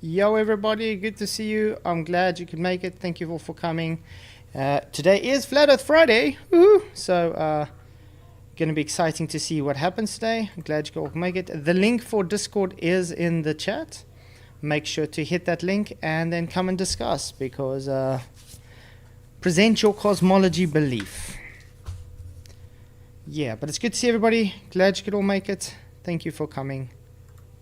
Yo, everybody, good to see you. I'm glad you could make it. Thank you all for coming. Today is Flat Earth Friday. Woohoo! So, going to be exciting to see what happens today. I'm glad you could all make it. The link for Discord is in the chat. Make sure to hit that link and then come and discuss because present your cosmology belief. Yeah, but it's good to see everybody. Glad you could all make it. Thank you for coming.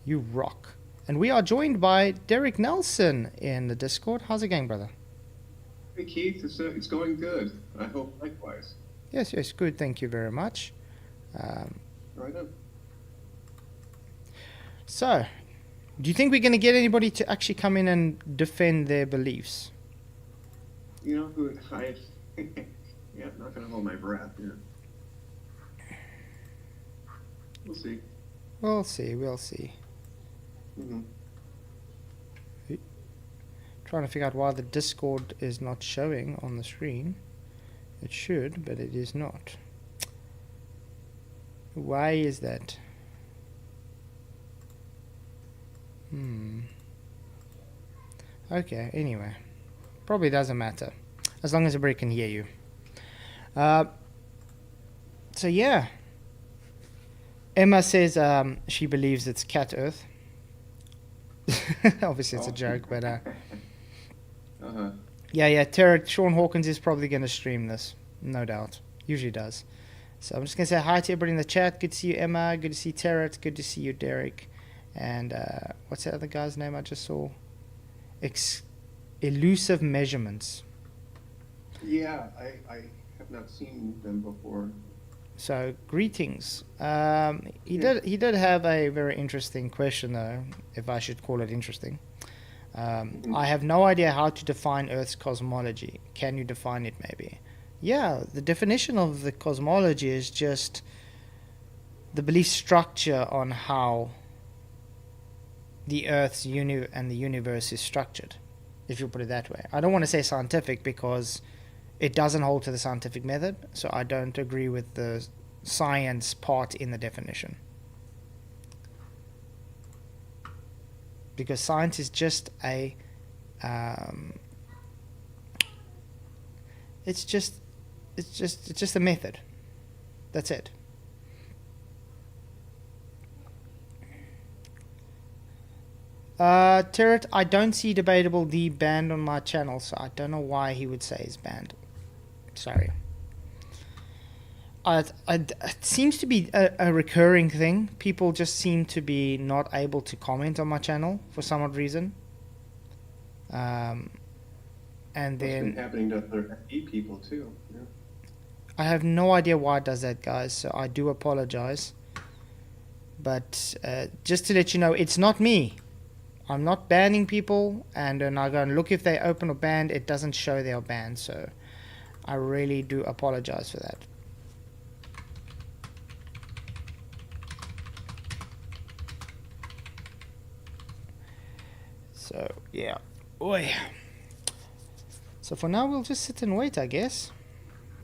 You rock. And we are joined by Derek Nelson in the Discord. How's it going, brother? Hey, Keith. It's going good. I hope likewise. Yes, good. Thank you very much. Right on. So, do you think we're going to get anybody to actually come in and defend their beliefs? You know who I... yeah, I'm not going to hold my breath. Yeah. We'll see. We'll see. Mm-hmm. Trying to figure out why the Discord is not showing on the screen. It should, but it is not. Why is that? Okay, anyway. Probably doesn't matter. As long as everybody can hear you. So yeah. Emma says she believes it's Cat Earth. Obviously it's a joke, but yeah, Sean Hawkins is probably going to stream this, no doubt. Usually does. So I'm just going to say hi to everybody in the chat. Good to see you, Emma. Good to see Tarot. Good to see you, Derek. And what's that other guy's name I just saw? Elusive Measurements. Yeah, I have not seen them before. So greetings. He did have a very interesting question though, if I should call it interesting. I have no idea how to define Earth's cosmology. Can you define it maybe? Yeah, the definition of the cosmology is just the belief structure on how the Earth's and the universe is structured, if you put it that way. I don't want to say scientific because it doesn't hold to the scientific method, so I don't agree with the science part in the definition. Because science is just a it's just a method. That's it. Turret, I don't see Debatable D banned on my channel, so I don't know why he would say he's banned. Sorry. It seems to be a recurring thing. People just seem to be not able to comment on my channel for some odd reason. And then it's been happening to other FE people too. Yeah. I have no idea why it does that, guys. So I do apologize. But just to let you know, it's not me. I'm not banning people, and when I go and look if they open or banned, it doesn't show they are banned. So I really do apologize for that. So yeah, oi. So for now we'll just sit and wait, I guess.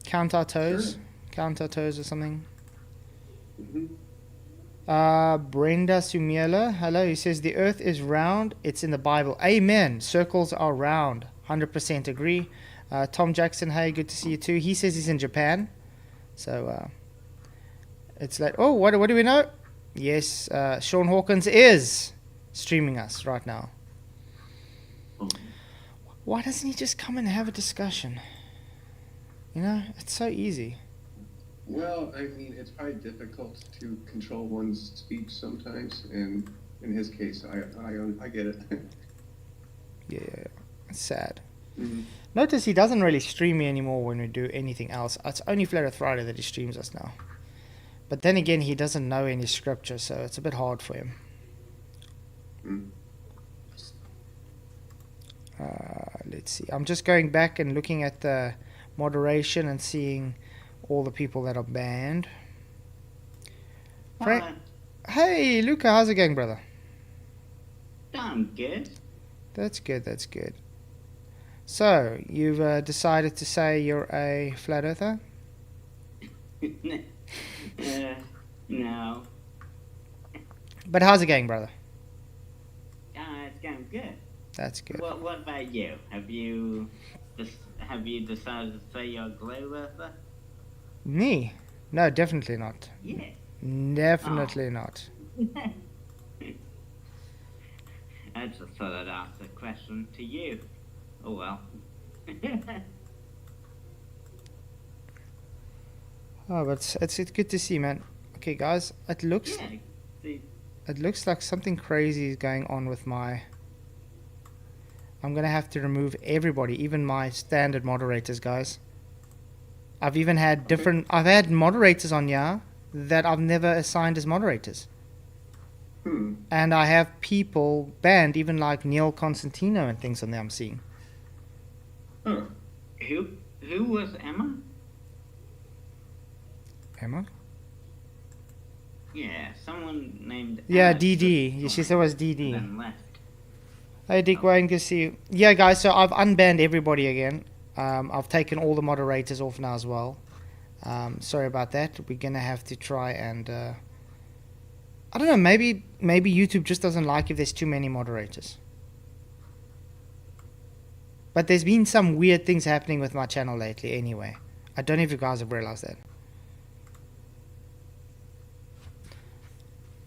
Count our toes, or something. Brenda Sumiela, hello. He says the Earth is round. It's in the Bible. Amen. Circles are round. 100% agree. Tom Jackson, hey, good to see you too. He says he's in Japan. So it's like, oh, what do we know? Yes, Sean Hawkins is streaming us right now. Why doesn't he just come and have a discussion? You know, it's so easy. Well, I mean, it's probably difficult to control one's speech sometimes, and in his case, I get it. Yeah, it's sad. Notice he doesn't really stream me anymore when we do anything else. It's only Flat Earth Friday that he streams us now. But then again, he doesn't know any scripture, so it's a bit hard for him. Let's see. I'm just going back and looking at the moderation and seeing all the people that are banned. Hey, Luca, how's it going, brother? I'm good. That's good. So, you've decided to say you're a flat earther? No. But how's it going, brother? It's going good. That's good. What about you? Have you decided to say you're a glow earther? Me? No, definitely not. Yeah. Definitely not. I just thought I'd ask the question to you. Oh well. Oh, but it's good to see, man. Okay, guys, it looks Yeah. See, like something crazy is going on with my. I'm gonna have to remove everybody, even my standard moderators, guys. I've even had different. I've had moderators on here that I've never assigned as moderators. And I have people banned, even like Neil Constantino and things on there I'm seeing. Huh. who was Emma? Emma? Yeah, someone named. Yeah, Emma DD. just She said it was joined DD. and then left. Hey, Dick Wayne, good to see you. Yeah, guys, so I've unbanned everybody again. I've taken all the moderators off now as well. Sorry about that. We're going to have to try and... I don't know, maybe YouTube just doesn't like if there's too many moderators. But there's been some weird things happening with my channel lately anyway. I don't know if you guys have realized that.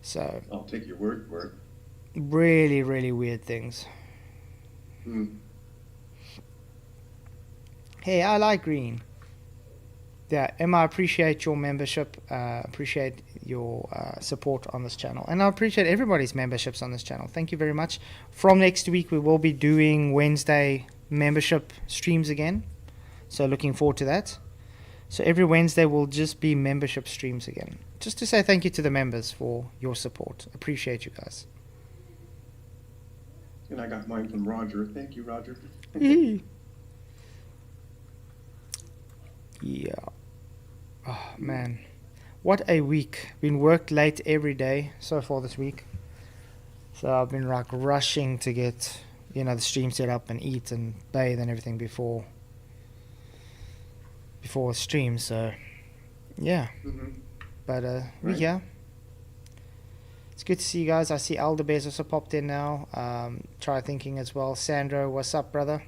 So, I'll take your word for it. really, really weird things. Hey, I like green. Yeah, Emma, I appreciate your membership. Appreciate your support on this channel. And I appreciate everybody's memberships on this channel. Thank you very much. From next week, we will be doing Wednesday membership streams again. So looking forward to that. So every Wednesday will just be membership streams again. Just to say thank you to the members for your support. Appreciate you guys. And I got mine from Roger. Thank you, Roger. Yeah. Oh, man. What a week. Been worked late every day so far this week. So I've been like rushing to get, the stream set up and eat and bathe and everything before stream. So, yeah. But we're here. It's good to see you guys. I see Alderbear's also popped in now. Try thinking as well. Sandro, what's up, brother?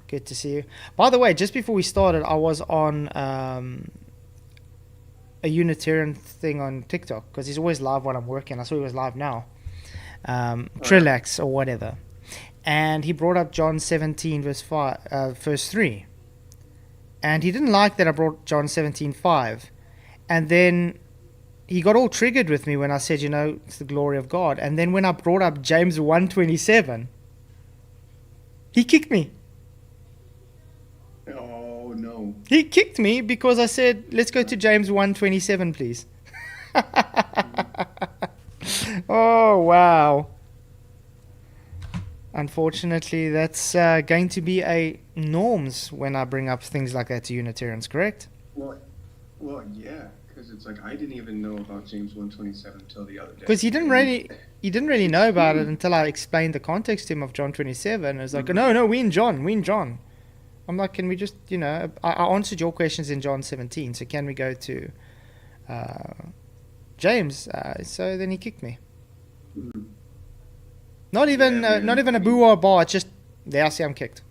Good to see you. By the way, just before we started, I was on a Unitarian thing on TikTok because he's always live while I'm working. I saw he was live now. Trillax or whatever. And he brought up John 17 verse 3. And he didn't like that I brought John 17:5. And then he got all triggered with me when I said, it's the glory of God. And then when I brought up James 1:27, he kicked me. Oh, no. He kicked me because I said, let's go to James 1:27, please. Oh, wow. Unfortunately, that's going to be a norms when I bring up things like that to Unitarians, correct? Well, yeah, because it's like I didn't even know about James 1:27 until the other day. Because he didn't really know about it until I explained the context to him of John 27. It was like, no, we in John. I'm like, can we just, I answered your questions in John 17, so can we go to James? So then he kicked me. Not even a boo or a bar. It's just there. I see I'm kicked.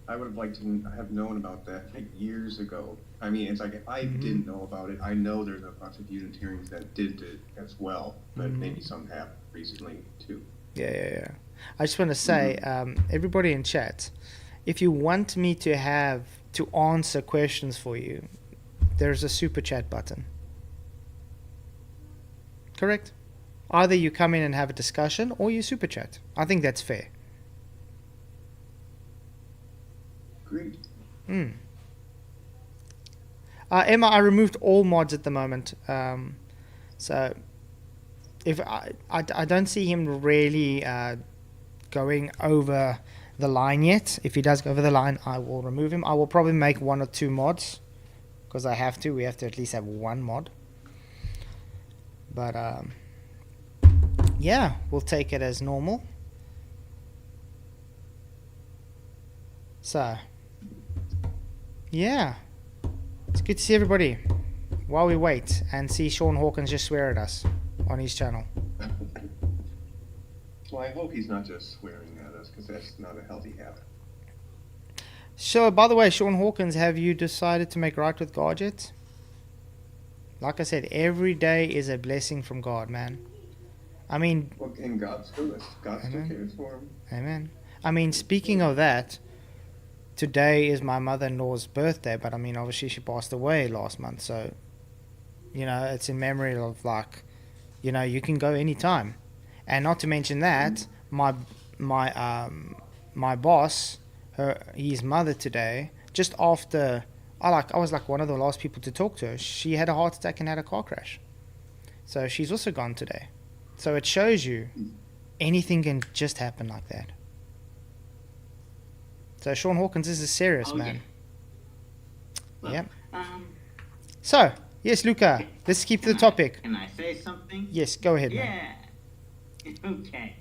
I would have liked to have known about that like years ago. I mean, it's like if I didn't know about it, I know there's a bunch of Unitarians that did it as well, but maybe some have recently too. Yeah. I just want to say, everybody in chat, if you want me to answer questions for you, there's a super chat button. Correct? Either you come in and have a discussion or you super chat. I think that's fair. Great. Emma, I removed all mods at the moment. So if I don't see him really going over the line yet. If he does go over the line, I will remove him. I will probably make 1 or 2 mods because I have to. We have to at least have 1 mod. But yeah, we'll take it as normal. So yeah, it's good to see everybody while we wait and see Sean Hawkins just swear at us on his channel. Well, I hope he's not just swearing at us, because that's not a healthy habit. So, by the way, Sean Hawkins, have you decided to make right with God yet? Like I said, every day is a blessing from God, man. I mean, Well, and God still amen, cares for him. amen. I mean, speaking of that, today is my mother-in-law's birthday, but I mean, obviously she passed away last month, so it's in memory of, like, you can go anytime. And not to mention that my my boss, his mother today, just after I was like one of the last people to talk to her. She had a heart attack and had a car crash, so she's also gone today. So it shows you anything can just happen like that. So Sean Hawkins is a serious man. Yeah. Well, Yep. So yes, Luca, let's keep to the topic. Can I say something? Yes, go ahead, man. Yeah. Okay.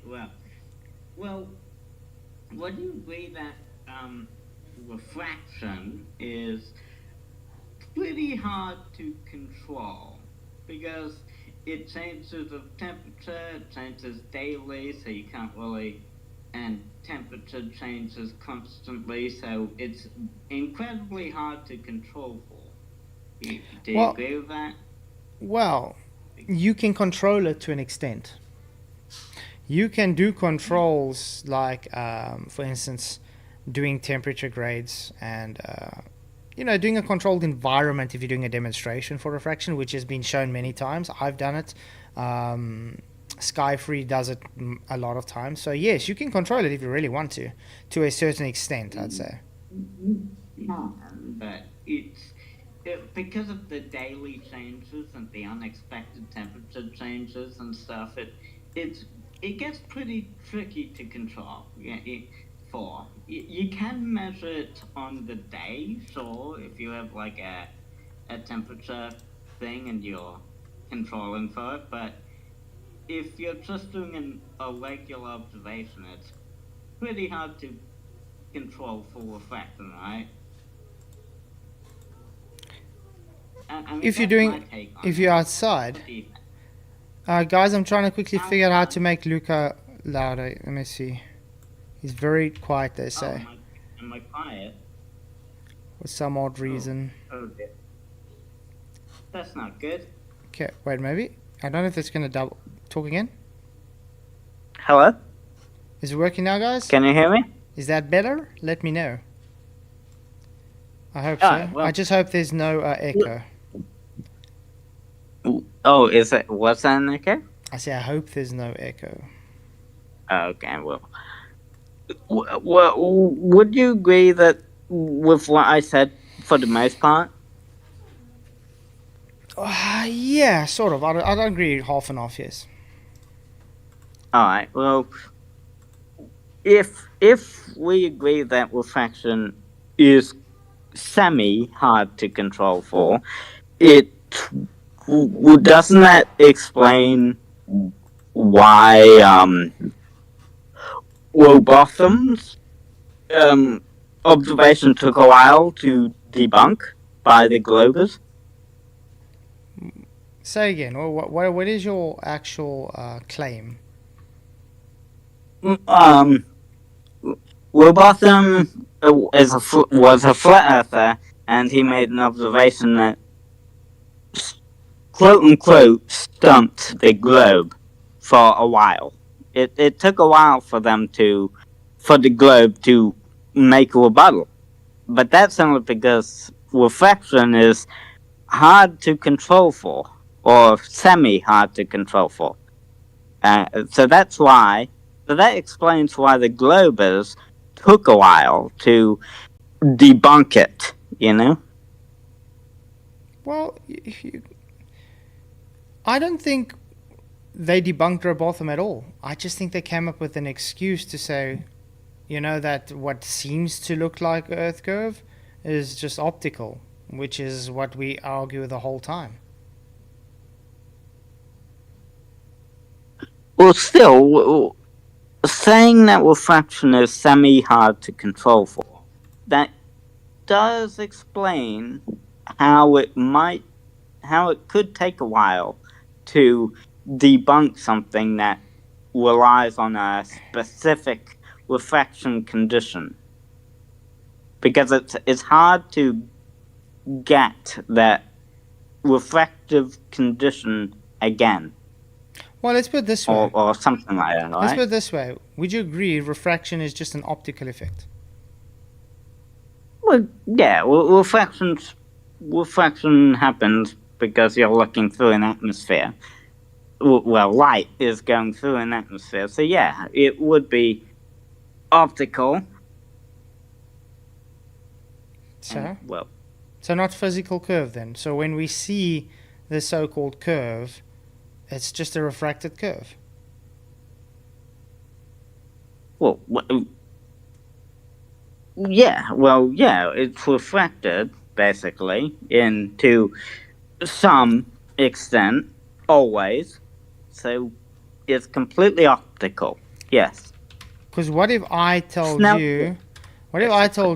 Well. Would you agree that refraction is pretty hard to control because it changes of temperature, it changes daily, so you can't really, and temperature changes constantly, so it's incredibly hard to control for. Do you agree with that? Well, you can control it to an extent. You can do controls like, for instance, doing temperature grades and doing a controlled environment if you're doing a demonstration for refraction, which has been shown many times. I've done it. Skyfree does it a lot of times. So yes, you can control it if you really want to a certain extent, I'd say. But because of the daily changes and the unexpected temperature changes and stuff, it gets pretty tricky to control. You can measure it on the day, sure, if you have like a temperature thing and you're controlling for it, but if you're just doing a regular observation, it's pretty hard to control full refraction, right? I mean, if you're outside, guys, I'm trying to quickly figure out how to make Luca louder. Let me see. He's very quiet, they say. Am I quiet? For some odd reason. Okay. That's not good. Okay, wait, maybe. I don't know if it's going to double. Talk again? Hello? Is it working now, guys? Can you hear me? Is that better? Let me know. I hope so. Well, I just hope there's no echo. Oh, was that an echo? I say I hope there's no echo. Okay, well, would you agree that with what I said for the most part? Yeah, sort of. I'd agree half and half, yes. Alright, well, if we agree that refraction is semi-hard to control for, doesn't that explain why Botham's observation took a while to debunk by the Globers? Say again. What is your actual claim? Botham was a flat earther, and he made an observation that, quote unquote, stumped the globe for a while. It took a while for the globe to make a rebuttal. But that's only because refraction is hard to control for, or semi-hard to control for. So that explains why the Globers took a while to debunk it, Well, I don't think they debunked Robotham at all. I just think they came up with an excuse to say, that what seems to look like Earth curve is just optical, which is what we argue the whole time. Well, still, saying that refraction is semi-hard to control for, that does explain how it could take a while to debunk something that relies on a specific refraction condition. Because it's hard to get that refractive condition again. Well, let's put it this way. Or something like that, right? Let's put it this way. Would you agree refraction is just an optical effect? Well, yeah, refraction happens because you're looking through an atmosphere. Well, light is going through an atmosphere, so yeah, it would be optical. So? Well, So not physical curve then. So when we see the so-called curve, it's just a refracted curve. well, yeah, it's refracted, basically, to some extent, always. So it's completely optical, yes. Because what if I told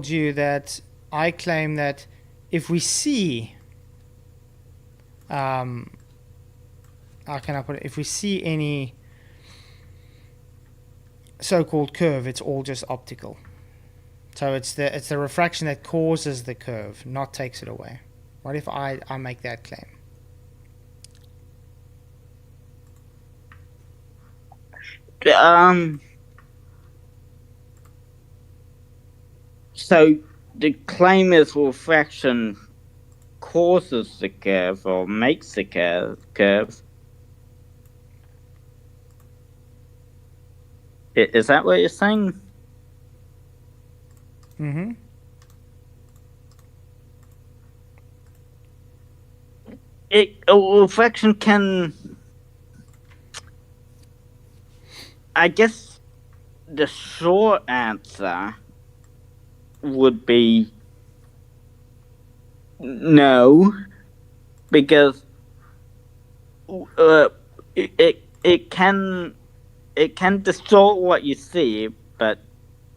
you that I claim that if we see, how can I put it? If we see any so-called curve, it's all just optical. So it's the refraction that causes the curve, not takes it away. What if I make that claim? So the claim is refraction causes the curve or makes the curve. Is that what you're saying? Mm-hmm. Refraction can, I guess the short answer would be no, because it can distort what you see, but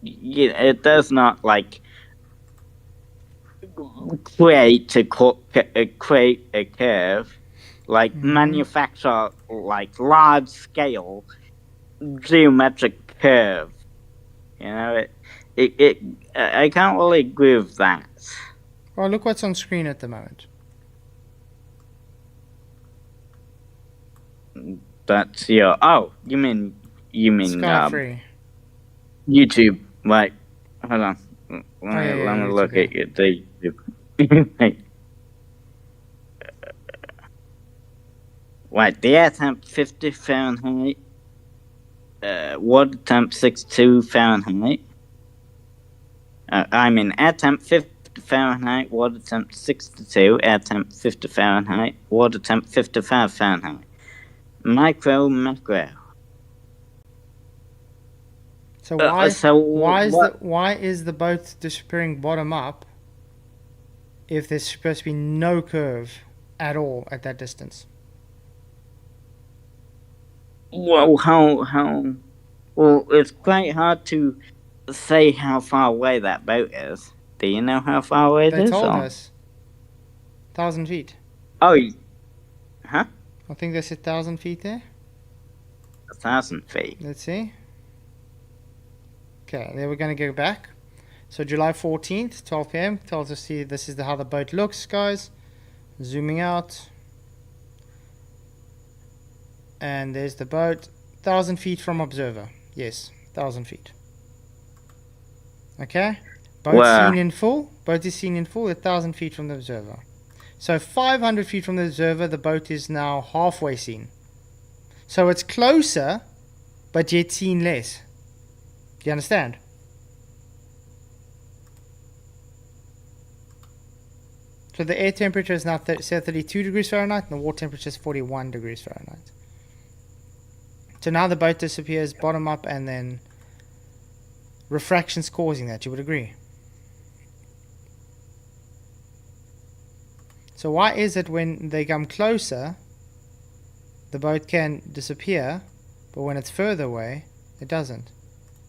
it does not like create a curve, like manufacture like large scale geometric curve. You know, I can't really agree with that. Well, look what's on screen at the moment. That's your. Oh, you mean Sky free. YouTube? Right. Hold on. Let yeah, me look okay. at your YouTube. Right, the air temp 50 Fahrenheit. Water temp 62 Fahrenheit. I mean air temp 50 Fahrenheit, water temp 62, air temp 50 Fahrenheit, water temp 55 Fahrenheit. Micro, macro. So why is the boat disappearing bottom up if there's supposed to be no curve at all at that distance? Well, how? Well, it's quite hard to say how far away that boat is. Do you know how far away it is? They told us 1,000 feet. Oh, huh? I think they said 1,000 feet there. 1,000 feet. Let's see. Okay, then we're going to go back. So July 14th, 12 p.m. tells us here this is how the boat looks, guys. Zooming out. And there's the boat. 1,000 feet from observer. Yes, 1,000 feet. Okay. Boat seen in full. Boat is seen in full at 1,000 feet from the observer. So 500 feet from the observer, the boat is now halfway seen. So it's closer, but yet seen less. Do you understand? So the air temperature is now 32 degrees Fahrenheit, and the water temperature is 41 degrees Fahrenheit. So now the boat disappears bottom up, and then refraction's causing that. You would agree? So why is it when they come closer, the boat can disappear, but when it's further away, it doesn't?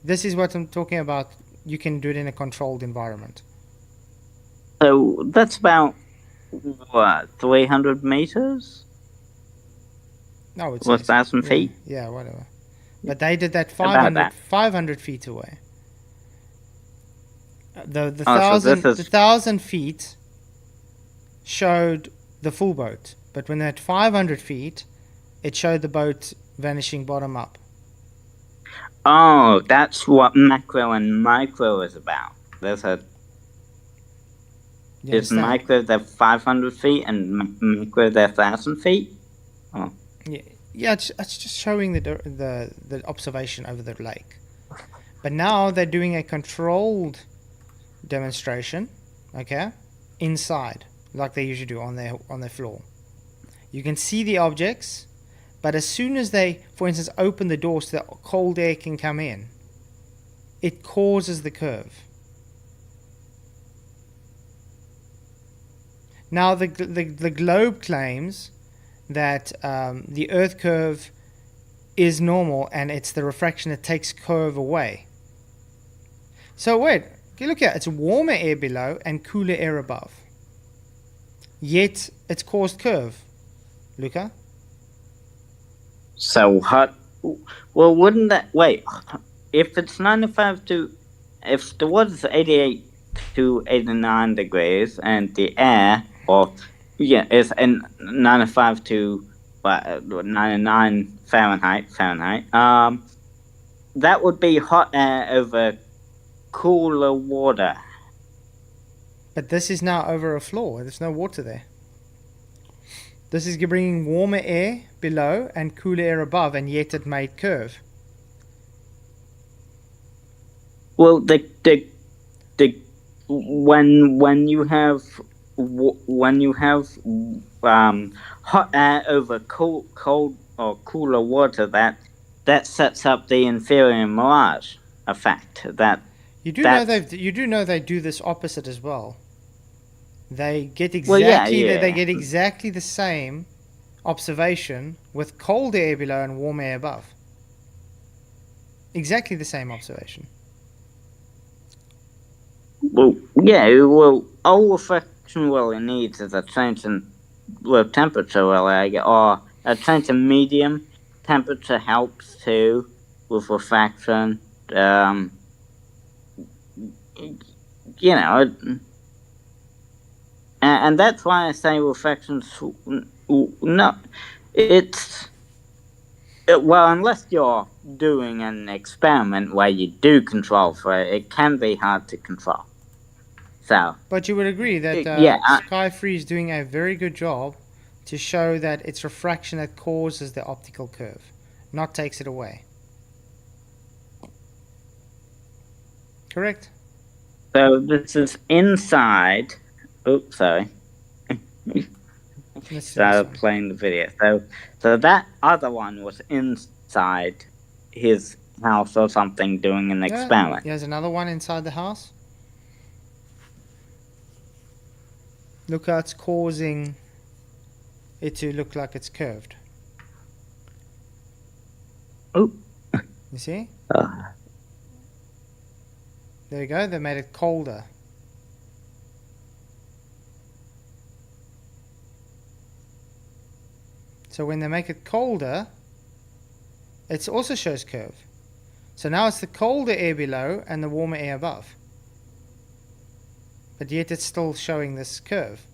This is what I'm talking about. You can do it in a controlled environment. So that's about, what, 300 meters? No, it's 1,000 feet? Yeah, whatever. But they did that About that. 500 feet away. The Oh, so this is 1,000 feet showed the full boat, but when they're at 500 feet, it showed the boat vanishing bottom up. oh, that's what macro and micro is about. There's a You is understand? micro the 500 feet and micro the 1,000 feet. Yeah, it's just showing the observation over the lake. But now they're doing a controlled demonstration, okay, inside, like they usually do on their floor. You can see the objects, but as soon as they, for instance, open the door so that cold air can come in, it causes the curve. Now the globe claims that the Earth curve is normal and it's the refraction that takes curve away. So wait, look here, it's warmer air below and cooler air above. Yet it's caused curve. Luca? So hot. Well, wouldn't that wait? If it's 95 to, if the water's 88 to 89 degrees and the air, or yeah, is in 95 to 99 Fahrenheit. That would be hot air over cooler water. But this is now over a floor. There's no water there. This is bringing warmer air below and cooler air above, and yet it made curve. Well, when you have hot air over cold or cooler water, that sets up the inferior mirage effect. You do know they do this opposite as well. They get exactly the same observation with cold air below and warm air above. Exactly the same observation. Well, yeah. Well, all reflection really needs is a change in temperature, really, or a change in medium. Temperature helps too with refraction. You know. And that's why I say reflections. No, well, unless you're doing an experiment where you do control for it, it can be hard to control. So. But you would agree that Skyfree is doing a very good job to show that it's refraction that causes the optical curve, not takes it away. Correct? So this is inside. Oops, sorry. So playing the video. So that other one was inside his house or something doing an experiment. There's another one inside the house. Look how it's causing it to look like it's curved. Oh. You see? There you go. They made it colder. So when they make it colder, it also shows curve. So now it's the colder air below and the warmer air above. But yet it's still showing this curve.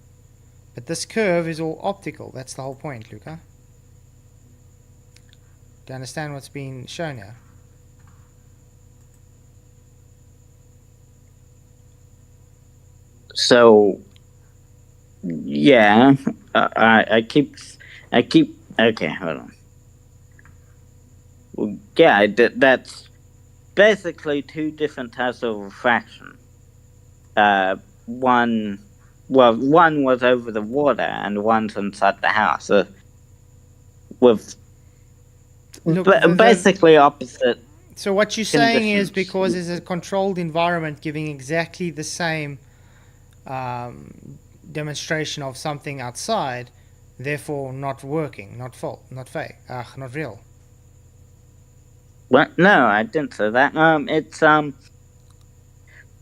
But this curve is all optical. That's the whole point, Luca. Do you understand what's being shown here? So, yeah, I keep. Okay, hold on. Well, yeah, that's basically two different types of refraction. One was over the water, and one's inside the house. Basically opposite. So what you're saying is because it's a controlled environment giving exactly the same demonstration of something outside, therefore not working, not fake, not real. What? No, I didn't say that. It's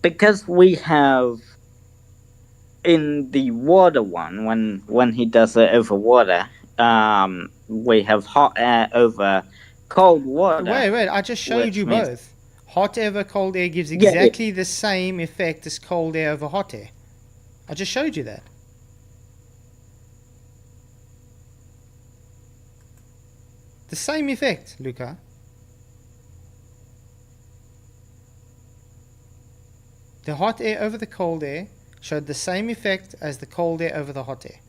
because we have in the water one when he does it over water, we have hot air over cold water. Wait, I just showed which you means- both. Hot air over cold air gives Yeah, exactly the same effect as cold air over hot air. I just showed you that. The same effect, Luca. The hot air over the cold air showed the same effect as the cold air over the hot air.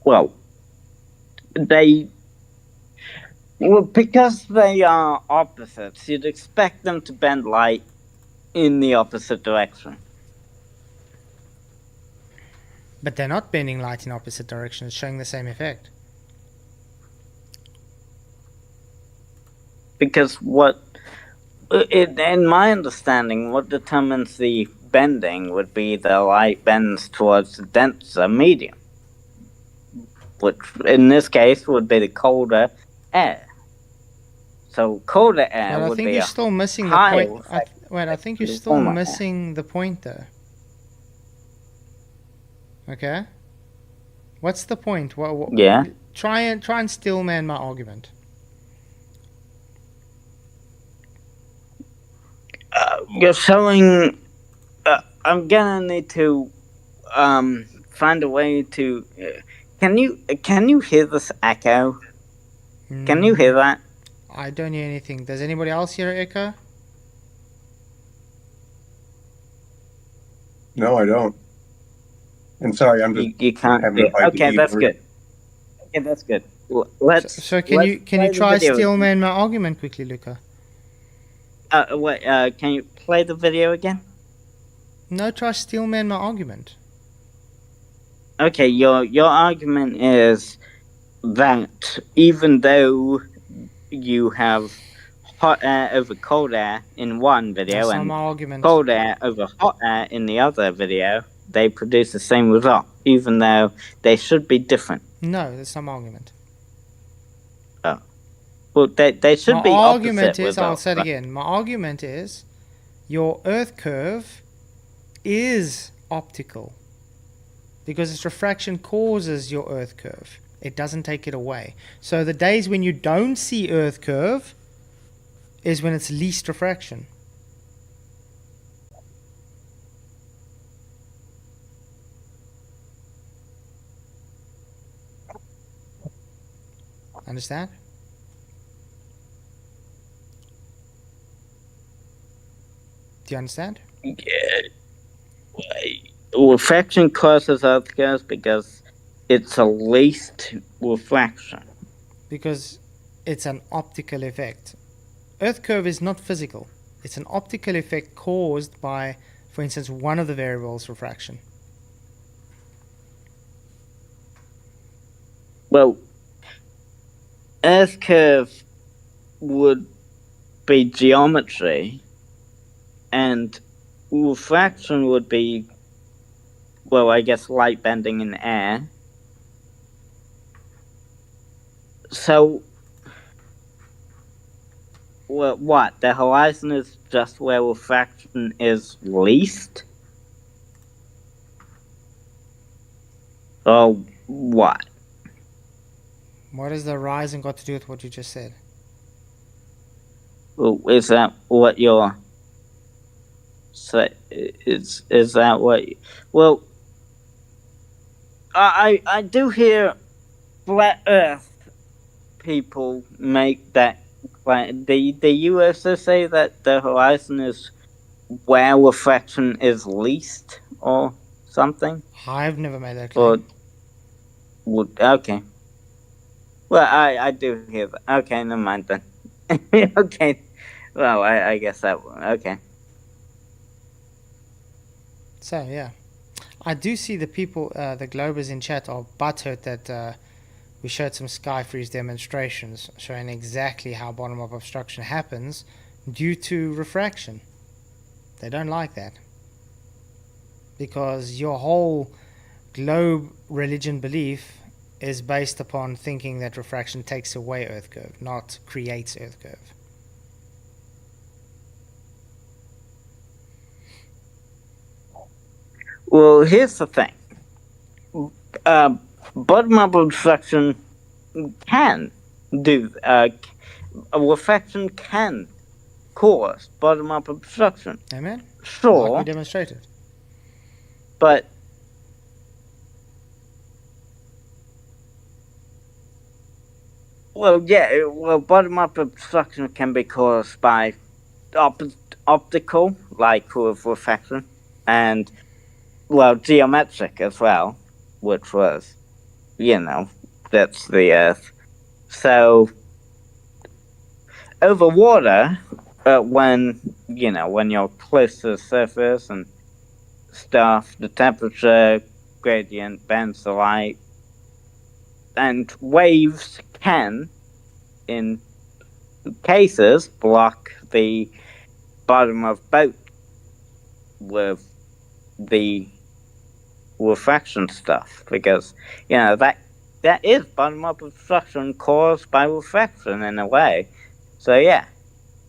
Well, because they are opposites, you'd expect them to bend light in the opposite direction. But they're not bending light in opposite directions, showing the same effect. Because in my understanding, what determines the bending would be the light bends towards the denser medium, which in this case would be the colder air. So colder air But I would think be you're a still missing the higher point. effect. Wait, I think you're the still warmer air. missing the point though. Okay? What's the point? Yeah. Try and steel man my argument. You're showing. I'm gonna need to find a way to. Can you hear this echo? Can you hear that? I don't hear anything. Does anybody else hear echo? No, I don't. And sorry, I'm just You can't having hear. to fight the Okay, that's keyboard. good. Okay, that's good. Let's. So can let's you play the try video steel again. man my argument quickly, Luca? Wait. Can you play the video again? No, try steel man my argument. Okay, your argument is that even though you have hot air over cold air in one video That's not and my argument. cold air over hot air in the other video, they produce the same result, even though they should be different. No, that's not my argument. Well, they should My be argument opposite is, I'll results. say it right? again. My argument is your Earth curve is optical because its refraction causes your Earth curve. It doesn't take it away. So the days when you don't see Earth curve is when it's least refraction. Understand? Do you understand? Yeah. Refraction causes Earth curves because it's a least refraction. Because it's an optical effect. Earth curve is not physical. It's an optical effect caused by, for instance, one of the variables, refraction. Well, Earth curve would be geometry, and refraction would be, well, I guess light bending in air. So, well, what? The horizon is just where refraction is least? Or what? What has the horizon got to do with what you just said? Well, is that what you're say? Is that what? Well, I do hear flat Earth people make that claim. Do you also say that the horizon is where refraction is least, or something? I've never made that Or claim. okay. Well, I do hear that. Okay, never mind then. Okay. Well, I guess that okay. So yeah, I do see the people, the Globers in chat are butthurt that we showed some sky freeze demonstrations showing exactly how bottom-up obstruction happens due to refraction. They don't like that because your whole globe religion belief is based upon thinking that refraction takes away Earth curve, not creates Earth curve. Well, here's the thing. Bottom-up obstruction can do. A refraction can cause bottom-up obstruction. Amen? Sure. Like we demonstrated. But bottom-up obstruction can be caused by optical, like with refraction, and geometric as well, which was, that's the Earth. So over water, when you're close to the surface and stuff, the temperature gradient bends the light, and waves can, in cases, block the bottom of boat with the refraction stuff, because that is bottom-up obstruction caused by refraction in a way. So yeah,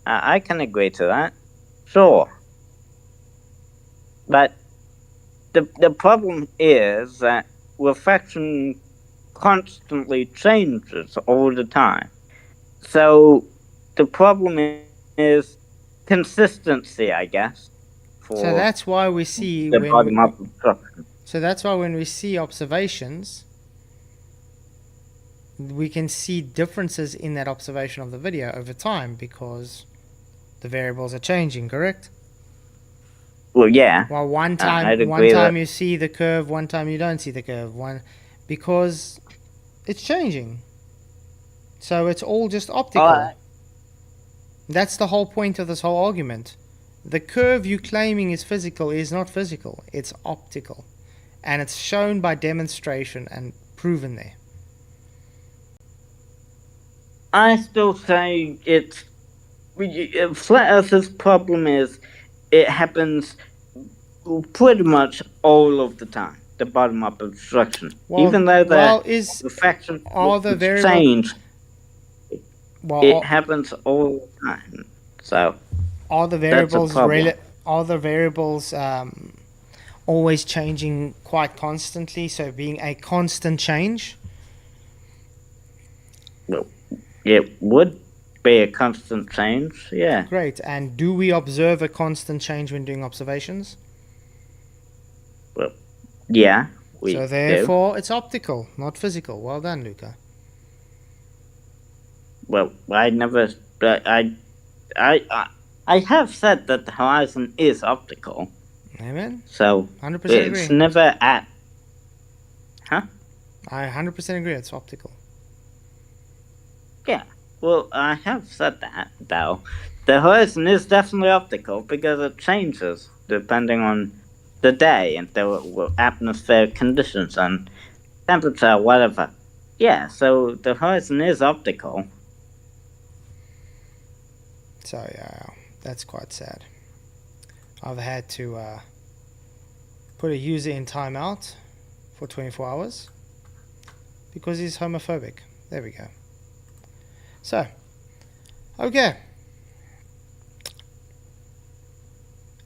I can agree to that, sure. But the problem is that refraction constantly changes all the time. So the problem is consistency, I guess. So that's why we see the bottom-up obstruction. So that's why when we see observations, we can see differences in that observation of the video over time because the variables are changing, correct? Well, yeah. Well, one time you see the curve, one time you don't see the curve. Because it's changing. So it's all just optical. That's the whole point of this whole argument. The curve you're claiming is physical is not physical. It's optical. And it's shown by demonstration and proven there. I still say it's... Flat Earth's problem is it happens pretty much all of the time. The bottom-up obstruction. Even though the refraction change, it happens all the time. So are the variables always changing quite constantly? So being a constant change? Well, it would be a constant change, yeah. Great. And do we observe a constant change when doing observations? Well, yeah. So therefore, it's optical, not physical. Well done, Luca. Well, I have said that the horizon is optical. Amen. So 100% it's agree. never at. Huh? I 100% agree. It's optical. Yeah. Well, I have said that though. The horizon is definitely optical because it changes depending on the day and the atmospheric conditions and temperature, whatever. Yeah. So the horizon is optical. So yeah, that's quite sad. I've had to put a user in timeout for 24 hours because he's homophobic. There we go. So, okay.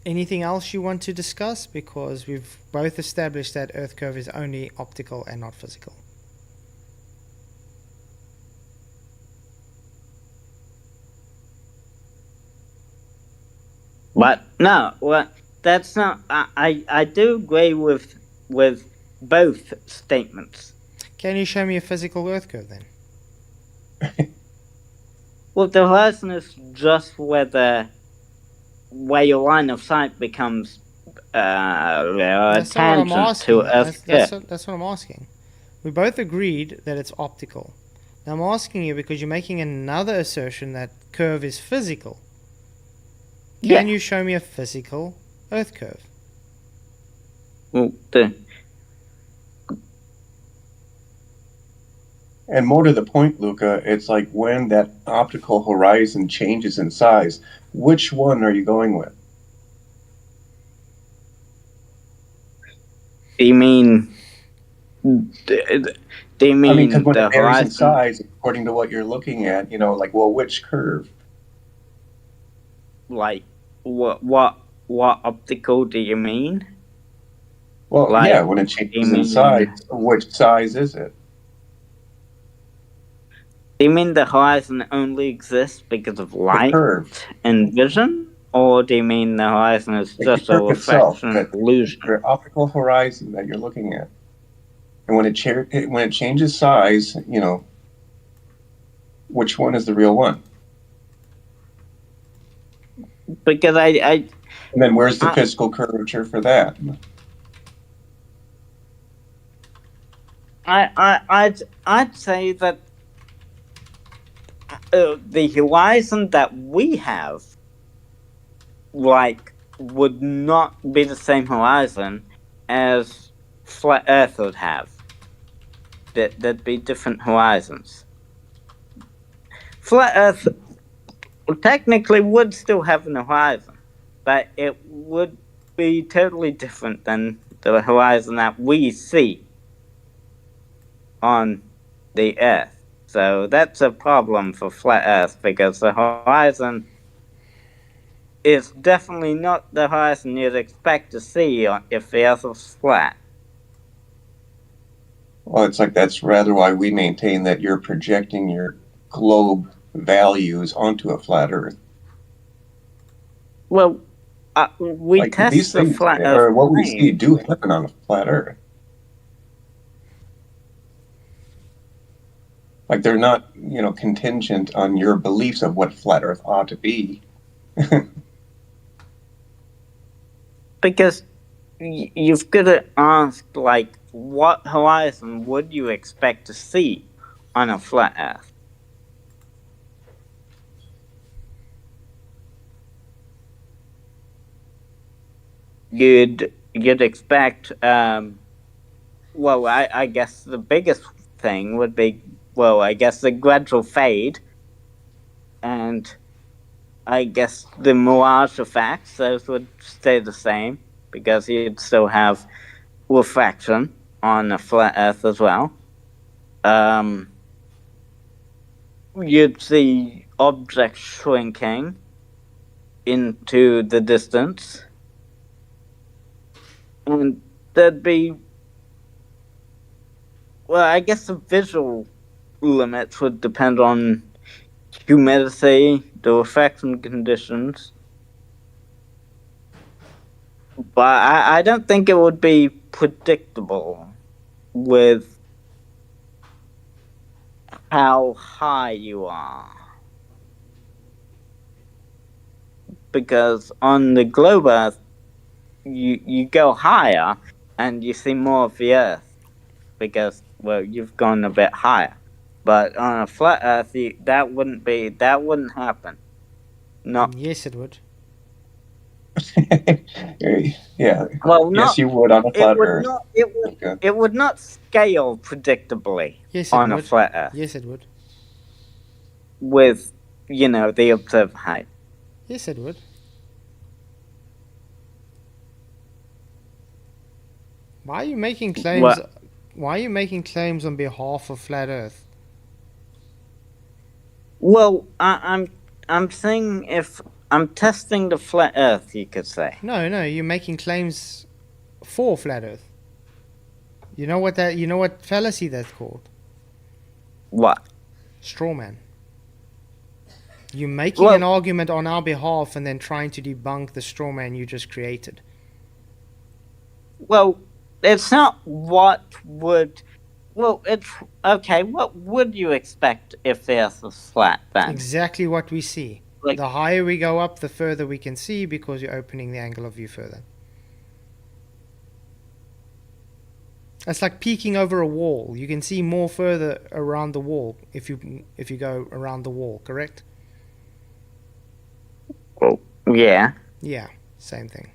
Anything else you want to discuss? Because we've both established that Earth curve is only optical and not physical. But no, well, that's not. I do agree with both statements. Can you show me a physical Earth curve then? Well, the horizon is just where your line of sight becomes tangent to Earth. That's what I'm asking. We both agreed that it's optical. Now I'm asking you because you're making another assertion that curve is physical. Can you show me a physical Earth curve? Well, And more to the point, Luca, it's like when that optical horizon changes in size, which one are you going with? You mean? Do you mean? I mean, because when the it varies horizon? in size, according to what you're looking at, which curve? Like, what optical do you mean? Well, Like, yeah, when it do you changes in mean size, which size is it? do you mean the horizon only exists because of The light curve, and vision, or do you mean the horizon is like the just a curve itself, reflection that illusion? the optical horizon that you're looking at, and when it changes size, which one is the real one? Because And then where's the I, physical curvature for that? I'd say that the horizon that we have, like, would not be the same horizon as flat Earth would have. There'd be different horizons. Flat Earth technically would still have an horizon, but it would be totally different than the horizon that we see on the Earth. So that's a problem for flat Earth because the horizon is definitely not the horizon you'd expect to see if the Earth was flat. Well, it's like that's rather why we maintain that you're projecting your globe values onto a flat Earth. Well, we Like these test the things, flat Earth or what we see, claim. do happen on a flat Earth. Like they're not, contingent on your beliefs of what flat Earth ought to be. Because you've got to ask, like, what horizon would you expect to see on a flat Earth? You'd expect, well, I guess the biggest thing would be, well, I guess the gradual fade, and I guess the mirage effects, those would stay the same, because you'd still have refraction on a flat Earth as well. You'd see objects shrinking into the distance, and there'd be, well, I guess the visual limits would depend on humidity, the refraction conditions, but I don't think it would be predictable with how high you are. Because on the globe Earth, you go higher and you see more of the Earth because, well, you've gone a bit higher. But on a flat Earth, that wouldn't happen. No, Yes, it would. Yeah. well, Yes, not you would on a it flat would Earth. not Okay. it would not scale predictably Yes, it on a would. flat Earth Yes, it would. with the observed height. Yes, it would. Why are you making claims? Well, Why are you making claims on behalf of flat Earth? well, I'm saying if I'm testing the flat Earth, you could say. No, no, you're making claims for flat Earth. You know what that? You know what fallacy that's called? What? Straw man. You're making an Well, argument on our behalf and then trying to debunk the straw man you just created. well, it's not what would. Well, it's okay. What would you expect if the Earth was flat then? Exactly what we see. Like, The higher we go up, the further we can see because you're opening the angle of view further. It's like peeking over a wall. You can see more further around the wall if you go around the wall, correct? well, yeah. Yeah, same thing.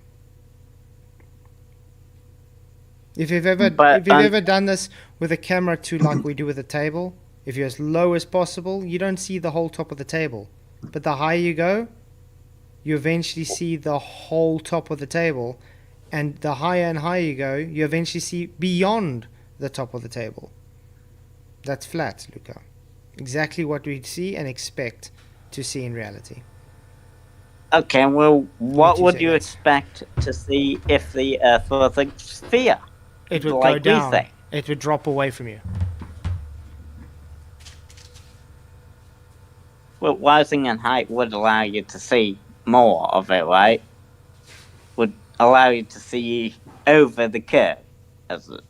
If But you've ever done this with a camera to like we do with a table, if you're as low as possible, you don't see the whole top of the table. But the higher you go, you eventually see the whole top of the table, and the higher and higher you go, you eventually see beyond the top of the table. That's flat, Luca. Exactly what we see and expect to see in reality. Okay, well, what you would say you that's- expect to see if the Earth was a sphere? It would go Like we down. say. It would drop away from you. Well, rising in height would allow you to see more of it, right? Would allow you to see over the curve. As it,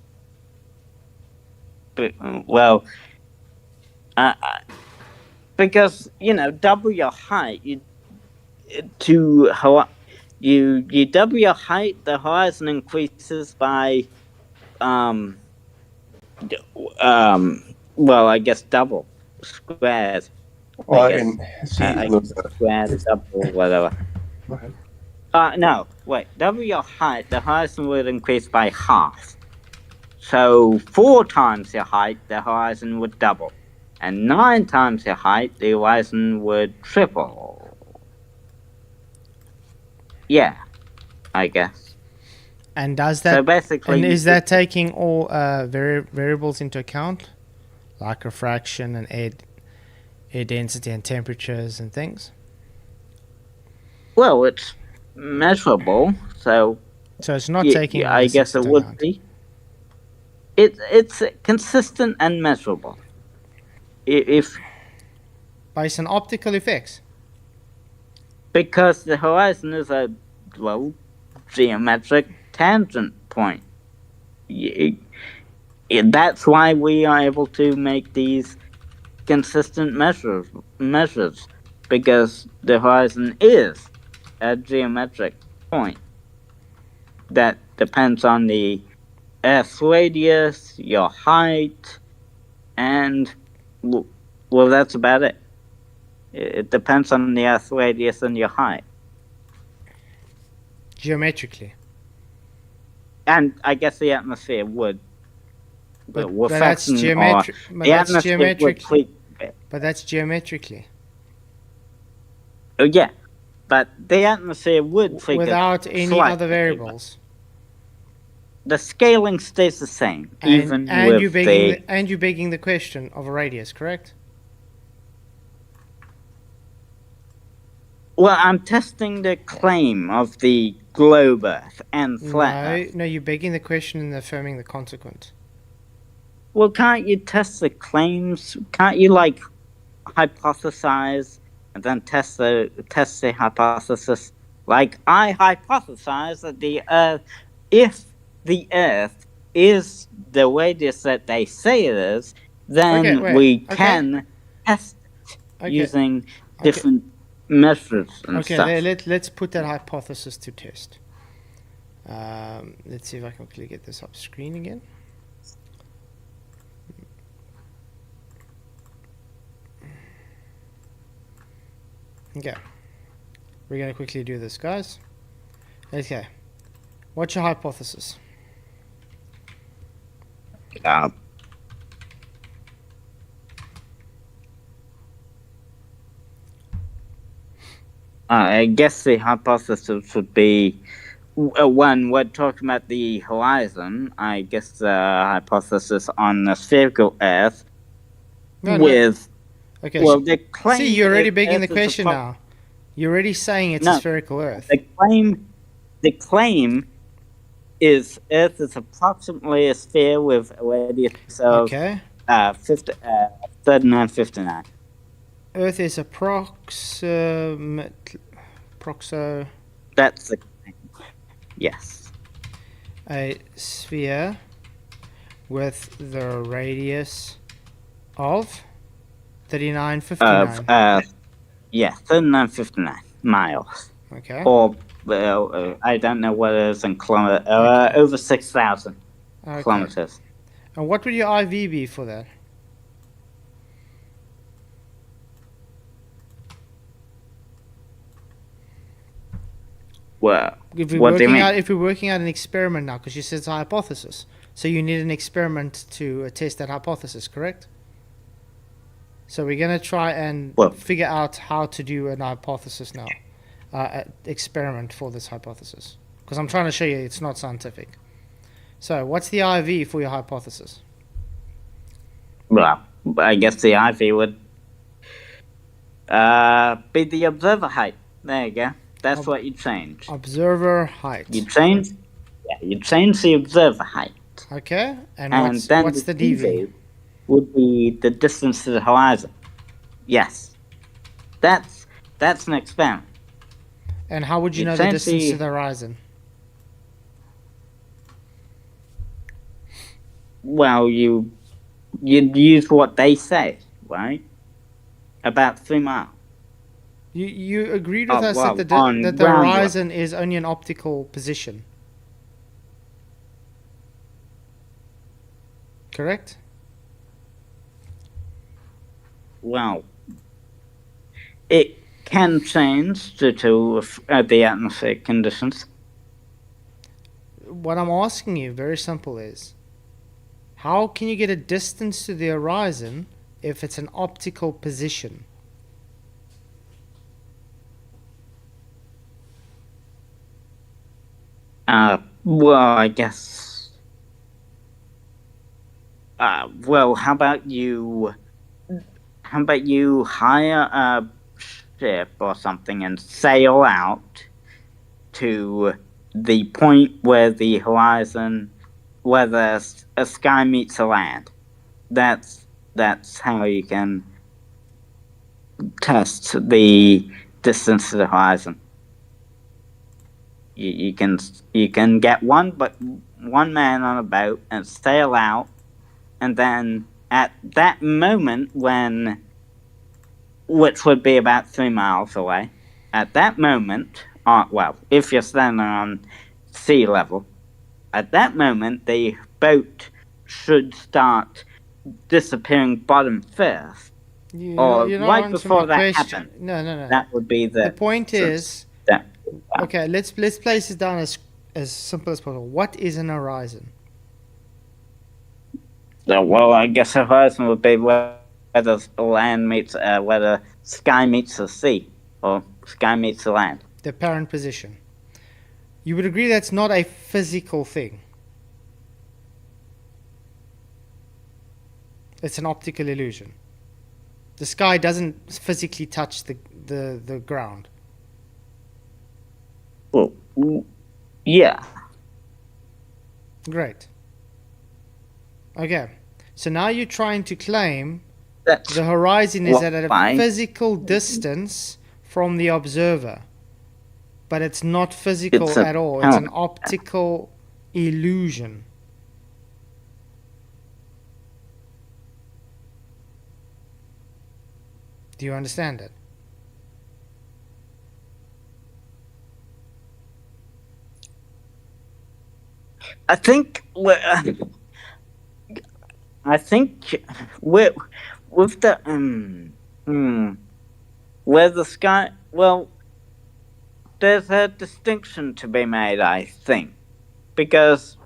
but, well, uh, uh, because double your height, to you double your height, the horizon increases by um well, I guess double squared. I Well, guess and see, I look, guess squared double whatever. go ahead. No, wait. Double your height, the horizon would increase by half. So 4 times your height, the horizon would double, and 9 times your height, the horizon would triple. Yeah, I guess. And does So that? basically, And is that taking all variables into account, like refraction and air density and temperatures and things? well, it's measurable, so So it's not taking all I these guess things it into would account. be. It's consistent and measurable. If Based on optical effects. because the horizon is a geometric tangent point. That's why we are able to make these consistent measures because the horizon is a geometric point that depends on the Earth's radius, your height, and well, that's about it. It depends on the Earth's radius and your height. Geometrically. And I guess the atmosphere would. But that's reflection geometric. or the atmosphere would creep a bit. But that's geometrically. Oh, yeah, but the atmosphere would trigger Without any slight other variables. The scaling stays the same, even And with you're begging the question of a radius, correct? Well, I'm testing the claim of the globe Earth and flat Earth. No, you're begging the question and affirming the consequent. Well, can't you test the claims? Can't you hypothesize and then test the hypothesis? Like I hypothesize that the Earth, if the Earth is the radius that they say it is, then we can test it using different measures and stuff. Let's put that hypothesis to test. Let's see if I can quickly get this up screen again. Okay, we're going to quickly do this, guys. Okay, what's your hypothesis? I guess the hypothesis would be when we're talking about the horizon. I guess the hypothesis on the spherical Earth with. Okay. Well, the claim. See, you're already begging the question now. You're already saying it's a spherical Earth. The claim is Earth is approximately a sphere with a radius of 3959. Earth is That's the claim. Yes. A sphere with the radius of 3959. Yeah, 3959 miles. Okay. Or I don't know what it is in kilometers. Over 6,000 kilometers. And what would your IV be for that? Well, if we're working out an experiment now, because you said it's a hypothesis, so you need an experiment to test that hypothesis, correct? So we're going to try and figure out how to do an hypothesis now, experiment for this hypothesis, because I'm trying to show you it's not scientific. So what's the IV for your hypothesis? Well, I guess the IV would be the observer height. There you go. That's what you change. Observer height. You change the observer height. Okay, and then what's the dv dv? would be the distance to the horizon. Yes. That's an experiment. And how would you know the distance to the horizon? Well, you'd use what they say, right? About 3 miles. You agreed with us that the horizon is only an optical position. Correct? Well, it can change due to the atmospheric conditions. What I'm asking you, very simple, is how can you get a distance to the horizon if it's an optical position? Well, I guess. Well, how about you hire a ship or something and sail out to the point where the horizon, where the sky meets the land. That's how you can test the distance to the horizon. You can get one man on a boat and sail out, and then at that moment which would be about 3 miles away, at that moment, if you're standing on sea level, at that moment the boat should start disappearing bottom first. You're not right before that happens. No. That would be the point is. Okay, let's place it down as simple as possible. What is an horizon? Well, I guess a horizon would be where the land meets, where the sky meets the sea, or sky meets the land. The apparent position. You would agree that's not a physical thing. It's an optical illusion. The sky doesn't physically touch the ground. Well, yeah. Great. Okay, so now you're trying to claim the horizon is at a physical distance from the observer, but it's not physical at all. It's an optical illusion. Do you understand it? I think with the where the sky, well, there's a distinction to be made, I think, because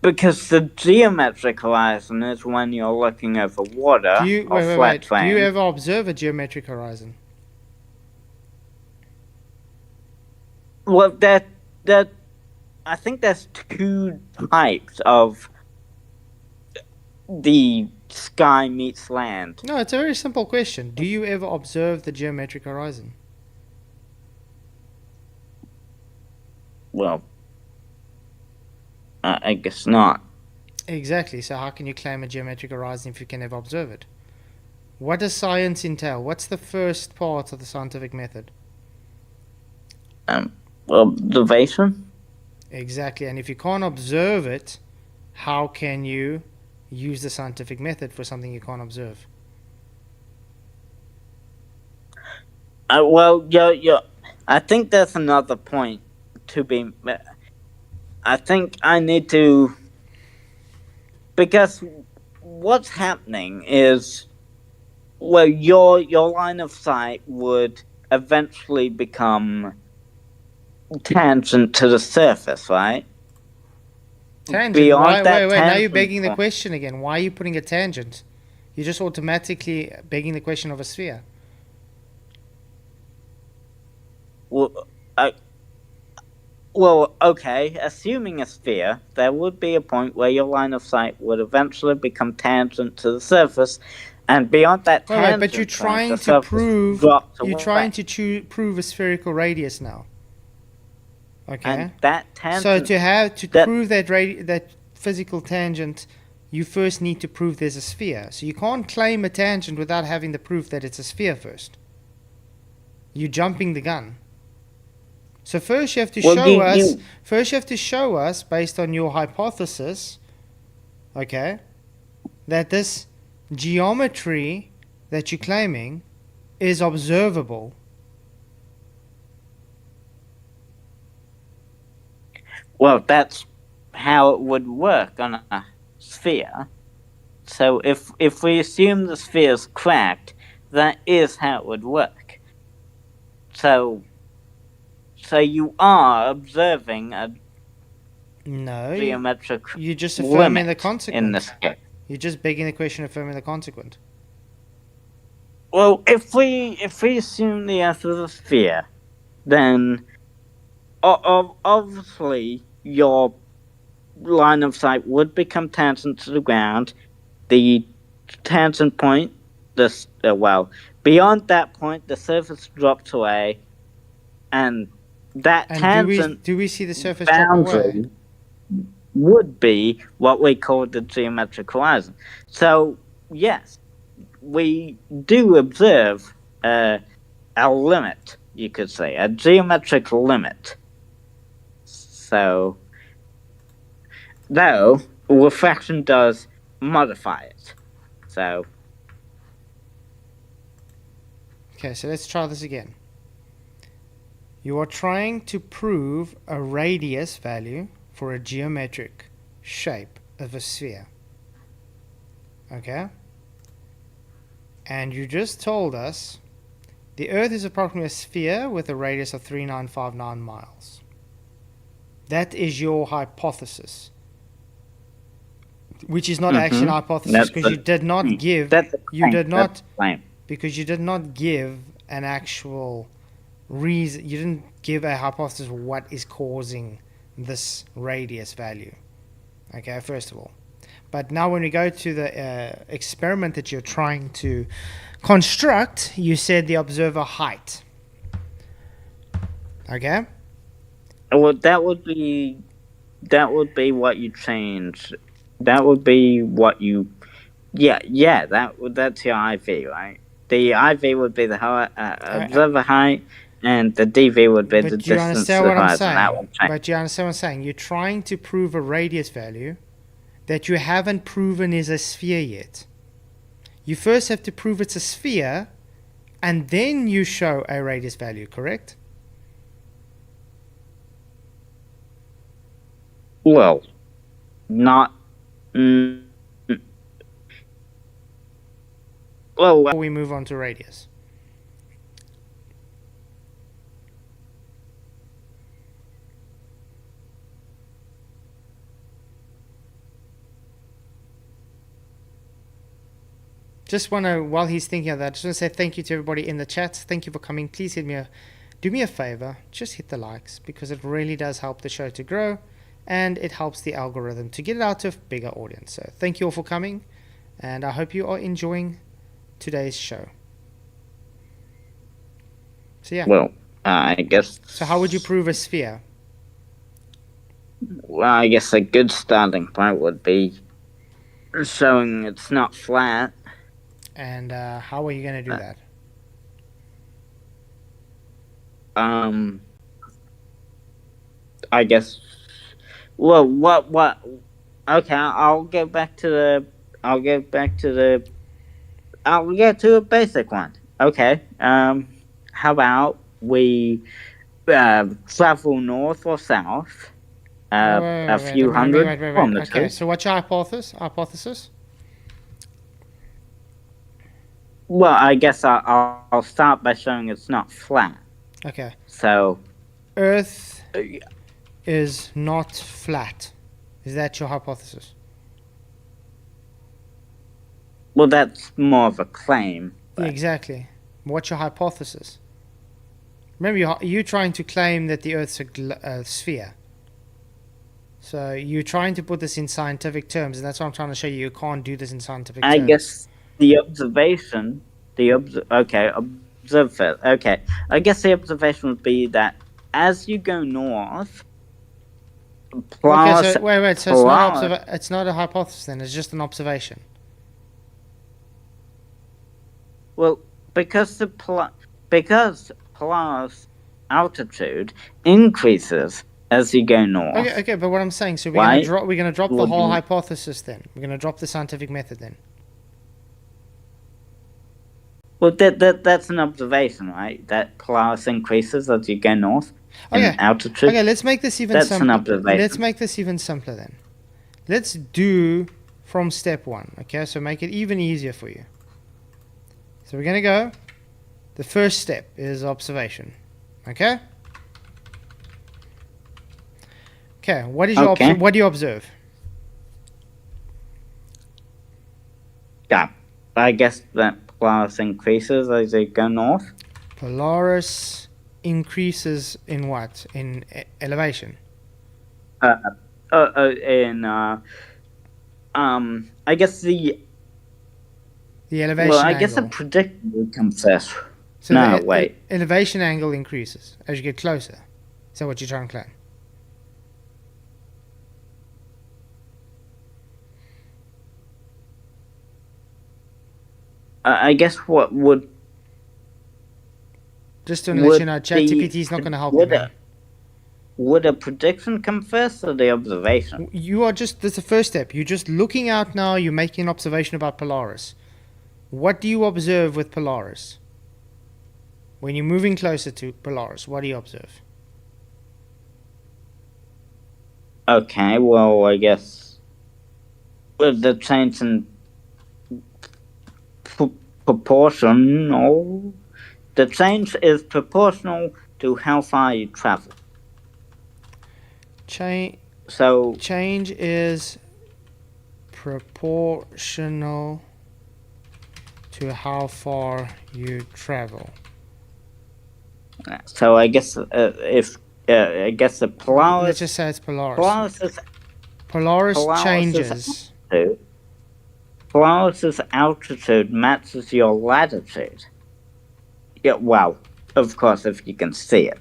the geometric horizon is when you're looking over water or flat plain. Do you ever observe a geometric horizon? Well, I think there's 2 types of the sky meets land. No, it's a very simple question. Do you ever observe the geometric horizon? Well, I guess not. Exactly. So how can you claim a geometric horizon if you can never observe it? What does science entail? What's the first part of the scientific method? Observation. Exactly. And if you can't observe it, how can you use the scientific method for something you can't observe? Yeah. I think there's another point to be. I think I need to, because what's happening is, well, your line of sight would eventually become tangent to the surface, right? Tangent? Wait, now you're begging the question again. Why are you putting a tangent? You're just automatically begging the question of a sphere. Well, okay, assuming a sphere, there would be a point where your line of sight would eventually become tangent to the surface, And beyond that tangent But you're point, trying the to surface prove drops you're away. trying to prove a spherical radius now. Okay. And that So tangent... to prove that physical tangent, you first need to prove there's a sphere. So you can't claim a tangent without having the proof that it's a sphere first. You're jumping the gun. So first you have to show us. First you have to show us, based on your hypothesis, okay, that this geometry that you're claiming is observable. Well, that's how it would work on a sphere. So if we assume the sphere's cracked, that is how it would work. So you are observing a geometric you're just affirming the limit consequent. in the sphere. You're just begging the question, affirming the consequent. Well, if we assume the Earth is a sphere, then obviously your line of sight would become tangent to the ground. The tangent point, beyond that point, the surface drops away, and that tangent do we see the surface drop away? Would be what we call the geometric horizon. So yes, we do observe a limit, you could say, a geometric limit. So, though refraction does modify it. So, okay, so let's try this again. You are trying to prove a radius value for a geometric shape of a sphere. Okay? And you just told us the Earth is approximately a sphere with a radius of 3959 miles. That is your hypothesis. Which is not actually an hypothesis, because you did not give because you did not give an actual reason. You didn't give a hypothesis of what is causing this radius value. Okay, first of all. But now when we go to the experiment that you're trying to construct, you said the observer height. Okay? Well, that would be what you change. That would be what you... Yeah, that's your IV, right? The IV would be the observer height, and the DV would be the distance to the horizon. But you understand what I'm saying? You're trying to prove a radius value that you haven't proven is a sphere yet. You first have to prove it's a sphere, and then you show a radius value, correct? Well, not... well, before we move on to radius. Just want to, while he's thinking of that, just want to say thank you to everybody in the chat. Thank you for coming. Please do me a favor, just hit the likes, because it really does help the show to grow, and it helps the algorithm to get it out to a bigger audience. So thank you all for coming, and I hope you are enjoying today's show. So yeah. Well, I guess... So how would you prove a sphere? Well, I guess a good starting point would be showing it's not flat. And how are you going to do that? I guess... Well, what... Okay, I'll get to a basic one. Okay, how about we travel north or south a few hundred kilometers. Okay, so what's your hypothesis? Well, I guess I'll start by showing it's not flat. Okay. So... Earth is not flat. Is that your hypothesis? Well, that's more of a claim. Yeah, exactly. What's your hypothesis? Remember, you're trying to claim that the Earth's a sphere. So you're trying to put this in scientific terms, and that's what I'm trying to show you. You can't do this in scientific terms. I guess the observation, observe it. Okay, I guess the observation would be that as you go north, Okay, plus so wait. So it's not a hypothesis then. It's just an observation. well, because because Polaris altitude increases as you go north. Okay, but what I'm saying, so Right? we're gonna drop the Would whole you- hypothesis then. We're gonna drop the scientific method then. Well, that's an observation, right? That Polaris increases as you go north in Okay. altitude. Okay, let's make this even That's an simpler. observation. Let's make this even simpler then. Let's do from step 1. Okay, so make it even easier for you. So we're gonna go. The first step is observation. Okay. Okay. What is your Okay. what do you observe? Yeah, I guess that Polaris increases as you go north. Polaris increases in what? In elevation. I guess the elevation well, I angle. guess the prediction would come first. So No, the wait. elevation angle increases as you get closer. Is that what you're trying to claim? I guess what would Just to let you know, ChatGPT is not going to help you. Would a prediction come first or the observation? You are just, that's the first step. You're just looking out now, you're making an observation about Polaris. What do you observe with Polaris? When you're moving closer to Polaris, what do you observe? Okay, well, I guess with the change in proportional, the change is proportional to how far you travel. So change is proportional to how far you travel. So I guess I guess the Polaris. Let's just say it's Polaris. Polaris changes. Polaris's altitude matches your latitude. Yeah, well, of course, if you can see it.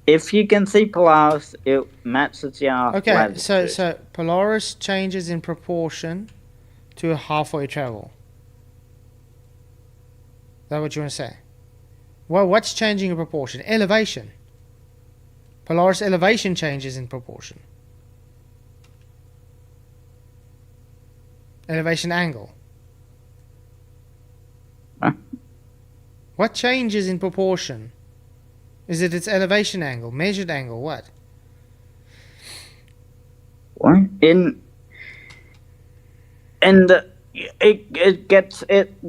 If you can see Polaris, it matches your latitude. So Polaris changes in proportion to how far you travel. Is that what you want to say? Well, what's changing in proportion? Elevation. Polaris elevation changes in proportion. Elevation angle. Huh? What changes in proportion? Is it its elevation angle, measured angle, what? What? It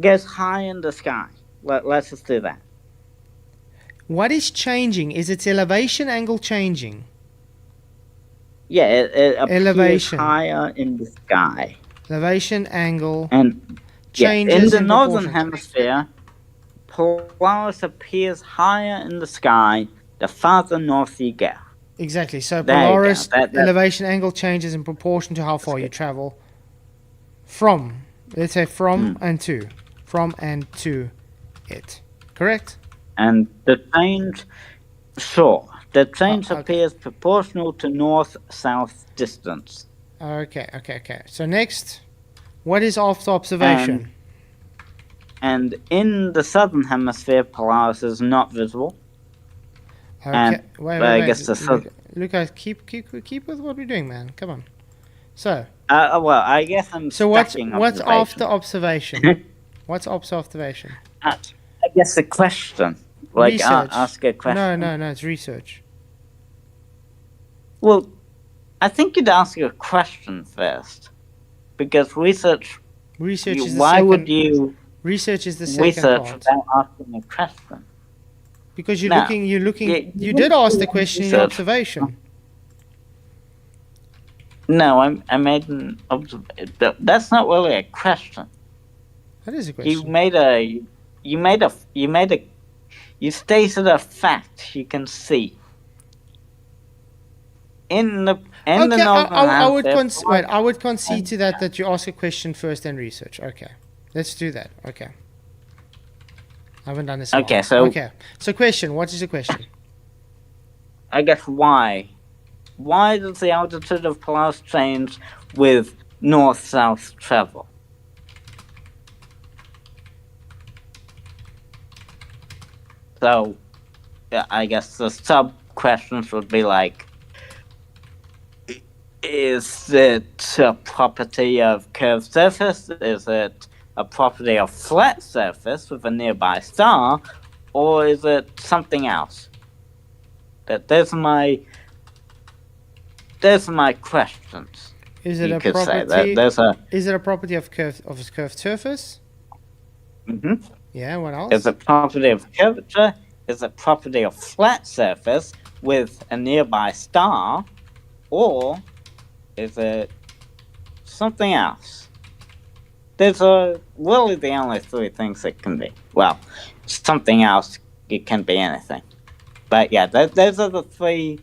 gets high in the sky. Let's just do that. What is changing? Is its elevation angle changing? Yeah, it appears Elevation. higher in the sky. Elevation angle And changes in the northern proportion. hemisphere, Polaris appears higher in the sky the farther north you go. Exactly. So There you go. Polaris That- elevation angle changes in proportion to how far you travel from. Let's say from and to. From and to it. Correct? And the change, sure, the change okay. appears proportional to north-south distance. Okay. So next, what is after observation? And in the southern hemisphere, Polaris is not visible. Okay. and- Wait. I guess the south- Lucas, keep with what we're doing, man. Come on. So Well, I guess I'm what's stacking after observation. observation? What's after observation? I guess a question. Like, Research. ask a question. No, it's research. Well, I think you'd ask a question first. Because research, Research is the why second. would you Research is the second research part. without asking a question? Because No. you're looking. Yeah, You did ask the question in your research. observation. No, I made an observation. That's not really a question. That is a You question. you stated a fact you can see. in the Okay, northern I would hemisphere. wait. I would concede to that you ask a question first and research. Okay, let's do that. Okay, I haven't done this. In a Okay, while. so Okay. So question. What is the question? I guess why? Why does the altitude of Polaris change with north-south travel? So, I guess the sub-questions would be like, is it a property of curved surface? Is it a property of flat surface with a nearby star? Or is it something else? Those are my questions. Is it You a could say property? there's a. Is it a property of curved surface? Mhm. Yeah. What else? Is it property of curvature? Is it property of flat surface with a nearby star? Or is it something else? There's really the only three things it can be. Well, something else, it can be anything. But yeah, those are the three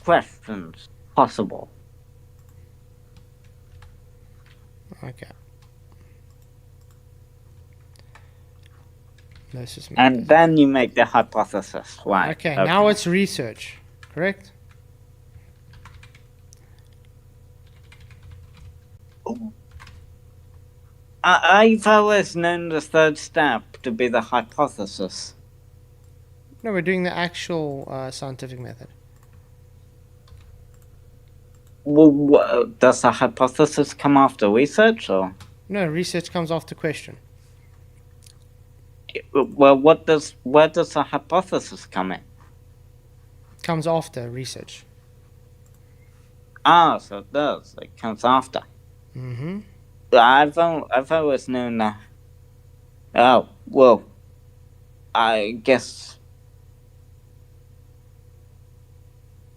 questions possible. Okay. Let's just make And this. then you make the hypothesis, right? Okay. Now it's research. Correct. I've always known the third step to be the hypothesis. No, we're doing the actual scientific method. Well, does the hypothesis come after research, or? No, research comes after question. Well, where does the hypothesis come in? Comes after research. Ah, so it does. It comes after. Mm-hmm. I've always known that. Oh, well, I guess.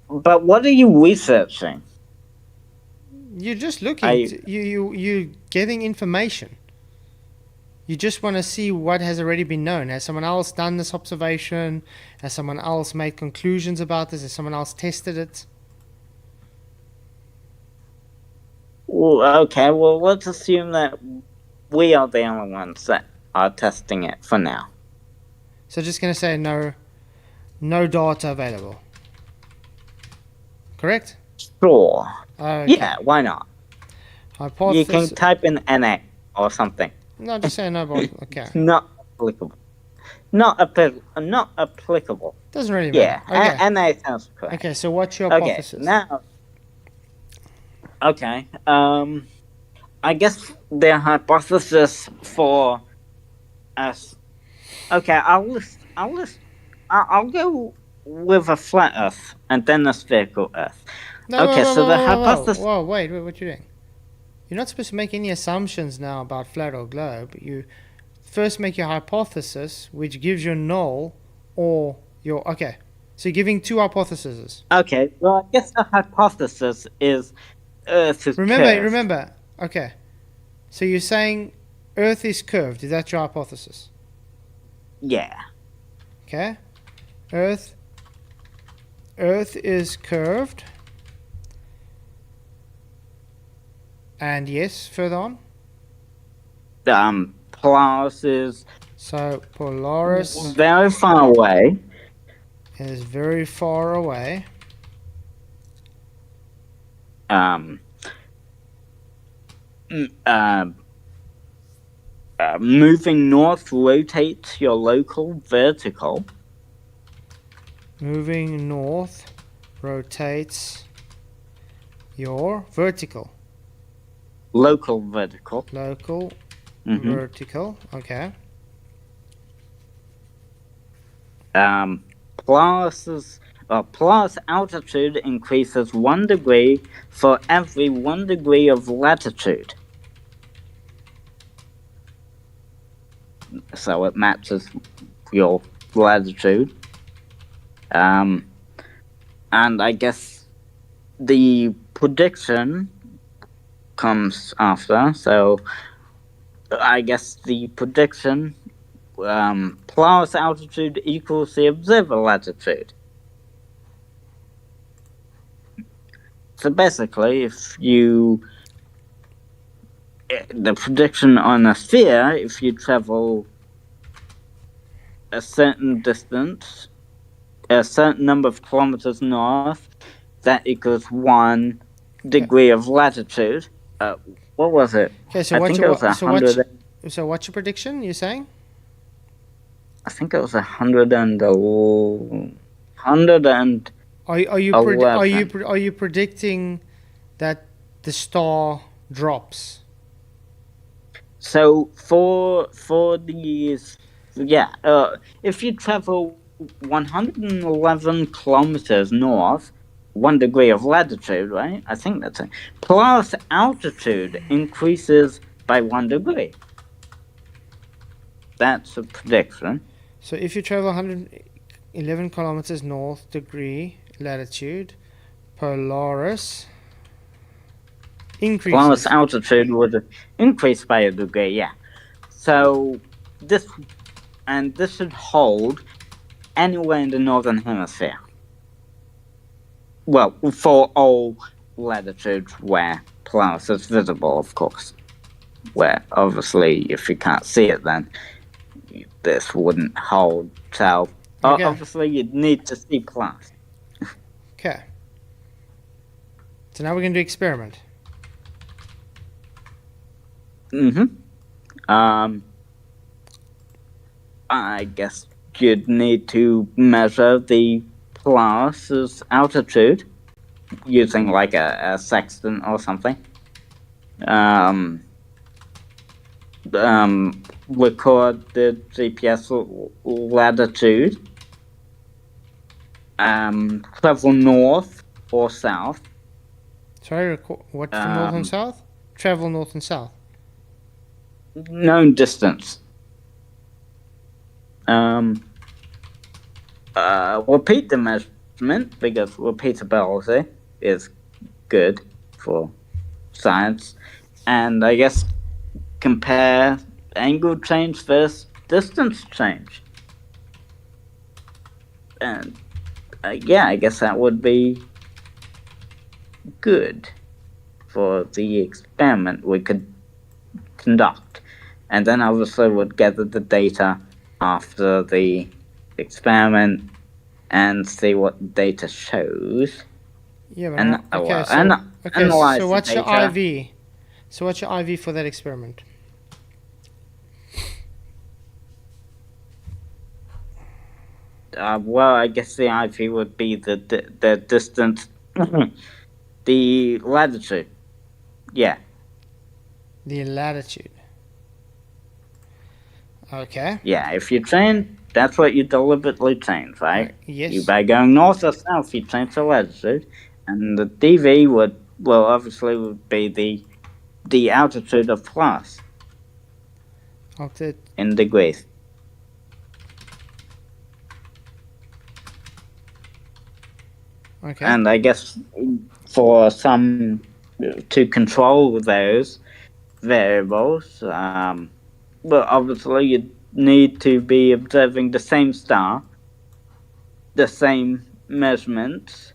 But what are you researching? You're just looking. You're getting information. You just want to see what has already been known. Has someone else done this observation? Has someone else made conclusions about this? Has someone else tested it? Well, okay, well, let's assume that we are the only ones that are testing it for now. So just going to say no data available. Correct? Sure. Okay. Yeah, why not? Hypothesis. You can type in NA or something. No, just say no. Okay. Not applicable. Not applicable. Doesn't really Yeah, matter. Okay. NA sounds correct. Okay. So what's your Okay, hypothesis? now. Okay. I guess the hypothesis for us. Okay, I'll go with a flat Earth and then a spherical Earth. No, Okay, whoa, so whoa, the whoa, hypothesis. Whoa, wait, what you doing? You're not supposed to make any assumptions now about flat or globe. You first make your hypothesis, which gives your null or your. Okay, so you're giving two hypotheses. Okay, well, I guess the hypothesis is Earth is curved. Remember. Okay, so you're saying Earth is curved. Is that your hypothesis? Yeah. Okay, Earth is curved. And yes, further on. Polaris is. So Polaris Very far away. is very far away. Moving north rotates your local vertical. Moving north rotates your vertical. Local vertical. Local Mhm. vertical. Okay. Polaris altitude increases 1 degree for every 1 degree of latitude. So it matches your latitude. And I guess the prediction comes after. So I guess the prediction, Polaris altitude equals the observer latitude. So basically, the prediction on a sphere, if you travel a certain distance, a certain number of kilometers north, that equals 1 degree of latitude. What was it? Okay, so I what's think it was 100. so what's your prediction? You're saying? I think it was 100 and Are you 11. are you predicting that the star drops? So for these, yeah, if you travel 111 kilometers north, 1 degree of latitude, right? I think that's it. Plus altitude increases by 1 degree. That's a prediction. So if you travel 111 kilometers north degree latitude, Polaris increases. Plus altitude would increase by 1 degree, yeah. So this should hold anywhere in the northern hemisphere. Well, for all latitudes where Polaris is visible, of course. Where obviously, if you can't see it, then this wouldn't hold. So Okay. obviously, you'd need to see Polaris. Okay. So now we're going to do experiment. I guess you'd need to measure the Polaris's altitude using like a sextant or something. Record the GPS latitude. Travel north or south. Sorry, what's the north and south? Travel north and south. Known distance. Repeat the measurement because repeatability is good for science, and I guess compare angle change versus distance change, and yeah, I guess that would be good for the experiment we could conduct, and then obviously would gather the data after the experiment and see what the data shows. Yeah, but analyze so what's the your data. IV? So what's your IV for that experiment? Well, I guess the IV would be the distance, the latitude. Yeah. The latitude. Okay. Yeah, if you change, that's what you deliberately change, right? Yes. By going north or south, you change the latitude, and the DV would be the altitude of Polaris in degrees. Okay. And I guess for some to control those variables, but obviously you need to be observing the same star, the same measurements,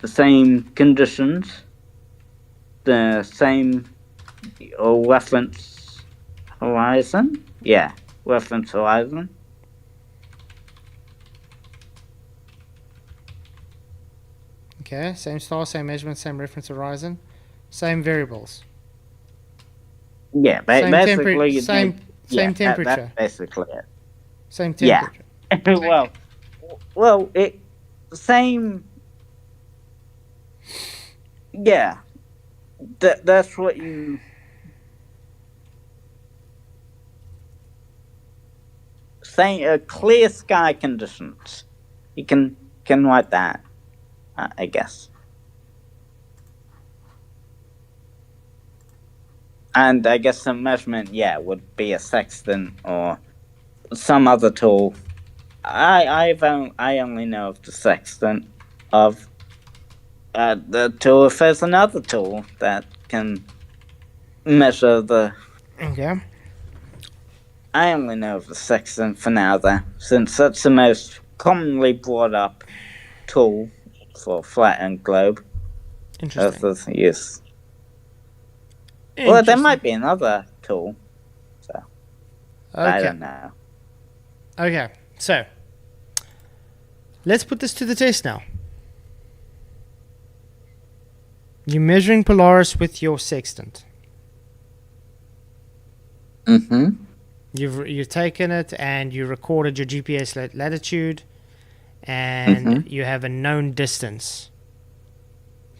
the same conditions, the same reference horizon. Yeah, reference horizon. Okay, same star, same measurement, same reference horizon, same variables. Yeah, basically same temperature. That's basically it. Same temperature. Yeah. well, same. Yeah, that's what you. Same clear sky conditions. You can write that, I guess. And I guess the measurement, would be a sextant or some other tool. I only know of the sextant. Of the tool, if there's another tool that can measure the. Okay. I only know of the sextant for now, though, since that's the most commonly brought up tool for flattened globe. Interesting. Earth's use. Well, there might be another tool. So I Okay. don't know. Okay. So let's put this to the test now. You're measuring Polaris with your sextant. Mm-hmm. You've taken it and you recorded your GPS latitude, and you have a known distance.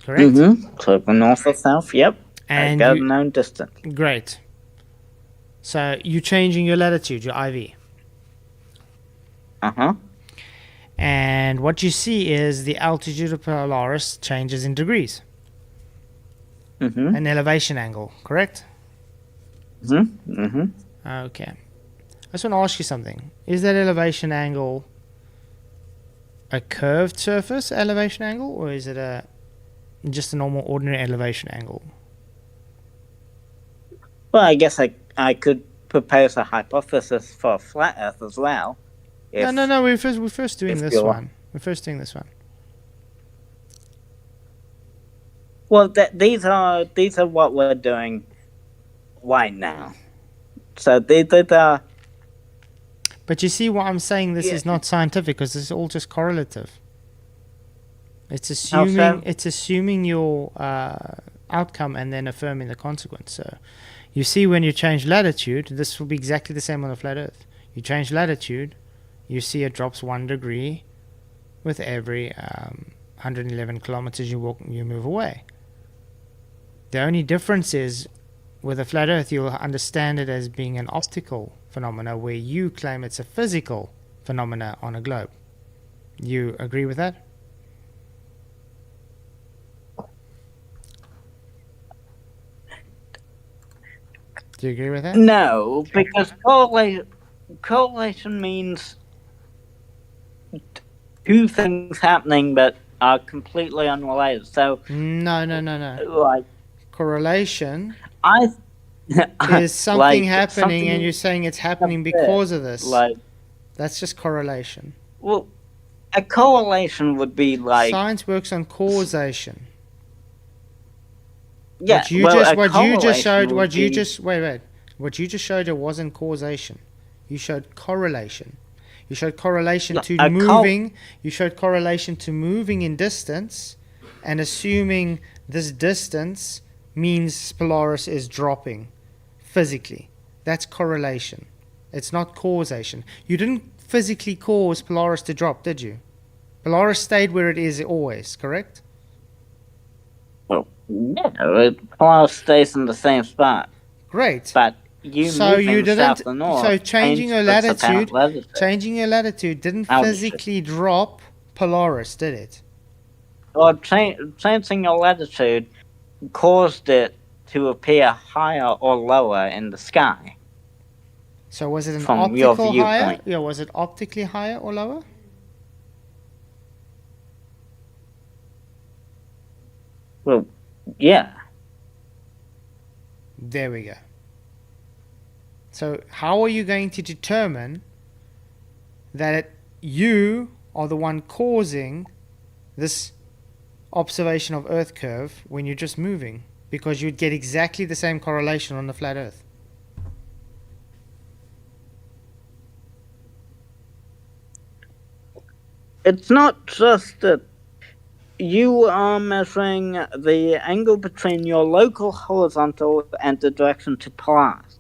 Correct? Mm-hmm. So from north or south, yep. And I got a known distance. Great. So you're changing your latitude, your IV. Uh-huh. And what you see is the altitude of Polaris changes in degrees. Mm-hmm. An elevation angle, correct? Mm-hmm. Mm-hmm. Okay. I just want to ask you something. Is that elevation angle a curved surface elevation angle, or is it just a normal ordinary elevation angle? Well, I guess I could propose a hypothesis for a flat Earth as well. No. We're first doing this one. We're first doing this one. Well, these are what we're doing right now. So these are. But you see what I'm saying? This is not scientific, because this is all just correlative. It's assuming your outcome and then affirming the consequence. So you see, when you change latitude, this will be exactly the same on the flat Earth. You change latitude, you see it drops 1 degree with every 111 kilometers you move away. The only difference is, with a flat Earth, you'll understand it as being an optical phenomena, where you claim it's a physical phenomena on a globe. You agree with that? Do you agree with that? No, because correlation means two things happening that are completely unrelated. So no. Like correlation is something happening, and you're saying it's happening because of this. That's just correlation. Well, a correlation would be like science works on causation. Yeah, what you just showed it wasn't causation. You showed correlation. You showed correlation to moving. You showed correlation to moving in distance, and assuming this distance means Polaris is dropping physically. That's correlation. It's not causation. You didn't physically cause Polaris to drop, did you? Polaris stayed where it is always, correct? Well, yeah, Polaris stays in the same spot. Great. But south or north, so changing your latitude didn't physically drop Polaris, did it? Or changing your latitude caused it to appear higher or lower in the sky. So was it an optical higher? Yeah, was it optically higher or lower? Well, yeah. There we go. So how are you going to determine that you are the one causing this observation of Earth curve when you're just moving? Because you'd get exactly the same correlation on the flat Earth. It's not just that you are measuring the angle between your local horizontal and the direction to Polaris.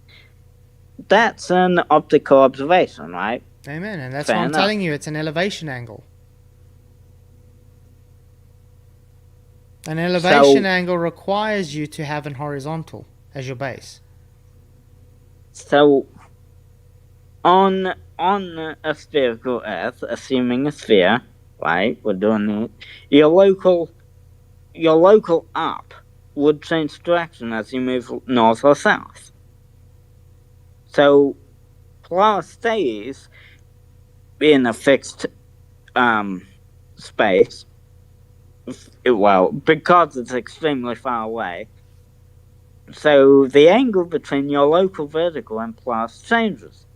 That's an optical observation, right? Amen. And that's what I'm telling you. It's an elevation angle. An elevation angle requires you to have an horizontal as your base. So, on a spherical Earth, assuming a sphere, right? We're doing it. Your local up would change direction as you move north or south. So, Polaris stays in a fixed space. Well, because it's extremely far away. So the angle between your local vertical and Polaris changes.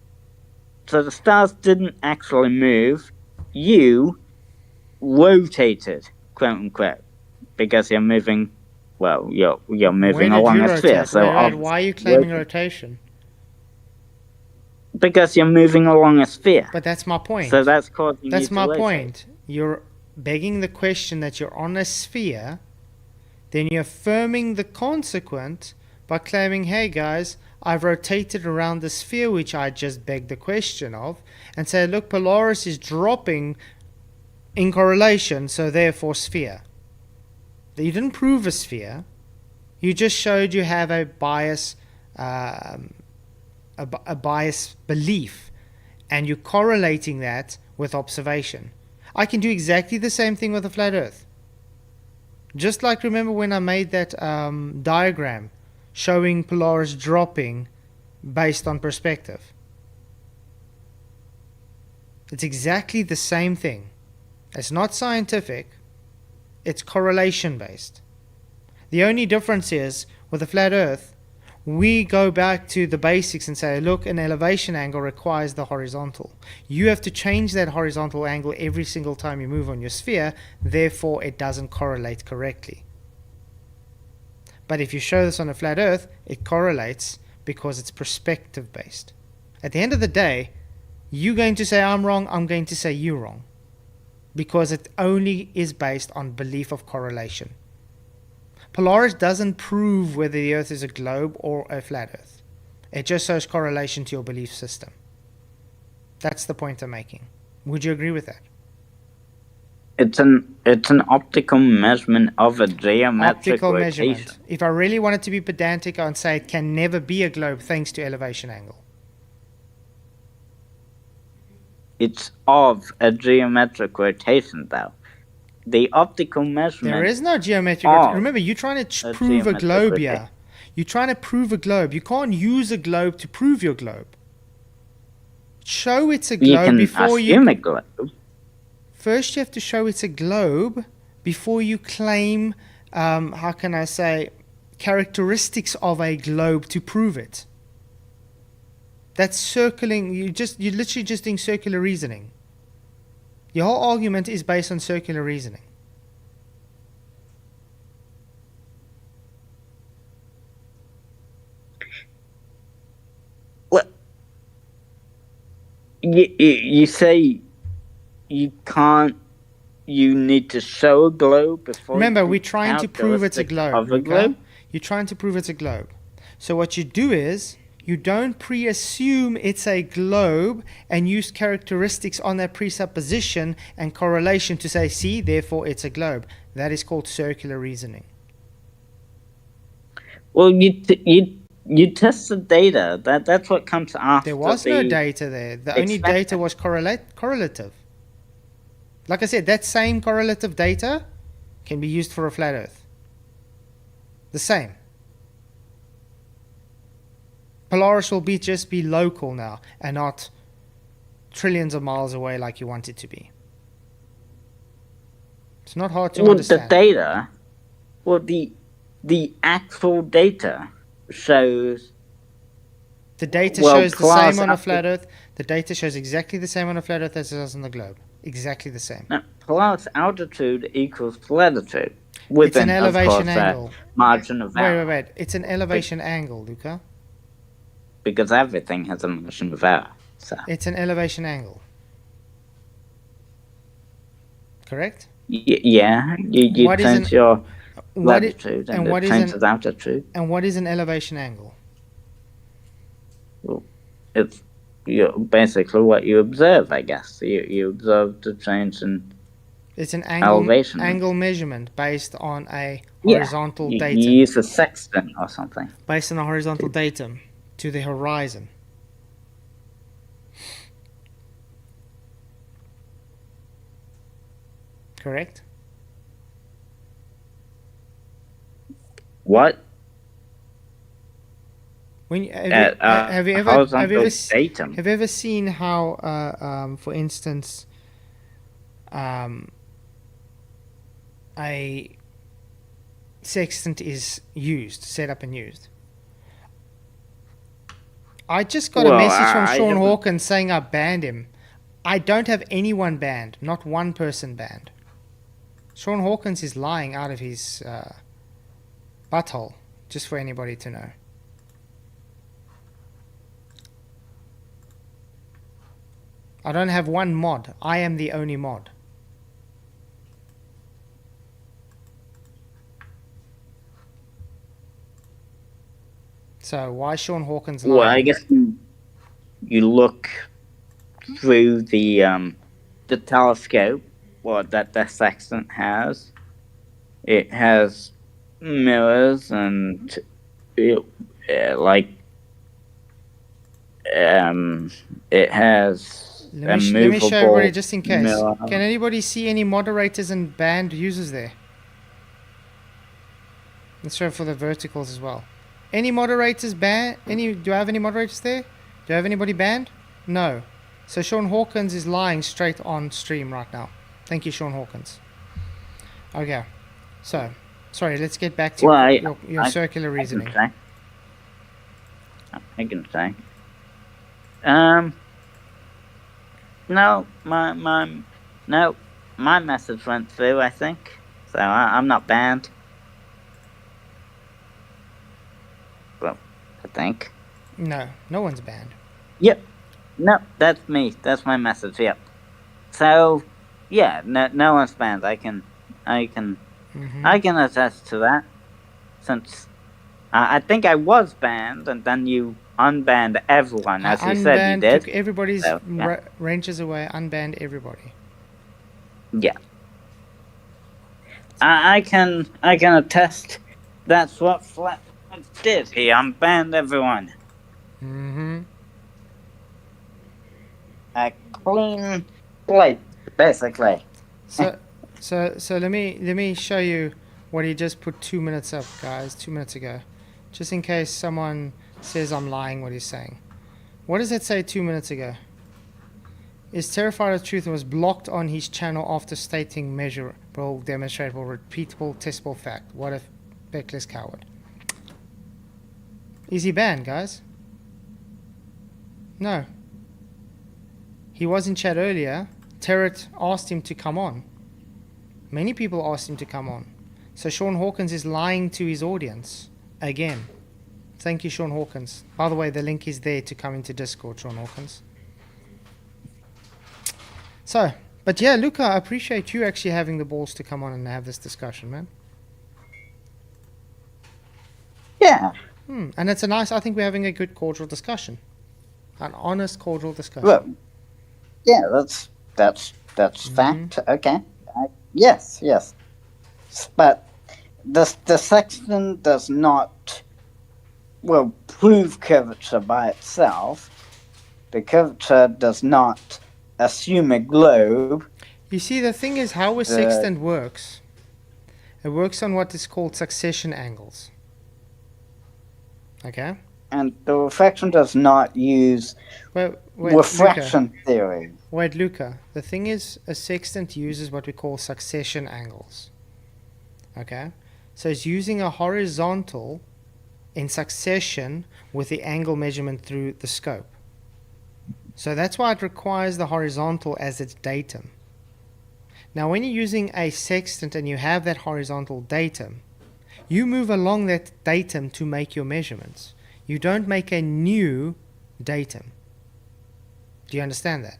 So the stars didn't actually move. You rotated, quote unquote, because you're moving Well, you're Where moving did along you a sphere, rotate? so Wait, obviously why are you claiming rotation? because you're moving along a sphere, But that's my point. so that's causing you That's to my rotate. point. You're begging the question that you're on a sphere, then you're affirming the consequent by claiming, hey guys, I've rotated around the sphere which I just begged the question of, and say, look, Polaris is dropping in correlation, so therefore sphere. You didn't prove a sphere. You just showed you have a bias, a bias belief, and you're correlating that with observation. I can do exactly the same thing with a flat Earth. Just like, remember when I made that diagram showing Polaris dropping based on perspective. It's exactly the same thing. It's not scientific, it's correlation based. The only difference is, with a flat Earth, we go back to the basics and say, look, an elevation angle requires the horizontal. You have to change that horizontal angle every single time you move on your sphere, therefore it doesn't correlate correctly. But if you show this on a flat Earth, it correlates because it's perspective based. At the end of the day, you're going to say I'm wrong, I'm going to say you're wrong. Because it only is based on belief of correlation. Polaris doesn't prove whether the Earth is a globe or a flat Earth. It just shows correlation to your belief system. That's the point I'm making. Would you agree with that? It's an optical measurement of a geometric Optical rotation. measurement. If I really wanted to be pedantic, I'd say it can never be a globe thanks to elevation angle. It's of a geometric rotation, though. The optical measurement. There is no geometric rotation. Remember, you're trying to prove a globe here. You're trying to prove a globe. You can't use a globe to prove your globe. Show it's a globe before you. You can assume a globe. First, you have to show it's a globe before you claim, how can I say, characteristics of a globe to prove it. That's circling. You're literally just doing circular reasoning. Your whole argument is based on circular reasoning. Well, you say you can't. You need to show a globe before. Remember, we're trying to prove it's a globe. You're trying to prove it's a globe. So what you do is, you don't pre-assume it's a globe and use characteristics on that presupposition and correlation to say, see, therefore it's a globe. That is called circular reasoning. Well, you test the data. That's what comes after. There was no data there. The only data was correlative. Like I said, that same correlative data can be used for a flat Earth. The same. Polaris will just be local now and not trillions of miles away like you want it to be. It's not hard to understand. The data, the actual data shows. The data shows the same on a flat Earth. The data shows exactly the same on a flat Earth as it does on the globe. Exactly the same. Now, plus altitude equals latitude. It's an elevation angle. Margin of error. Wait. It's an elevation angle, Luca. Because everything has a margin of error. So. It's an elevation angle. Correct? Yeah. You change your latitude and it changes altitude. And what is an elevation angle? Well, it's basically what you observe, I guess. You observe the change in it's an elevation. Angle measurement based on a horizontal datum. You use a sextant or something. Based on a horizontal datum to the horizon. Correct? What? When have you ever seen how, for instance, a sextant is set up and used? I just got a message from Sean Hawkins saying I banned him. I don't have anyone banned, not one person banned. Sean Hawkins is lying out of his Butthole, just for anybody to know. I don't have one mod. I am the only mod. So why Sean Hawkins lying? Well, I guess you look through the telescope, that the sextant has. It has mirrors and it has Let me show everybody just in case. Mirror. Can anybody see any moderators and band users there? Let's show for the verticals as well. Any moderators banned? Do I have any moderators there? Do I have anybody banned? No. So Sean Hawkins is lying straight on stream right now. Thank you, Sean Hawkins. Okay. So, sorry, let's get back to your circular reasoning. I can say. No, my message went through, I think. So I'm not banned. Well, I think. No one's banned. Yep. No, that's me. That's my message. Yep. So, yeah, no one's banned. I can attest to that. Since I think I was banned, and then you unbanned everyone, as you said you did. Took everybody's wrenches away. Unbanned everybody. Yeah. I can attest. That's what Flatzoid did. He unbanned everyone. Mm-hmm. A clean slate, basically. So let me show you what he just put 2 minutes up, guys. 2 minutes ago, just in case someone says I'm lying. What he's saying. What does it say 2 minutes ago? Is terrified of truth and was blocked on his channel after stating measurable, demonstrable, repeatable, testable fact. What a feckless coward. Is he banned, guys? No. He was in chat earlier. Terret asked him to come on. Many people asked him to come on. So Sean Hawkins is lying to his audience again. Thank you, Sean Hawkins. By the way, the link is there to come into Discord, Sean Hawkins. So, but yeah, Luca, I appreciate you actually having the balls to come on and have this discussion, man. Yeah. And it's I think we're having a good cordial discussion. An honest cordial discussion. Well, yeah, that's fact. Okay. Yes. But the sextant does not prove curvature by itself. The curvature does not assume a globe. You see, the thing is how a sextant works. It works on what is called succession angles. Okay? And the refraction does not use refraction theory. Wait, Luca. The thing is, a sextant uses what we call succession angles. Okay? So it's using a horizontal in succession with the angle measurement through the scope. So that's why it requires the horizontal as its datum. Now, when you're using a sextant and you have that horizontal datum, you move along that datum to make your measurements. You don't make a new datum. Do you understand that?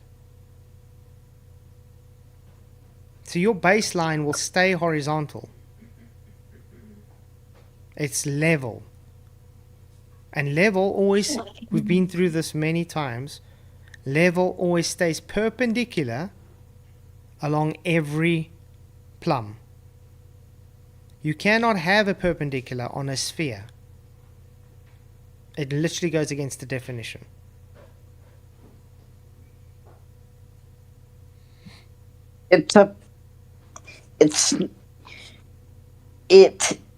So your baseline will stay horizontal. It's level. And level always, we've been through this many times, level always stays perpendicular along every plumb. You cannot have a perpendicular on a sphere. It literally goes against the definition. It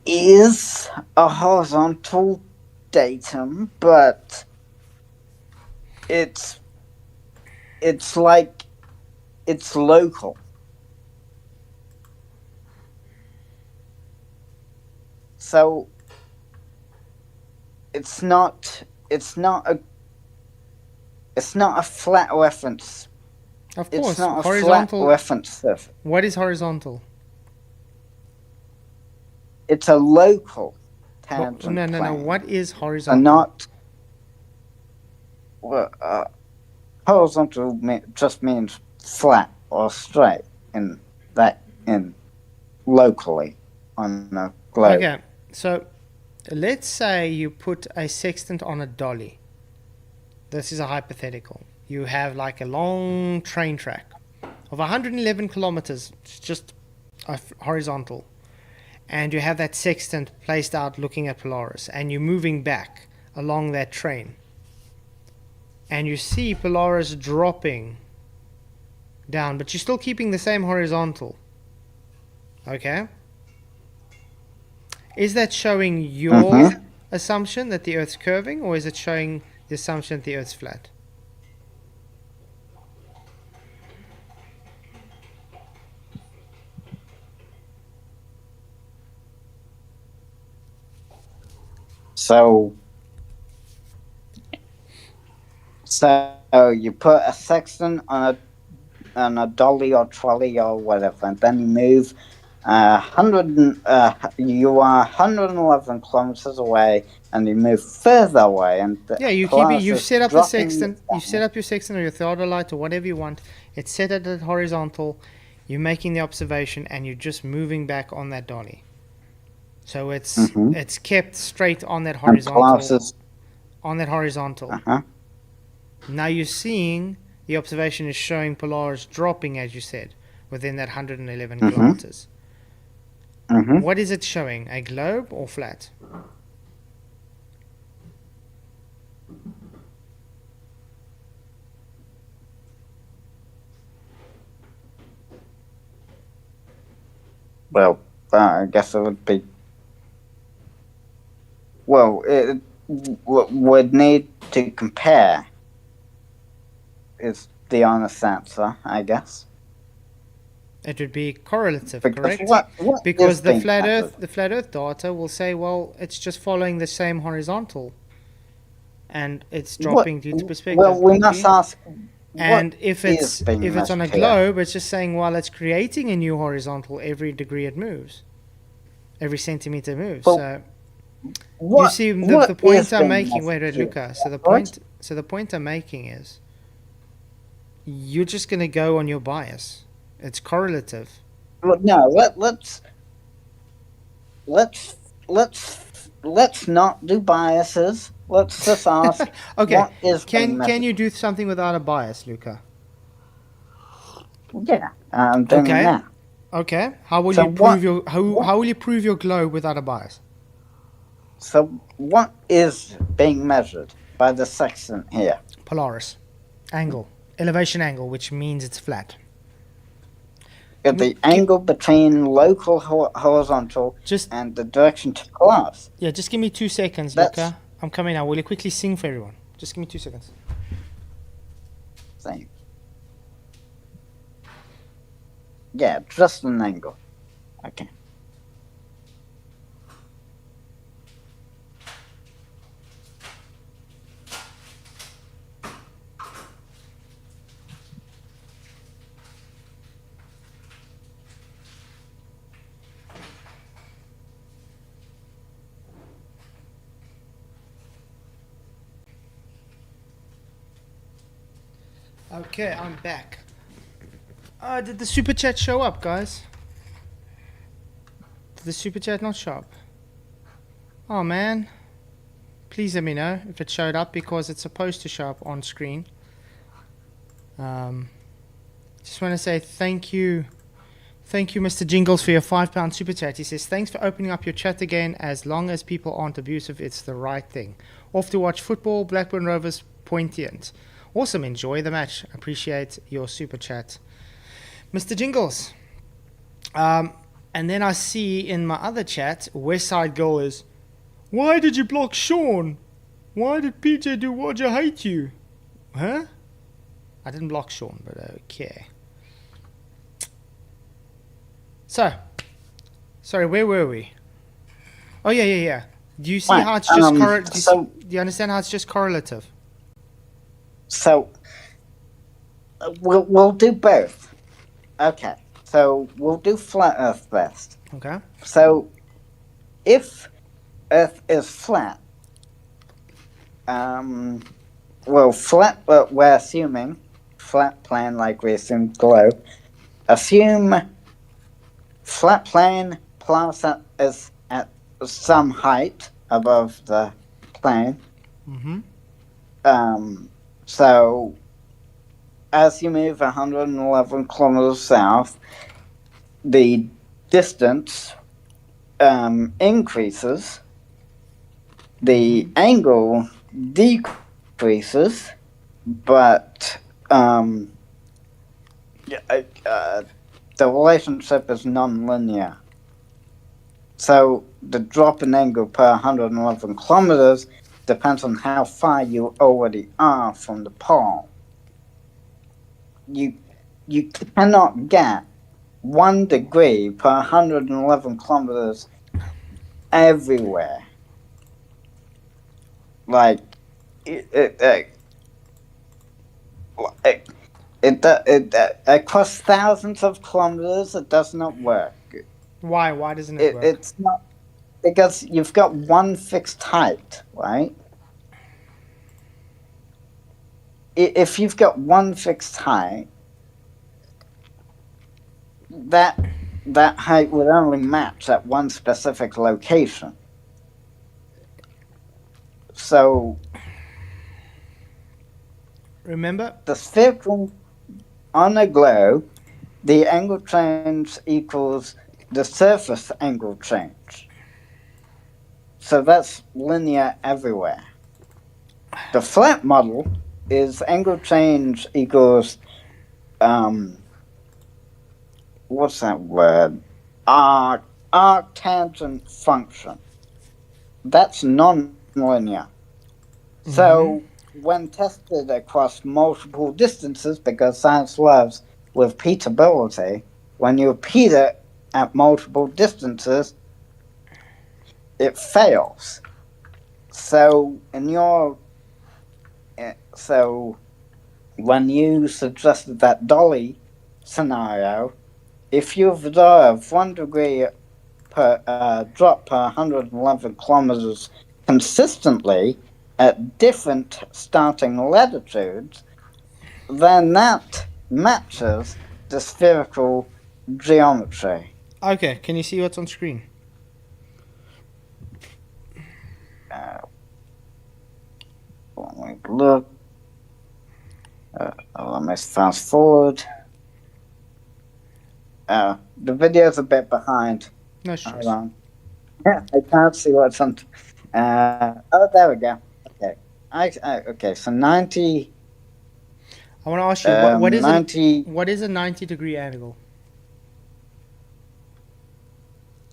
is a horizontal datum, but it's local. So it's not a flat reference. Of course, it's not a horizontal flat reference surface. What is horizontal? It's a local. tangent No. plane. What is And horizontal? not horizontal just means flat or straight in locally on a globe. Okay, so let's say you put a sextant on a dolly. This is a hypothetical. You have like a long train track of 111 kilometers, it's just horizontal, and you have that sextant placed out looking at Polaris, and you're moving back along that train, and you see Polaris dropping down, but you're still keeping the same horizontal. Okay? Is that showing your assumption that the Earth's curving, or is it showing the assumption that the Earth's flat? So you put a sextant on a dolly or trolley or whatever, and then you move you are 111 kilometers away, and you move further away, and Yeah, you've set up the sextant, you've set up your sextant or your theodolite or whatever you want. It's set at the horizontal. You're making the observation, and you're just moving back on that dolly. So it's kept straight on that horizontal. On that horizontal. Now you're seeing the observation is showing Polaris dropping, as you said, within that 111 kilometers. What is it showing? A globe or flat? Well, I guess it would be. Well, it would need to compare. Is the honest answer, I guess. It would be correlative, Because correct? what Because the is flat being Earth, the flat Earth data will say, well, it's just following the same horizontal, and it's dropping due to perspective. Well, we must ask. And if it's on a measured here? globe, it's just saying, well, it's creating a new horizontal every degree it moves, every centimeter moves. Well, so you What, see what the point is I'm being making. measured Wait, here? Luca. What? So the point I'm making is, you're just gonna go on your bias. It's correlative. Well, no, let's not do biases. Let's just ask. Okay. What is being Can measured? you do something without a bias, Luca? Yeah, I'm doing Okay. that. Okay. How will So you prove what- how will you prove your globe without a bias? So what is being measured by the sextant here? Polaris angle, elevation angle, which means it's flat. The angle between local horizontal Just and the direction to Polaris. just give me 2 seconds, That's- Luca. I'm coming now. Will you quickly sing for everyone? Just give me 2 seconds. Same. Yeah, just an angle. Okay. Okay, I'm back. Did the super chat show up, guys? Did the super chat not show up? Oh man. Please let me know if it showed up, because it's supposed to show up on screen. Just want to say thank you. Thank you, Mr. Jingles, for your £5 super chat. He says, thanks for opening up your chat again. As long as people aren't abusive, it's the right thing. Off to watch football, Blackburn Rovers, Pointiant. Awesome, enjoy the match. Appreciate your super chat, Mr. Jingles. And then I see in my other chat, Westside Girl is, why did you block Sean? Why did PJ do Roger hate you? Huh? I didn't block Sean, but okay. So, sorry, where were we? Oh yeah. Do you see Right, how it's just so- do you understand how it's just correlative? So we'll do both. Okay. So we'll do flat Earth first. Okay. So if Earth is flat. Flat, but we're assuming flat plane like we assume globe. Assume flat plane plus is at some height above the plane. So as you move 111 kilometers south, the distance increases, the angle decreases, but the relationship is non-linear. So the drop in angle per 111 kilometers depends on how far you already are from the pole. You cannot get 1 degree per 111 kilometers everywhere. Like across thousands of kilometers, it does not work. Why? Why doesn't it work? It's not because you've got one fixed height, right? If you've got one fixed height, that height would only match at one specific location. So remember, the spherical on a globe, the angle change equals the surface angle change. So that's linear everywhere. The flat model is angle change equals what's that word? Arctangent function. That's non-linear. So when tested across multiple distances, because science loves repeatability, when you repeat it at multiple distances, it fails. So when you suggested that dolly scenario, if you observe 1 degree per drop per 111 kilometers consistently at different starting latitudes, then that matches the spherical geometry. Okay, can you see what's on screen? Look. Let me fast forward. The video's a bit behind. No stress. Hold on. I can't see what's on. There we go. Okay. Okay. So 90. I want to ask you what is 90, what is a 90-degree angle?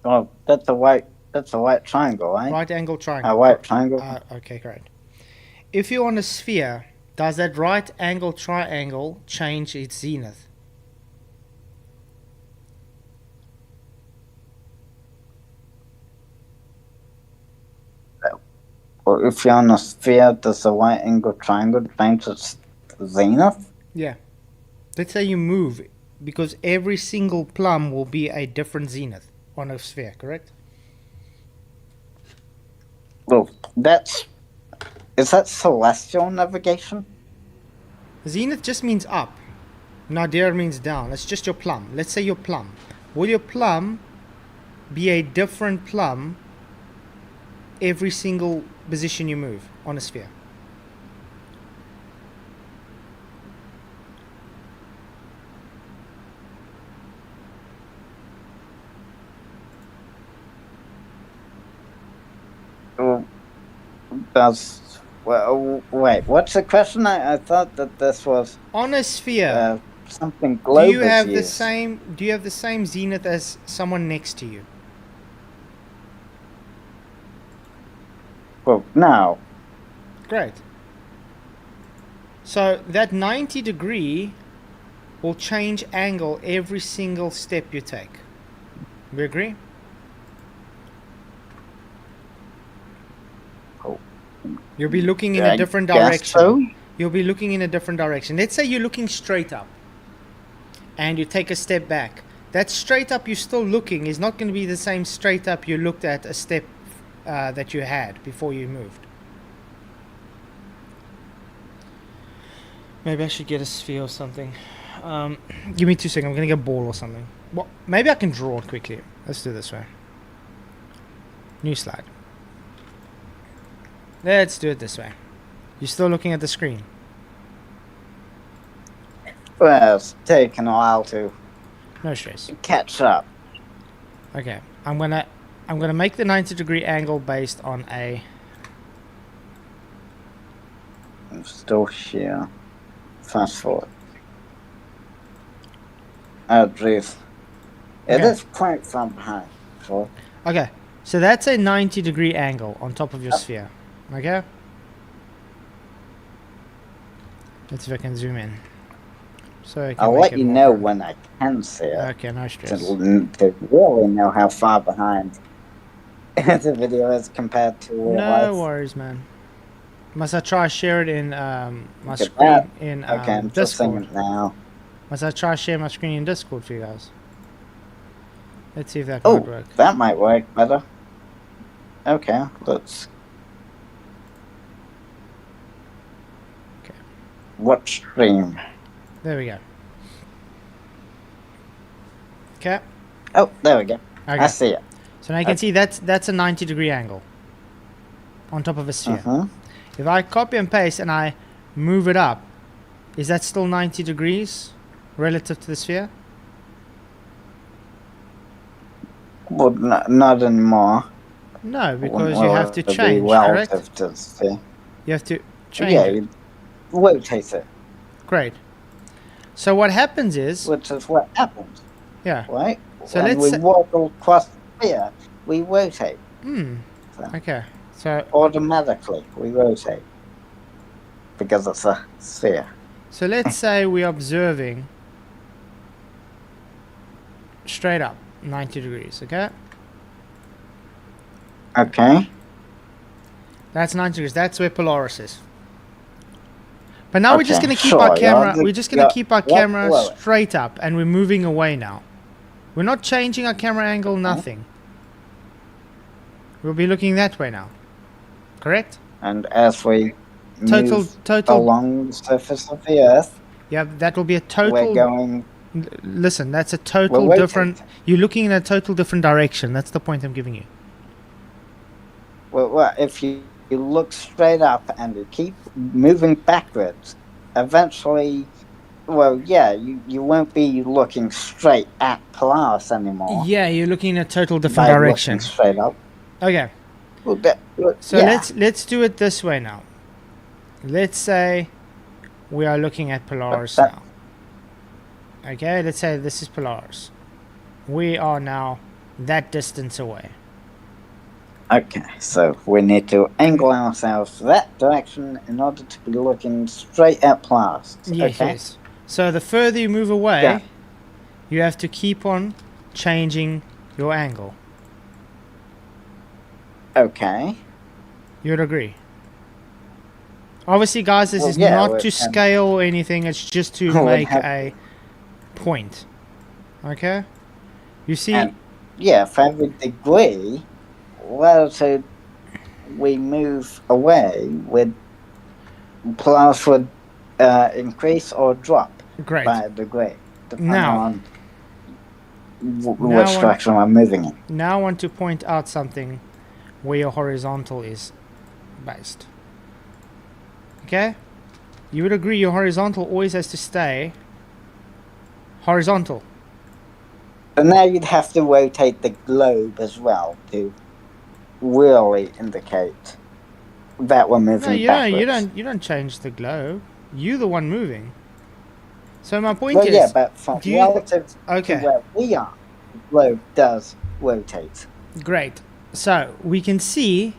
Oh, that's a white triangle, right? Right angle triangle. A white triangle. Okay, great. If you're on a sphere, does that right angle triangle change its zenith? Well, if you're on a sphere, does the right angle triangle change its zenith? Yeah. Let's say you move, because every single plumb will be a different zenith on a sphere, correct? Well, is that celestial navigation? Zenith just means up. Nadir means down. That's just your plumb. Let's say your plumb. Will your plumb be a different plumb every single position you move on a sphere? Wait, what's the question? I thought that this was on a sphere. Something global. Do you have the same zenith as someone next to you? Well, no. Great. So that 90 degree will change angle every single step you take. We agree? You'll be looking in a different direction. So. You'll be looking in a different direction. Let's say you're looking straight up and you take a step back. That straight up you're still looking is not going to be the same straight up you looked at a step that you had before you moved. Maybe I should get a sphere or something. Give me 2 seconds. I'm gonna get a ball or something. Well, maybe I can draw it quickly. Let's do it this way. New slide. Let's do it this way. You're still looking at the screen. Well, it's taken a while to No stress. catch up. Okay. I'm gonna make the 90-degree angle based on a. I'm still here. Fast forward. Oh, jeez. It Okay. is quite far behind. So, Okay. So that's a 90-degree angle on top of your sphere. Okay. Let's see if I can zoom in. So I can I'll make let it you more know clear. when I can see it. Okay, no To, stress. to really know how far behind the video is compared to real No life. worries, man. Must I try share it in my Look at screen that. in Okay, I'm just seeing Discord? it now. Must I try share my screen in Discord for you guys? Let's see if that might Oh, work. that might work better. Okay, let's. Okay. What stream? There we go. Okay. Oh, there we go. Okay. I see it. So now you can see that's a 90-degree angle on top of a sphere. If I copy and paste and I move it up, is that still 90 degrees relative to the sphere? Well, not anymore. No, because you Well, have to it'll be change, correct? relative to the sphere. You have to change Yeah, it. you rotate it, Great. So what happens is, which is what happens, yeah. right? So when let's we say- walk across the sphere, we rotate. So Okay. So automatically, we rotate because it's a sphere. so let's say we're observing straight up 90 degrees, okay? Okay. That's 90 degrees. That's where Polaris is. But now we're just Okay, going to keep sure, our camera. yeah, We're just going to keep our yeah, camera below it. straight up, and we're moving away now. We're not changing our camera angle. Nothing. We'll be looking that way now. Correct? And as we Total. move Total. along the surface of the Earth, Yeah, that will be a total. we're going. Listen, that's a total We're different. You're looking in a total different direction. That's the point I'm giving you. Well, if you look straight up and you keep moving backwards, eventually, well, yeah, you won't be looking straight at Polaris anymore. Yeah, you're looking in a total different by direction. looking straight up. Okay. Well, So yeah. let's do it this way now. Let's say we are looking at Polaris That- now. Okay, let's say this is Polaris. We are now that distance away. Okay, so we need to angle ourselves that direction in order to be looking straight at Polaris. Yes, Okay. yes. So the further you move away, Yeah. you have to keep on changing your angle. Okay. You would agree? Obviously, guys, this Well, is yeah, not well, to scale or anything. It's just to Well, make have- a point. Okay? You see, And yeah, for every degree, relative we move away, with Polaris would increase or drop great. by a degree, depending Now- on Now which I- direction we're moving in. Now I want to point out something where your horizontal is based. Okay? You would agree your horizontal always has to stay horizontal. But now you'd have to rotate the globe as well to really indicate that we're moving No, you backwards. you don't change the globe. You're the one moving. So my point Well, is, yeah, but from do you- relative okay. to where we are, the globe does rotate. Great. So we can see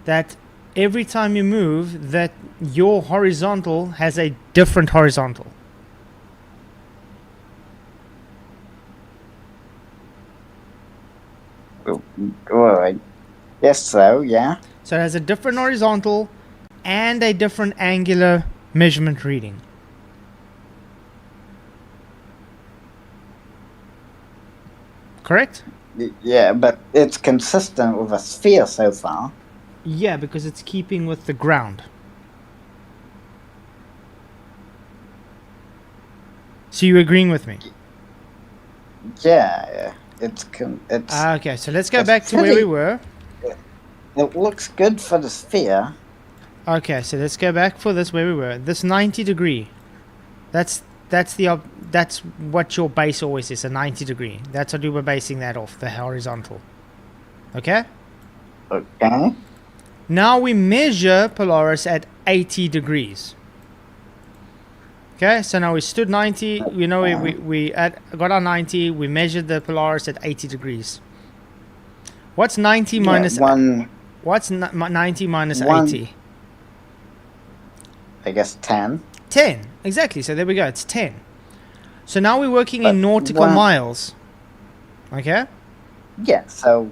that every time you move, that your horizontal has a different horizontal. Alright. Yes, so, yeah. So it has a different horizontal and a different angular measurement reading. Correct? Yeah, but it's consistent with a sphere so far. Yeah, because it's keeping with the ground. So you're agreeing with me? Yeah, it's Okay, so let's go it's back to where we pretty. were. It looks good for the sphere. Okay, so let's go back for this where we were. This 90 degree. That's that's what your base always is, a 90 degree. That's what we were basing that off, the horizontal. Okay? Okay. Now we measure Polaris at 80 degrees. Okay, so now we stood 90, got our 90, we measured the Polaris at 80 degrees. What's 90 minus... What's 90 minus 80? I guess 10. 10, exactly, so there we go, it's 10. So now we're working in nautical miles. Okay? Yeah, so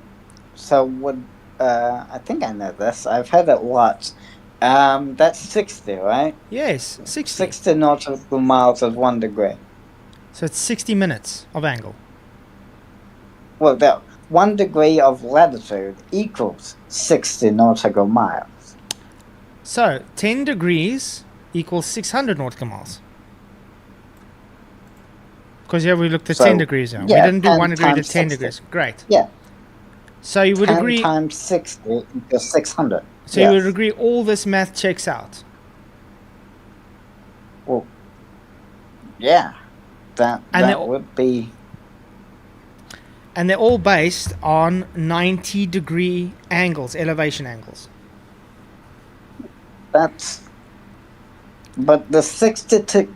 would... I think I know this. I've heard it lots. That's 60, right? Yes, 60. 60 nautical miles is 1 degree. So it's 60 minutes of angle. Well, 1 degree of latitude equals 60 nautical miles. So 10 degrees equals 600 nautical miles. Because we looked at 10 degrees now. Yeah, we didn't do 1 degree to 10 degrees. Great. Yeah. So you would 10 agree... times 60 equals 600. So you would agree all this math checks out? Well, yeah. That would be... And they're all based on 90 degree angles, elevation angles. But the 60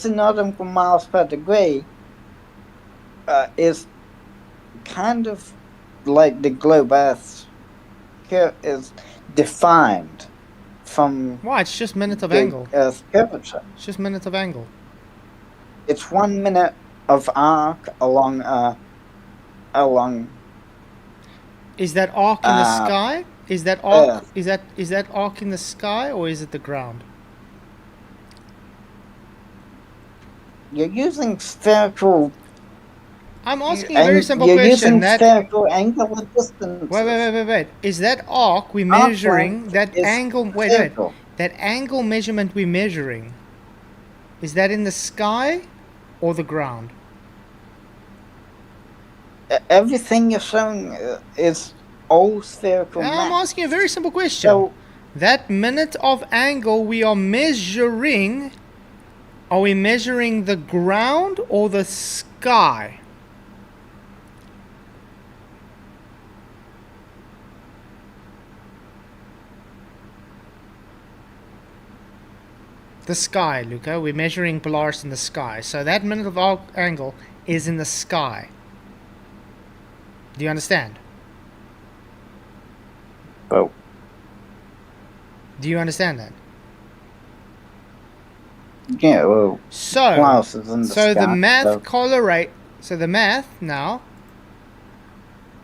nautical miles per degree is kind of like the globe Earth here is defined from... Why? It's just minute of angle. Earth's curvature. It's just minute of angle. It's 1 minute of arc along. Is that arc in the sky? Is that arc? Earth. Is that arc in the sky or is it the ground? You're using spherical... I'm asking a very simple you're question. Using spherical angular distance. Wait. Is that arc we're measuring, that angle... Wait. That angle measurement we're measuring, is that in the sky or the ground? Everything you're showing is all spherical math. I'm asking a very simple question. So, that minute of angle we are measuring, are we measuring the ground or the sky? The sky, Luca. We're measuring Polaris in the sky. So that minute of angle is in the sky. Do you understand? Oh. Do you understand that? Yeah, well... So the math So the math now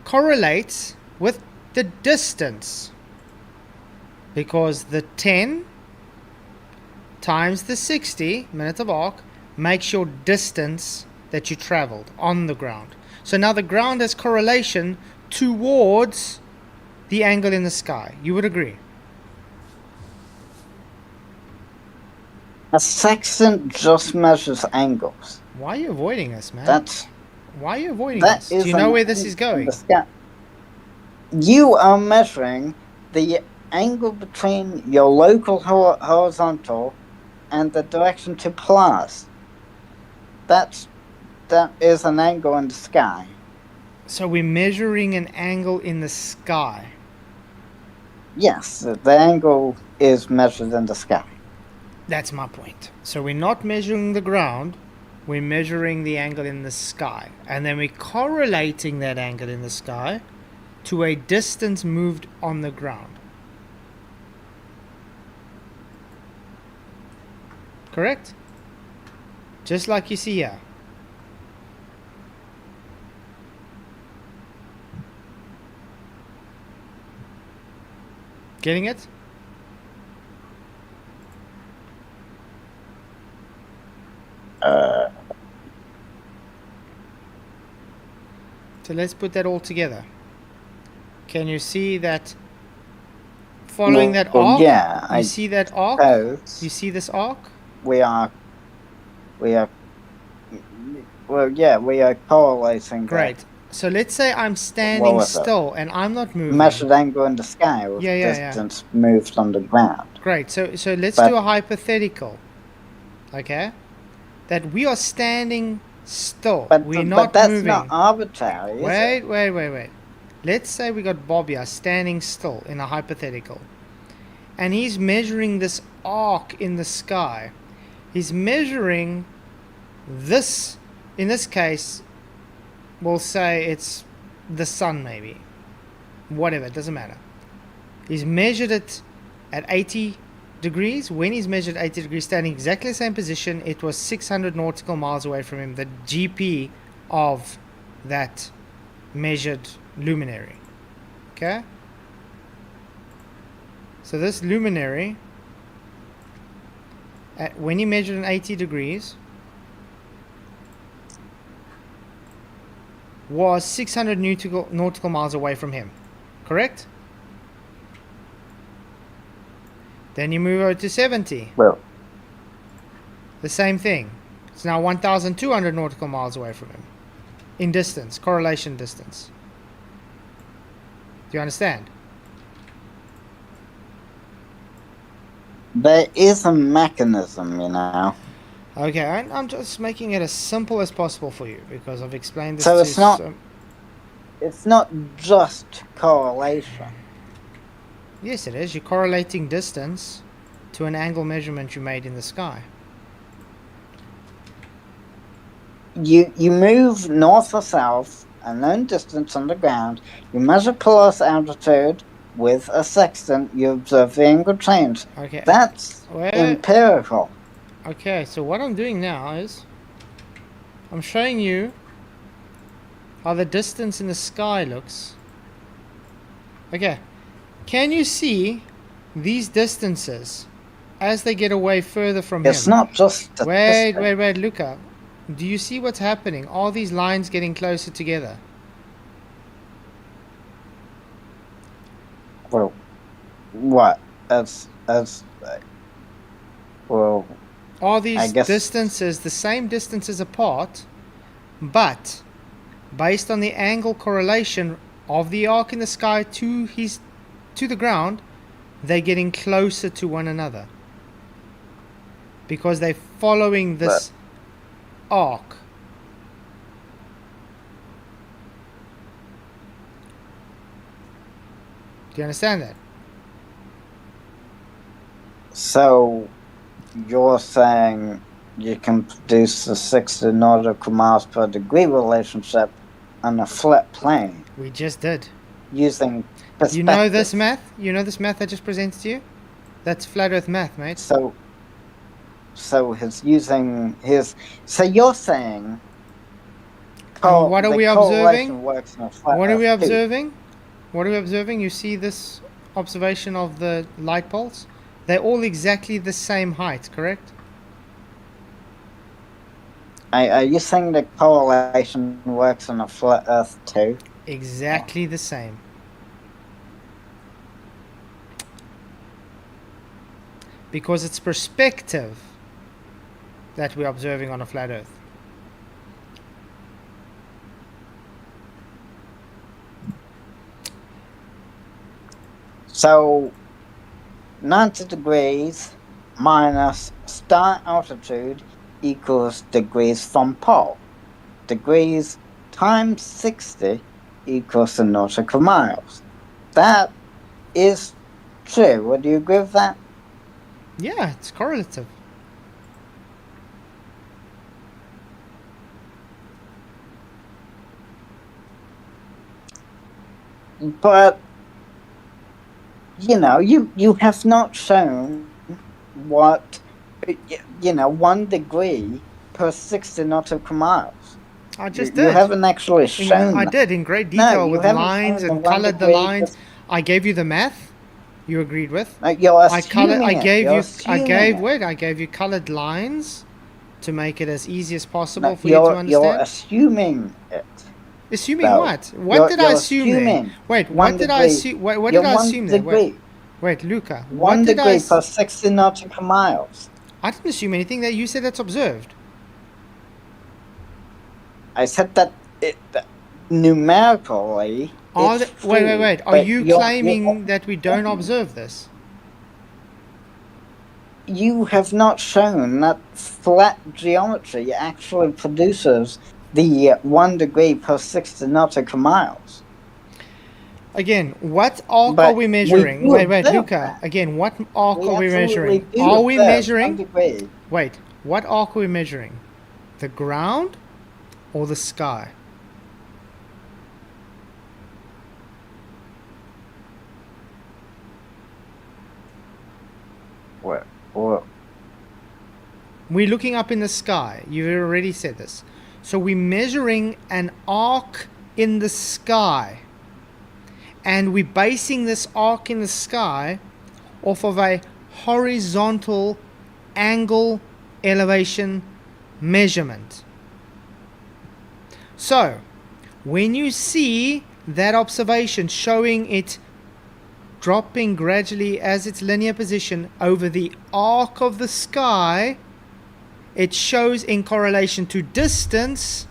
correlates with the distance. Because the 10... times the 60 minute of arc makes your distance that you traveled on the ground. So now the ground has correlation towards the angle in the sky. You would agree? A sextant just measures angles. Why are you avoiding us, man? Why are you avoiding us? Do you know where this is going? You are measuring the angle between your local horizontal and the direction to Polaris. That is an angle in the sky. So we're measuring an angle in the sky. Yes, the angle is measured in the sky. That's my point. So we're not measuring the ground, we're measuring the angle in the sky. And then we're correlating that angle in the sky to a distance moved on the ground. Correct? Just like you see here. Getting it? So let's put that all together. Can you see that following that arc? Yeah, you see that arc? suppose You see this arc? we are, well, yeah, we are correlating Great. So let's say I'm What standing was it? still and I'm not the moving. measured angle in the sky with Yeah. distance moved on the ground. Great. So let's But- do a hypothetical. Okay? That we are standing still. We're not but that's moving. not arbitrary, is it? Wait. Let's say we got Bob here standing still in a hypothetical. And he's measuring this arc in the sky. He's measuring this, in this case, we'll say it's the sun maybe. Whatever, it doesn't matter. He's measured it at 80 degrees. When he's measured 80 degrees, standing exactly the same position, it was 600 nautical miles away from him, the GP of that measured luminary. Okay? So this luminary, when he measured at 80 degrees, was 600 nautical miles away from him. Correct? Then you move over to 70. Well, The same thing. It's now 1,200 nautical miles away from him. In distance, correlation distance. Do you understand? there is a mechanism, you know. Okay, I'm just making it as simple as possible for you because I've explained this So to it's not- some... It's not just correlation. Yes, it is. You're correlating distance to an angle measurement you made in the sky. You move north or south, a known distance on the ground. You measure pulse altitude with a sextant. You observe the angle change. Okay. That's Well, empirical. okay, so what I'm doing now is I'm showing you how the distance in the sky looks. Okay. Can you see these distances as they get away further from It's him? not just Wait, statistics. Luca. Do you see what's happening? Are these lines getting closer together? Well, what? Well, Are I these guess- distances the same distances apart, but based on the angle correlation of the arc in the sky to the ground, they're getting closer to one another because they're following this arc. Do you understand that? so you're saying you can produce the 60 nautical miles per degree relationship on a flat plane We just did. using perspective. You know this math? You know this math I just presented to you? That's flat earth math, mate. So he's using his. So you're saying. And what are the we correlation observing? works in a flat What are we Earth too. observing? What are we observing? You see this observation of the light pulse? They're all exactly the same height, correct? Are you saying the correlation works on a flat Earth too? Exactly the same. Because it's perspective that we're observing on a flat Earth. So 90 degrees minus star altitude equals degrees from pole. Degrees times 60 equals the nautical miles. That is true. Would you agree with that? Yeah, it's correlative. But you have not shown what 1 degree per 60 nautical miles. I just You did. haven't actually shown I that. did in great No, detail you with haven't lines shown and the 1 colored the degree lines. I gave you the math. You agreed with. You're I assuming gave it. I gave you colored lines to make it as easy as possible No, for you to you're understand. assuming it. Assuming though. what? What did I You're assume there? assuming Wait, one what did I degree. assume? What You're did I one assume there? degree. Wait, Luca. What One did I? degree per 60 nautical miles. I didn't assume anything. That you said that's observed. I said that numerically. It's true, wait. Are but you claiming that we don't observe this? You have not shown that flat geometry actually produces the 1 degree per 60 nautical miles. Again, what arc But are we measuring? we Wait, observe Luca. that. Again, what arc We are we absolutely measuring? do Are we observe 1 measuring? degree. Wait, what arc are we measuring? The ground or the sky? What? We're looking up in the sky. You've already said this. So we're measuring an arc in the sky. And we're basing this arc in the sky off of a horizontal angle elevation measurement. So, when you see that observation showing it dropping gradually as its linear position over the arc of the sky, it shows in correlation to distance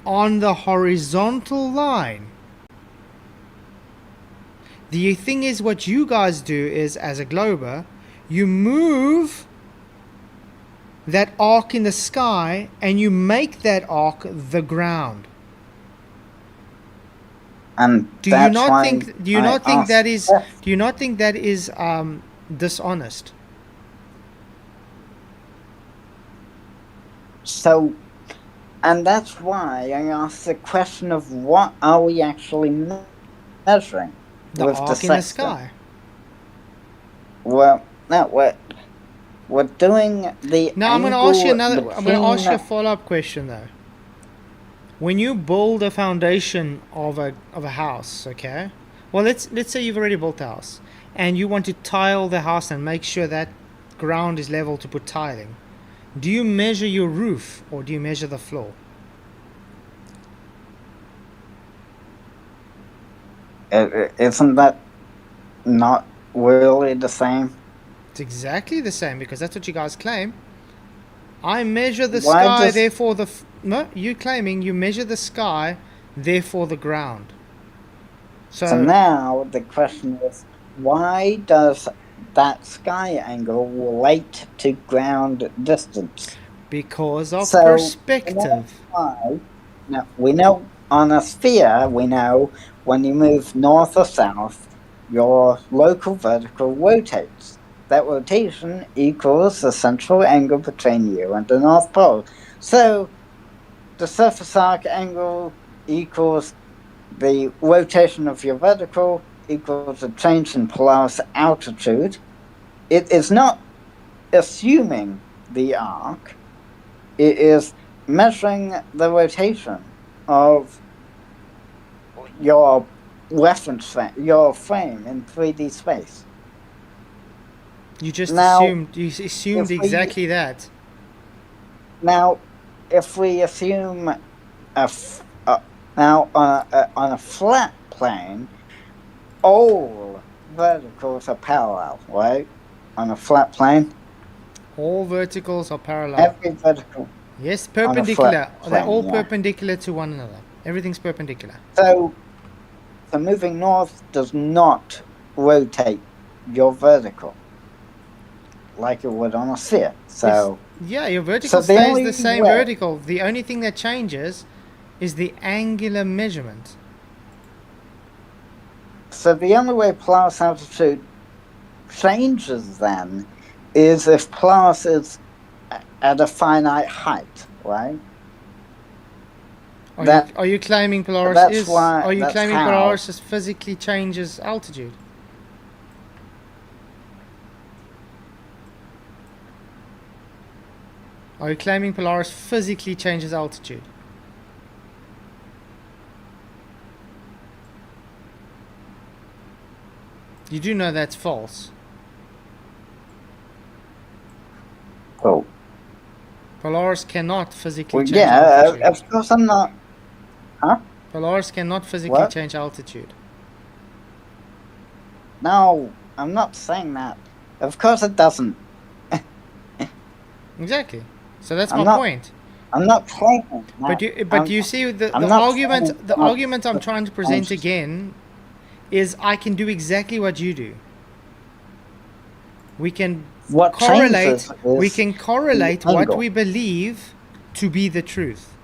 on the horizontal line. The thing is, what you guys do is, as a glober, you move that arc in the sky and you make that arc the ground. And Do you not think that is dishonest? So, and that's why I asked the question of what are we actually measuring The with arc the in the sextant? sky. Well, no, we're doing the Now I'm going to angle ask you another. I'm going to ask you a between- follow-up question though. When you build a foundation of a house, okay? Well, let's say you've already built a house and you want to tile the house and make sure that ground is level to put tiling. Do you measure your roof or do you measure the floor? Isn't that not really the same? It's exactly the same because that's what you guys claim. I measure the Why sky, does- therefore the... No, you claiming you measure the sky, therefore the ground. So now the question is, why does that sky angle relate to ground distance? Because of So, perspective. Why? Now, we know on a sphere, we know when you move north or south, your local vertical rotates. That rotation equals the central angle between you and the North Pole. So, the surface arc angle equals the rotation of your vertical equals the change in Polaris altitude. It is not assuming the arc. It is measuring the rotation of your reference frame, your frame in 3D space. You just Now, assumed if we- exactly that. Now, if we assume now on a flat plane, all verticals are parallel, right? On a flat plane, All verticals are parallel. every vertical. Yes, on a flat perpendicular. They're plane, all yeah. perpendicular to one another. Everything's perpendicular. So moving north does not rotate your vertical like it would on a sphere. So Yeah, your vertical So the stays only the same way- vertical. The only thing that changes is the angular measurement. the only way Polaris altitude changes then is if Polaris is at a finite height, right? Are you claiming Polaris that's is? why- Are you that's claiming how- Polaris is physically changes altitude? Are you claiming Polaris physically changes altitude? You do know that's false. Oh, Polaris cannot physically well, change yeah, altitude. of course I'm not. Huh? Polaris cannot physically What? change altitude. No, I'm not saying that. Of course it doesn't. Exactly. So that's I'm my not- point. I'm not saying that. But you see the I'm not argument saying the that. argument I'm trying to present again is I can do exactly what you do. We can What correlate changes is we can correlate the what angle. we believe to be the truth.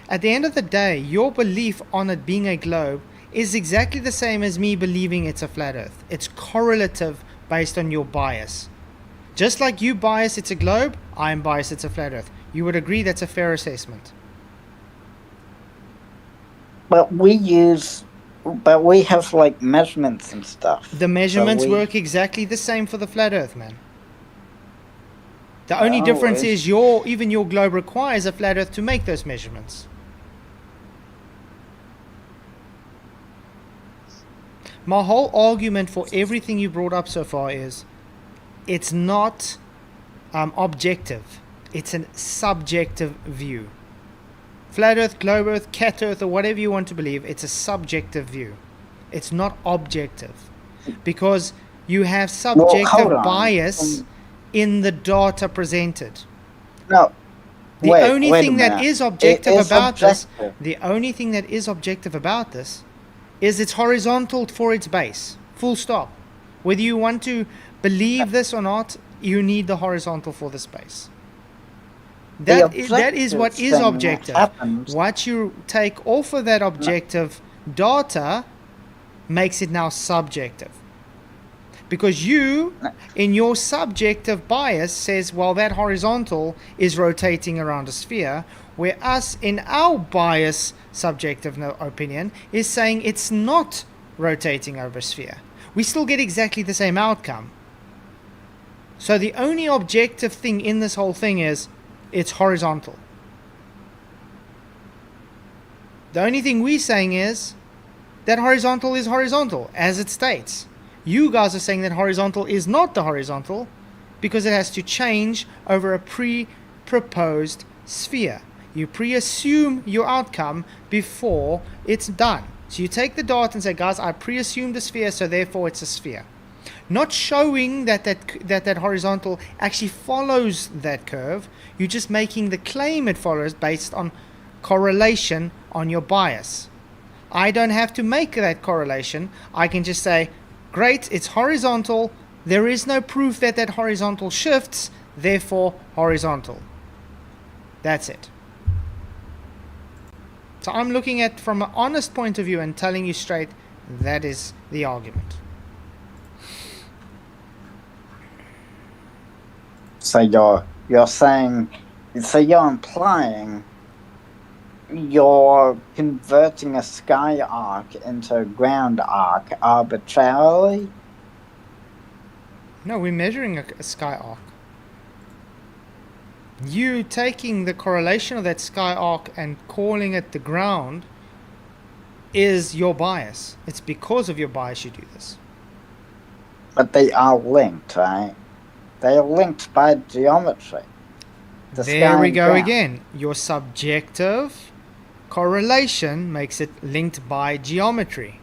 At the end of the day, your belief on it being a globe is exactly the same as me believing it's a flat earth. It's correlative based on your bias. Just like you bias it's a globe, I'm biased it's a flat earth. You would agree that's a fair assessment. But we have like measurements and stuff. The measurements So work exactly the same for the flat earth, man. The only Oh, difference it's- is even your globe requires a flat earth to make those measurements. My whole argument for everything you brought up so far is it's not objective. It's a subjective view. Flat earth, globe earth, cat earth, or whatever you want to believe, it's a subjective view. It's not objective. Because you have subjective hold on. bias in the data presented. No. The only wait a thing that minute. is objective It is about this, objective. the only thing that is objective about this is it's horizontal for its base. Full stop. Whether you want to believe this or not, you need the horizontal for the space. That is what objective is thing that objective. happens- What you take off of that objective data makes it now subjective. Because you, in your subjective bias, says, well, that horizontal is rotating around a sphere, where us, in our bias subjective opinion, is saying it's not rotating over a sphere. We still get exactly the same outcome. So the only objective thing in this whole thing is it's horizontal. The only thing we're saying is that horizontal is horizontal, as it states. You guys are saying that horizontal is not the horizontal because it has to change over a pre-proposed sphere. You pre-assume your outcome before it's done. So you take the dot and say, guys, I pre-assumed the sphere, so therefore it's a sphere. Not showing that horizontal actually follows that curve. You're just making the claim it follows based on correlation on your bias. I don't have to make that correlation. I can just say, great, it's horizontal. There is no proof that that horizontal shifts, therefore horizontal. That's it. So I'm looking at from an honest point of view and telling you straight, that is the argument. So you're saying, so you're implying you're converting a sky arc into a ground arc arbitrarily? No, we're measuring a sky arc. You taking the correlation of that sky arc and calling it the ground is your bias. It's because of your bias you do this. But they are linked, right? They are linked by geometry. The There sky we and go ground. again. Your subjective correlation makes it linked by geometry.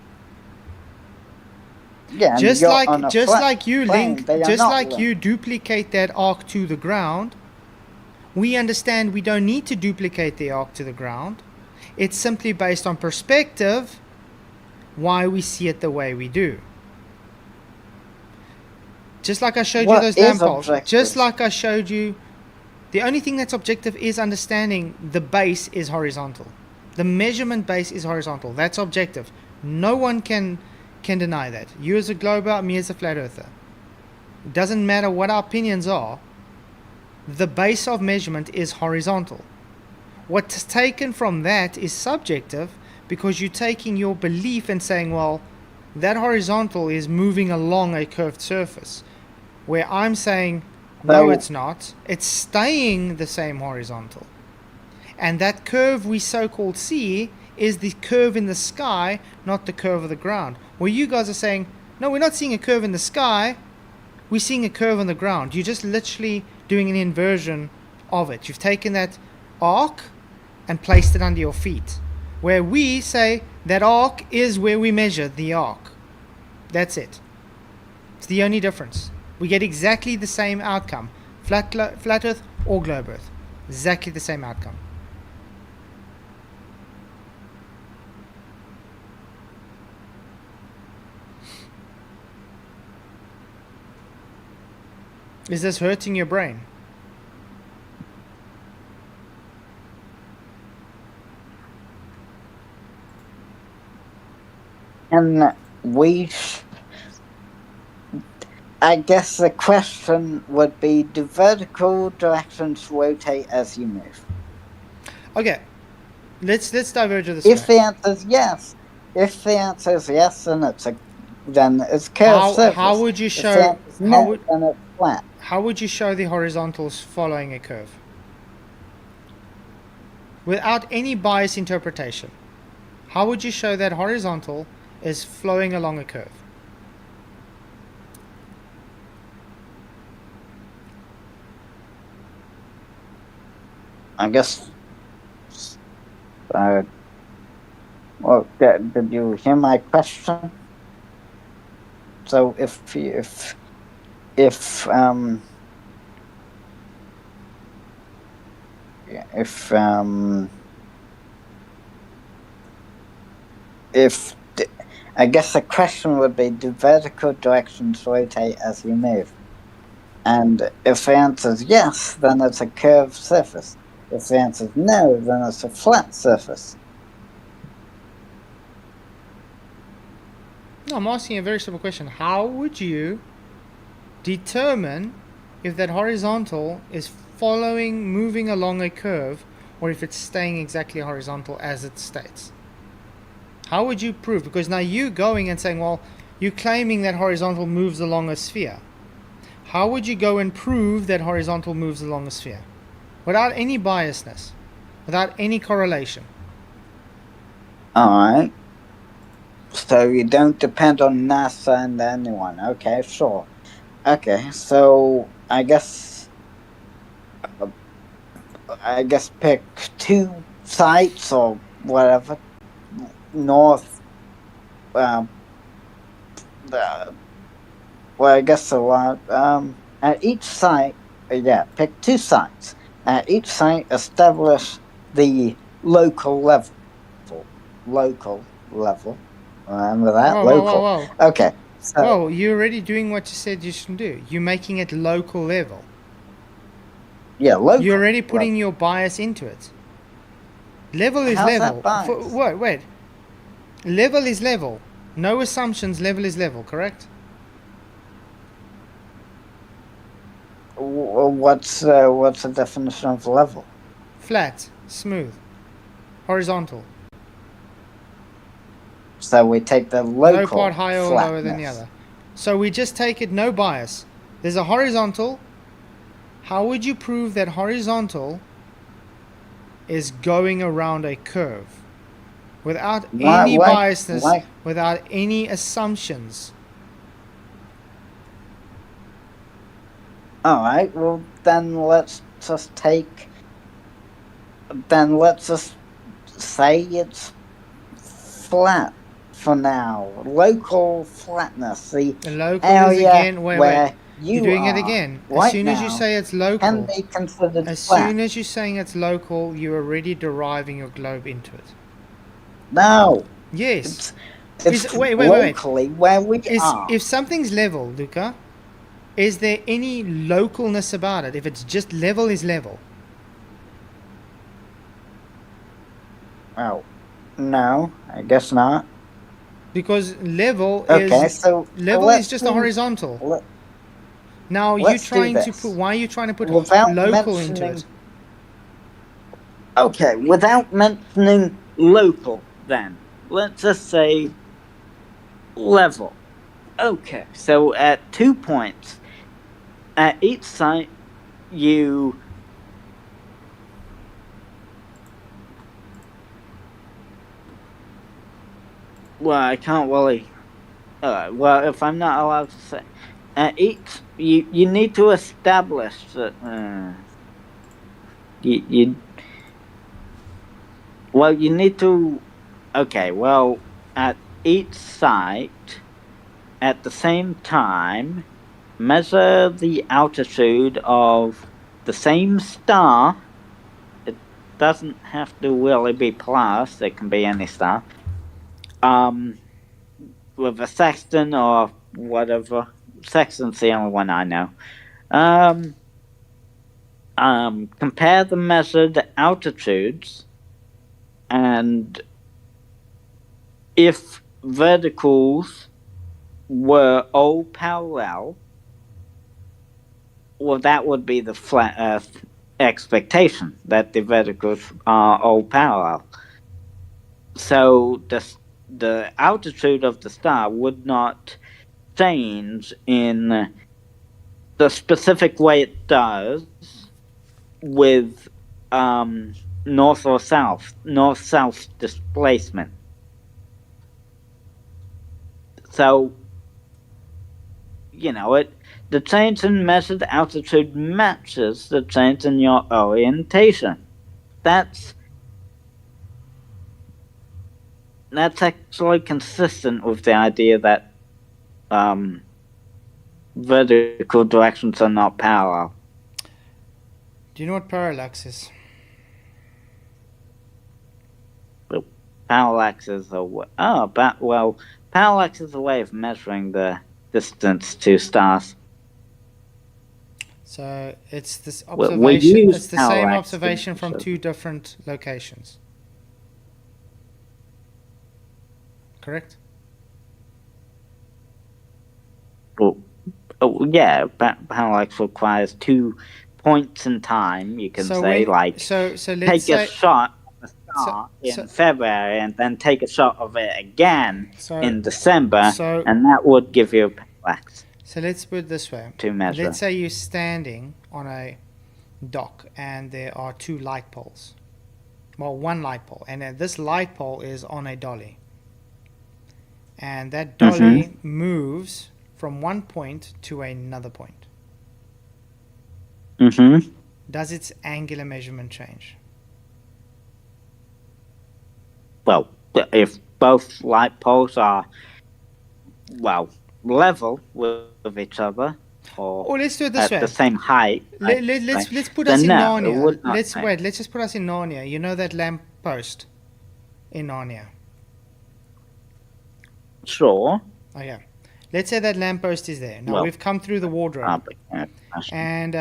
Yeah, and Just you're like on a flat you plane, link, they are just not like linked. you duplicate that arc to the ground, we understand we don't need to duplicate the arc to the ground. It's simply based on perspective why we see it the way we do. Just like I showed What you those is lamp poles. objective? Just like I showed you, the only thing that's objective is understanding the base is horizontal. The measurement base is horizontal. That's objective. No one can deny that. You as a glober, me as a flat earther. It doesn't matter what our opinions are. The base of measurement is horizontal. What's taken from that is subjective because you're taking your belief and saying, well, that horizontal is moving along a curved surface. Where I'm saying, no, So- it's not. It's staying the same horizontal. And that curve we so-called see is the curve in the sky, not the curve of the ground. Where you guys are saying, no, we're not seeing a curve in the sky. We're seeing a curve on the ground. You're just literally doing an inversion of it. You've taken that arc and placed it under your feet. Where we say that arc is where we measure the arc. That's it. It's the only difference. We get exactly the same outcome. Flat Earth or globe Earth. Exactly the same outcome. Is this hurting your brain? And I guess the question would be, do vertical directions rotate as you move? Okay, let's diverge this If way. the answer is yes, then it's curved surface. How would you show? If the answer is no, then it's flat. How would you show the horizontals following a curve? Without any bias interpretation. How would you show that horizontal is flowing along a curve? I guess. Well, did you hear my question? So if I guess the question would be, do vertical directions rotate as you move? And if the answer is yes, then it's a curved surface. If the answer is no, then it's a flat surface. No, I'm asking a very simple question. How would you determine if that horizontal is moving along a curve, or if it's staying exactly horizontal as it states? How would you prove? Because now you're going and saying, well, you're claiming that horizontal moves along a sphere. How would you go and prove that horizontal moves along a sphere? Without any biasness, without any correlation. Alright. So you don't depend on NASA and anyone. Okay, sure. Okay, so I guess pick 2 sites or whatever. North. Well, I guess a lot. At each site, pick 2 sites. At each site, establish the local level. Remember that? Whoa. Okay. So, whoa, you're already doing what you said you shouldn't do. You're making it local level. Yeah, local. You're already putting your bias into it. Level is How's level. That bias? Wait. Level is level. No assumptions, level is level, correct? What's the definition of level? Flat, smooth, horizontal. So we take the local no part higher or flatness. lower than the other. So we just take it no bias. There's a horizontal. How would you prove that horizontal is going around a curve? Without any biasness, without any assumptions. Alright, well then let's just say it's flat for now. Local flatness. The local area is again, wait. You're doing it again. Right as soon as you say it's local, can be considered as flat. soon as you're saying it's local, you're already deriving your globe into it. No. Yes. It's wait. Locally where we are. If something's level, Luca, is there any localness about it? If it's just level is level. Oh, no, I guess not. Because level okay, is so level is just a horizontal. Now you're trying to put. Why are you trying to put local into it? Okay, without mentioning local, then let's just say level. Okay, so at 2 points at each site, you well, I can't really. Well, if I'm not allowed to say, at each you need to establish that you need to Okay, well, at each site, at the same time, measure the altitude of the same star. It doesn't have to really be Polaris, it can be any star. With a sextant or whatever. Sextant's the only one I know. Compare the measured altitudes, and if verticals were all parallel, well, that would be the flat Earth expectation that the verticals are all parallel. So the altitude of the star would not change in the specific way it does with north or south displacement. So, the change in measured altitude matches the change in your orientation. That's actually consistent with the idea that vertical directions are not parallel. Do you know what parallax is? Parallax is parallax is a way of measuring the distance to stars. So it's this observation. It's the same observation from two different locations. Correct? Yeah, parallax requires 2 points in time. You can say, let's take a shot of a star in February and then take a shot of it again in December, and that would give you a parallax. So let's put it this way. To measure. Let's say you're standing on a dock and there are two light poles. Well, one light pole, and this light pole is on a dolly. And that dolly moves from one point to another point. Does its angular measurement change? Well, if both light poles are, level with each other, or let's do it this way. At the same height. Let's put us in Narnia. Let's just put us in Narnia. You know that lamp post in Narnia? Sure. Oh yeah. Let's say that lamppost is there. Now we've come through the wardrobe. And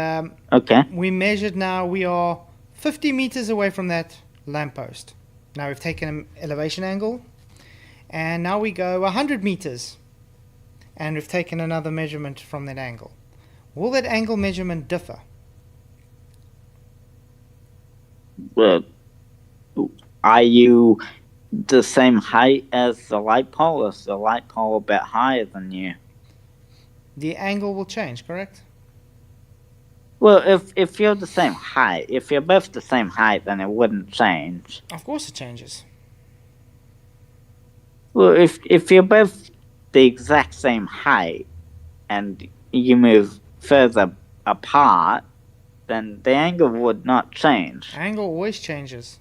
we measured now, we are 50 meters away from that lamppost. Now we've taken an elevation angle. And now we go 100 meters. And we've taken another measurement from that angle. Will that angle measurement differ? Well, are you the same height as the light pole, or is the light pole a bit higher than you? The angle will change, correct? Well, if you're the same height, if you're both the same height, then it wouldn't change. Of course it changes. Well, if you're both the exact same height and you move further apart, then the angle would not change. Angle always changes.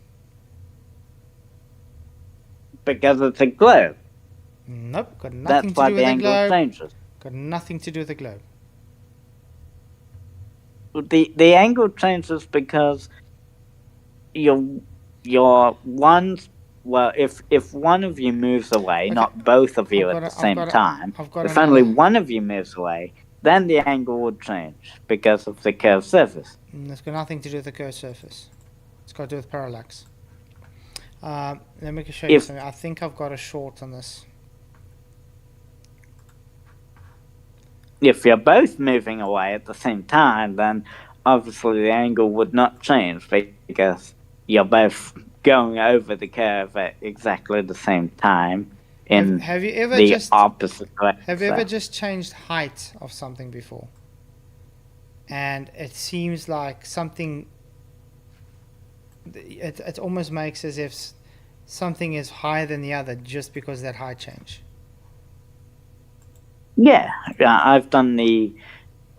Because it's a globe. Nope, got nothing to do with the globe. Changes. Got nothing to do with the globe. The angle changes because your one. Well, if one of you moves away, not both of you at the same time, if only one of you moves away, then the angle would change because of the curved surface. It's got nothing to do with the curved surface. It's got to do with parallax. Let me show you something. I think I've got a short on this. If you're both moving away at the same time, then obviously the angle would not change because you're both going over the curve at exactly the same time in opposite direction. Have you ever just changed height of something before? And it seems like something... It almost makes as if something is higher than the other just because of that height change. Yeah, I've done the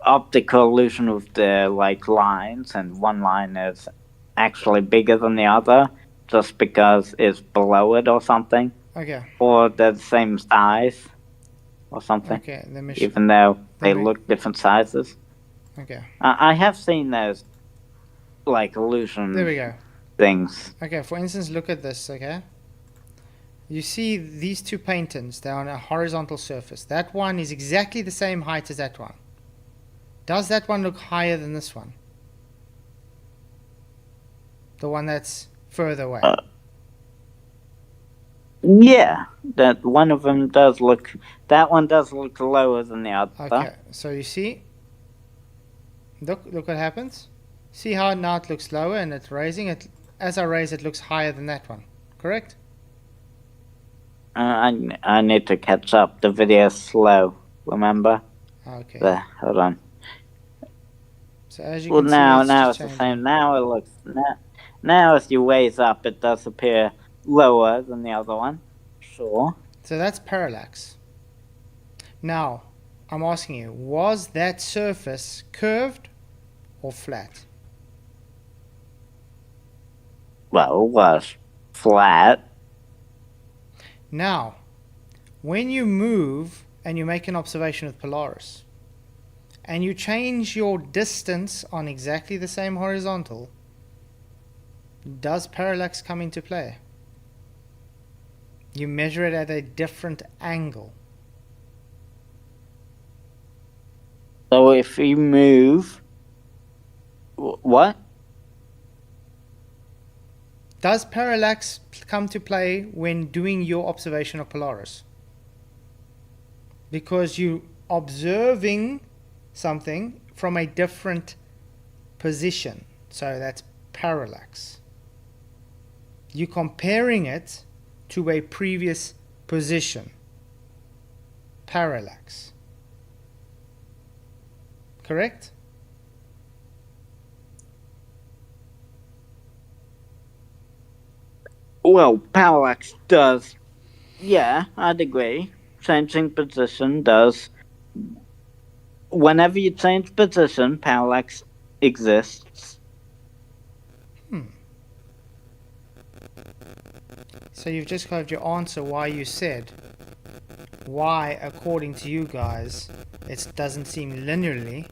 optical illusion of the lines, and one line is actually bigger than the other, just because it's below it or something, Okay. or they're the same size or something, Okay. Let me. even though they me- look different sizes. Okay. I have seen those like There we illusion go. things. Okay. For instance, look at this. Okay. You see these two paintings. They're on a horizontal surface. That one is exactly the same height as that one. Does that one look higher than this one? The one that's further away. Yeah, that one of them does look. That one does look lower than the other. Okay, so you see, look what happens. See how now it looks lower and it's raising it. As I raise it, looks higher than that one. Correct? I need to catch up. The video's slow. Remember? Okay. There. Hold on. So as you Well, can now see, now it's it's just the changing. same. Now it looks now as you raise up, it does appear lower than the other one. Sure. So that's parallax. Now, I'm asking you, was that surface curved or flat? Well, it was flat. Now, when you move and you make an observation with Polaris, and you change your distance on exactly the same horizontal, does parallax come into play? You measure it at a different angle. So if you move, what? Does parallax come to play when doing your observation of Polaris? Because you observing something from a different position. So that's parallax. You're comparing it to a previous position. Parallax. Correct? Well, parallax does. Yeah, I'd agree. Changing position does. Whenever you change position, parallax exists. So you've just got your answer why you said why, according to you guys, it doesn't seem linearly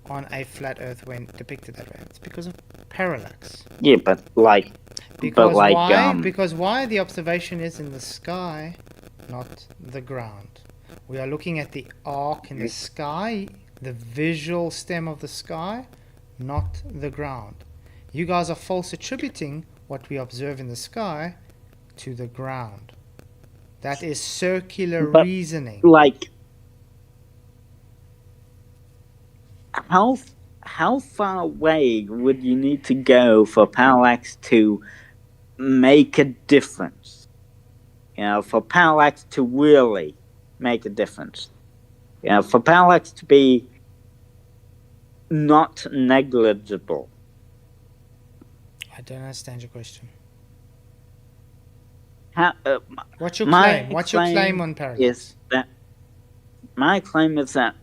on a flat Earth when depicted that way. It's because of parallax. Yeah, but like, Because like, why? Because why the observation is in the sky, not the ground. We are looking at the arc in the sky, the visual stem of the sky, not the ground. You guys are false attributing what we observe in the sky to the ground. That is circular But, reasoning. like, how far away would you need to go for parallax to make a difference? You know, for parallax to really make a difference. You know, for parallax to be not negligible. I don't understand your question. How, What's your my claim? What's your claim on parallax? Is that my claim is that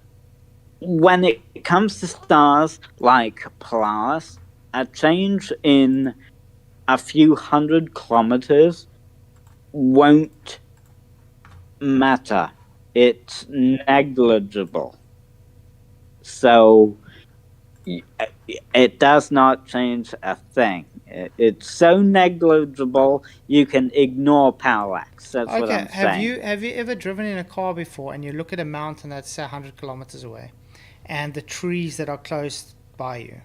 when it comes to stars like Polaris, a change in a few hundred kilometers won't matter. It's negligible. So it does not change a thing. It's so negligible you can ignore parallax. That's what I'm saying. Have you ever driven in a car before and you look at a mountain that's say 100 kilometers away, and the trees that are close by you?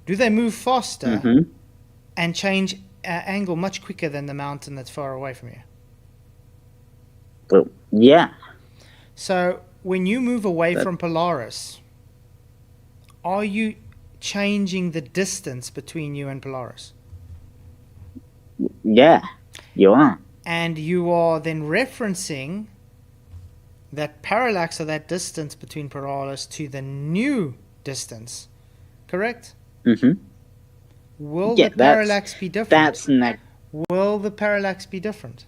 Do they move faster and change angle much quicker than the mountain that's far away from you? Well, yeah. So when you move away from Polaris, are you changing the distance between you and Polaris? Yeah, you are. And you are then referencing that parallax or that distance between Polaris to the new distance, correct? Will the parallax be different? Will the parallax be different?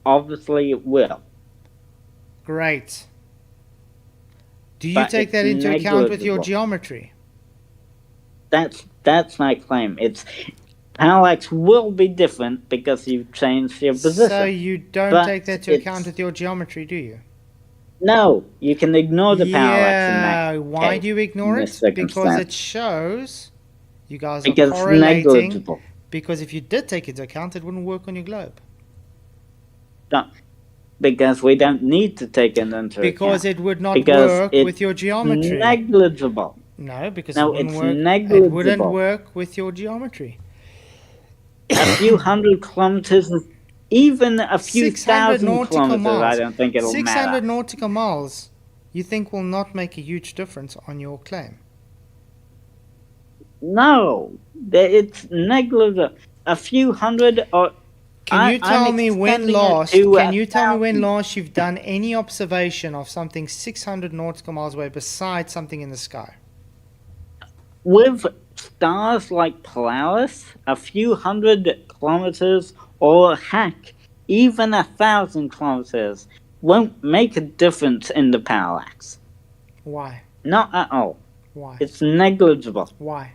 Obviously it will. Great. Do you take that into account with your geometry? That's my claim. parallax will be different because you've changed your position. So you don't But take that into account with your geometry, do you? No, you can ignore the parallax in that Yeah, why case, do you ignore in it? this Because it circumstance. shows you guys are Because it's correlating. negligible. Because if you did take it into account, it wouldn't work on your globe. No, because we don't need to take it into Because account. it would not Because work it's with your geometry. negligible. No, because No, it wouldn't it's work. It negligible. wouldn't work with your geometry. A few hundred kilometers, even a few 600 thousand nautical kilometers, miles. I don't think it'll 600 matter. nautical miles, you think will not make a huge difference on your claim? No, it's negligible. A few hundred or. Can you tell me when extending it last? to Can you tell me when 1,000. last you've done any observation of something 600 nautical miles away besides something in the sky? With stars like Polaris, a few hundred kilometers, or heck, even 1,000 kilometers, won't make a difference in the parallax. Why? Not at all. Why? It's negligible. Why?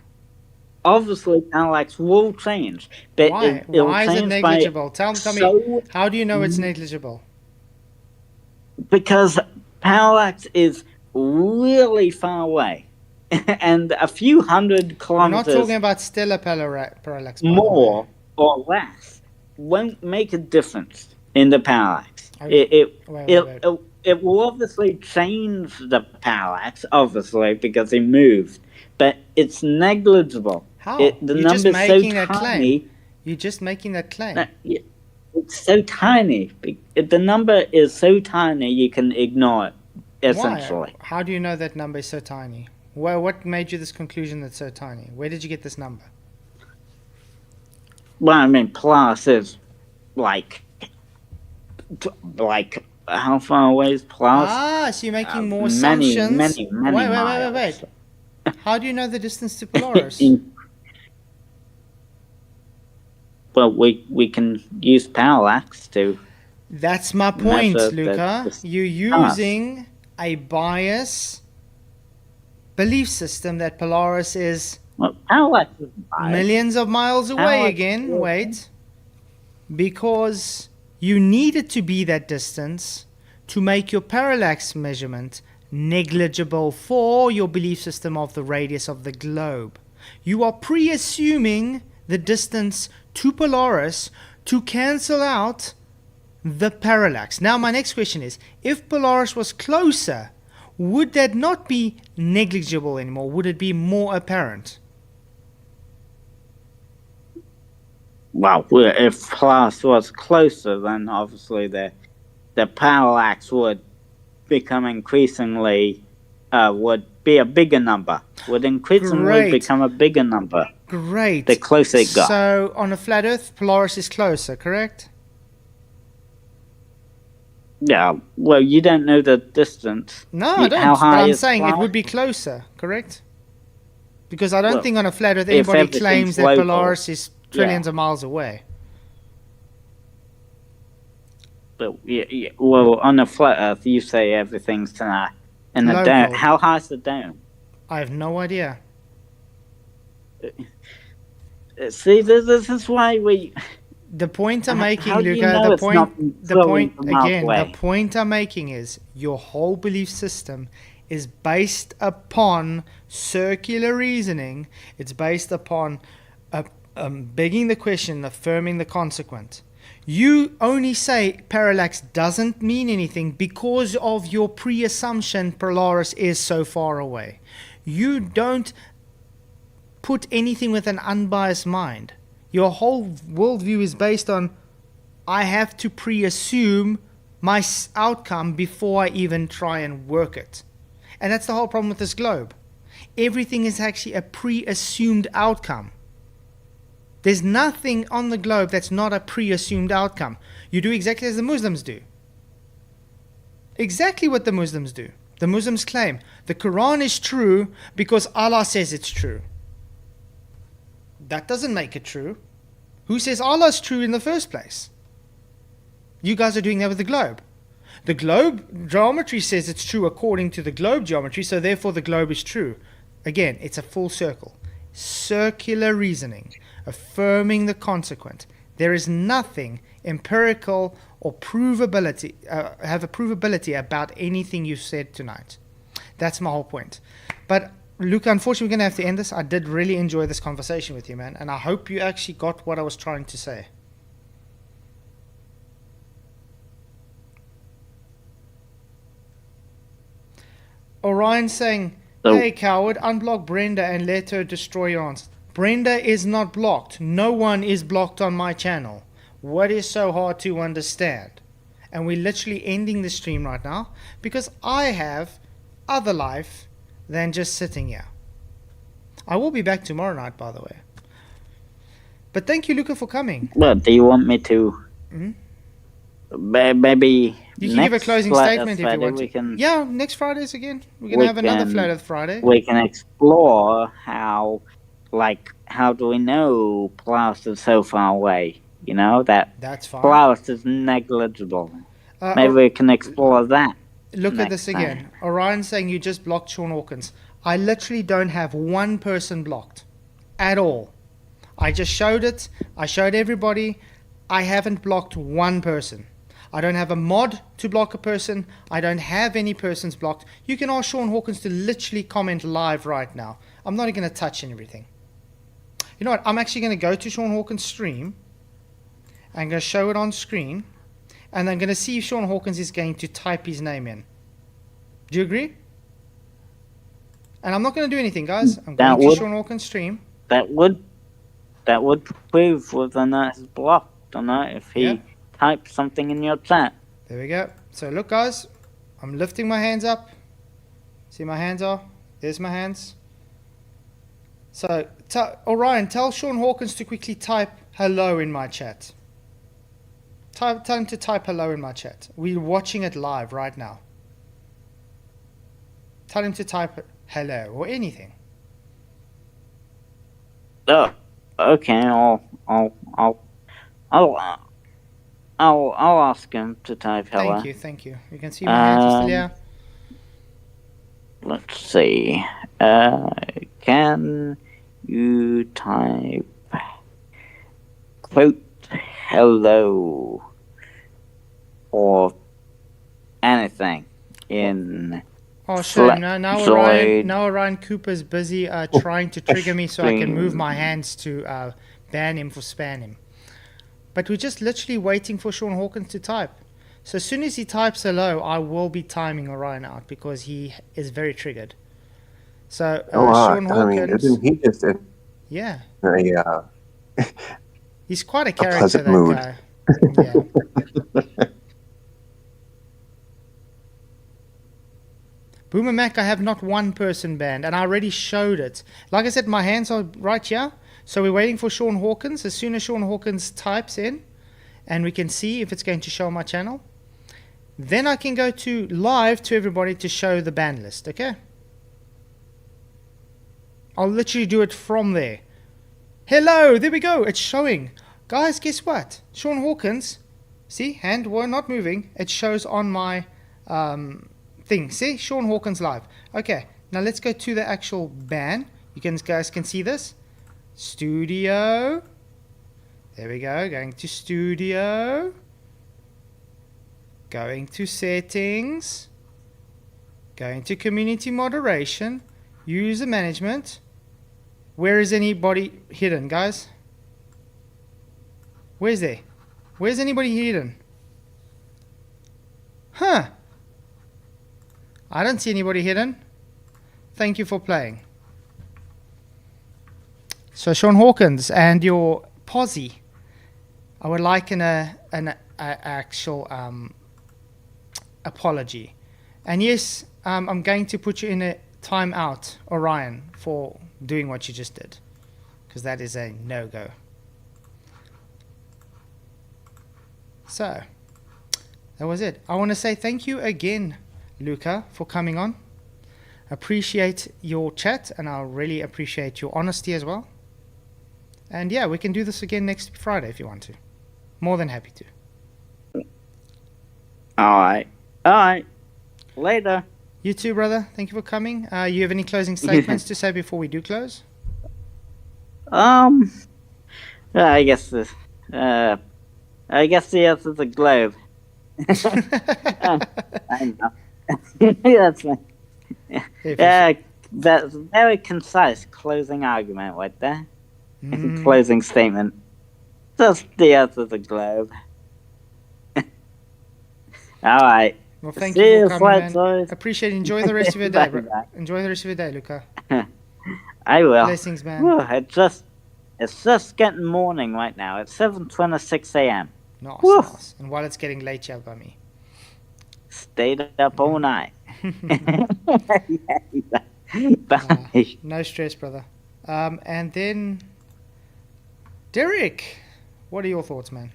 Obviously, parallax will change, but Why? it'll Why is it change negligible? by Tell me. so How do you know it's negligible? because parallax is really far away, and a few hundred We're not kilometers talking about stellar parallax. By the way. more or less won't make a difference in the parallax. Okay. Wait. It will obviously change the parallax, obviously, because it moved, but it's negligible. How? The You're just number's so making that tiny. claim. You're just making that claim. It's so tiny. The number is so tiny you can ignore it, essentially. Why? How do you know that number is so tiny? Well, what made you this conclusion that's so tiny? Where did you get this number? Well, I mean, Polaris is like how far away is Polaris? So you're making more many, assumptions. many miles. Wait. How do you know the distance to Polaris? Well, we can use parallax to. That's my point, measure Luca. the You're using a bias belief system that Polaris is Well, parallax is biased. millions of miles away Parallax again. is- Wait. Because you needed to be that distance to make your parallax measurement negligible for your belief system of the radius of the globe. You are pre-assuming the distance to Polaris to cancel out the parallax. Now my next question is, if Polaris was closer, would that not be negligible anymore? Would it be more apparent? Well, if Polaris was closer, then obviously the parallax would become increasingly would be a bigger number. Would increasingly Great. become a bigger number Great. the closer it got. So on a flat Earth, Polaris is closer, correct? Yeah. Well, you don't know the distance. No, I don't. How But high I'm is saying it Polaris? would be closer, correct? Because I don't Well, think on a flat Earth if anybody everything's claims that local, Polaris is trillions of miles away. But well, on a flat Earth, you say everything's in a Local. dome. How high is the dome? I have no idea. See, this is why we. The point I'm making, How do you Luca, know the it's not point trillions of miles again, away? the point I'm making is your whole belief system is based upon circular reasoning. It's based upon begging the question, affirming the consequent. You only say parallax doesn't mean anything because of your pre-assumption Polaris is so far away. You don't put anything with an unbiased mind. Your whole worldview is based on, I have to pre-assume my outcome before I even try and work it. And that's the whole problem with this globe. Everything is actually a pre-assumed outcome. There's nothing on the globe that's not a pre-assumed outcome. You do exactly as the Muslims do. Exactly what the Muslims do. The Muslims claim the Quran is true because Allah says it's true. That doesn't make it true. Who says Allah's true in the first place? You guys are doing that with the globe. The globe geometry says it's true according to the globe geometry, so therefore the globe is true. Again, it's a full circle. Circular reasoning. affirming the consequent. There is nothing empirical or provability, have a provability about anything you've said tonight. That's my whole point. But Luca, unfortunately, we're going to have to end this. I did really enjoy this conversation with you, man, and I hope you actually got what I was trying to say. Orion saying, hey, coward, unblock Brenda and let her destroy your answers. Brenda is not blocked. No one is blocked on my channel. What is so hard to understand? And we're literally ending the stream right now because I have other life than just sitting here. I will be back tomorrow night, by the way. But thank you, Luca, for coming. Well, do you want me to? Maybe you can give a closing statement if you want to. Can, yeah, next Friday's again. We're going to have another Flat Earth Friday. We can explore how do we know Ploust is so far away? You know, that's fine. Ploust is negligible. Maybe we can explore that. Look at this again. Orion saying you just blocked Sean Hawkins. I literally don't have one person blocked at all. I just showed it. I showed everybody. I haven't blocked one person. I don't have a mod to block a person. I don't have any persons blocked. You can ask Sean Hawkins to literally comment live right now. I'm not going to touch anything. You know what? I'm actually going to go to Sean Hawkins' stream. I'm going to show it on screen. And I'm going to see if Sean Hawkins is going to type his name in. Do you agree? And I'm not going to do anything, guys. I'm going to Sean Hawkins' stream. That would prove whether or not he's blocked or not if he types something in your chat. There we go. So look, guys. I'm lifting my hands up. See my hands are? There's my hands. So, Orion, tell Sean Hawkins to quickly type hello in my chat. Tell him to type hello in my chat. We're watching it live right now. Tell him to type hello or anything. Oh, okay. I'll ask him to type hello. Thank you. You can see my hands are still here. Let's see. Can you type quote hello or anything in? Oh, sure. Now Orion Cooper's busy trying to trigger me so I can move my hands to ban him for spamming. But we're just literally waiting for Sean Hawkins to type. So as soon as he types hello, I will be timing Orion out because he is very triggered. So Sean Hawkins... isn't he just in he's quite a character, that guy. Yeah. Boomer Mac, I have not one person banned, and I already showed it. Like I said, my hands are right here, so we're waiting for Sean Hawkins. As soon as Sean Hawkins types in, and we can see if it's going to show on my channel, then I can go to live to everybody to show the ban list, okay? I'll literally do it from there. Hello, there we go, it's showing. Guys, guess what? Sean Hawkins, see, hand were not moving. It shows on my thing. See, Sean Hawkins live. Okay, now let's go to the actual ban. You guys can see this. Studio. There we go. Going to studio. Going to settings. Going to community moderation. User management. Where is anybody hidden, guys? Where's there? Where's anybody hidden? Huh. I don't see anybody hidden. Thank you for playing. So Sean Hawkins and your posse, I would like an actual apology. And yes, I'm going to put you in a timeout, Orion, for doing what you just did, because that is a no-go. So that was it. I want to say thank you again, Luca, for coming on. Appreciate your chat, and I really appreciate your honesty as well. And yeah, we can do this again next Friday if you want to. More than happy to. Alright. Later. You too, brother. Thank you for coming. You have any closing statements to say before we do close? I guess the Earth is a globe. I know. That's my, Yeah, that's a very concise closing argument right there. Mm. Closing statement. Just the Earth is a globe. All right. Well, thank you See for you, coming, man. Flatzoid. Appreciate it. Enjoy the rest of your day, bro. Bye-bye. Enjoy the rest of your day, Luca. I will. Blessings, man. Whew, it's just getting morning right now. It's 7:26 a.m. Nice, Whew. nice. And while it's getting late here by me. Stayed up all night. Bye. No stress, brother. And then, Derek, what are your thoughts, man?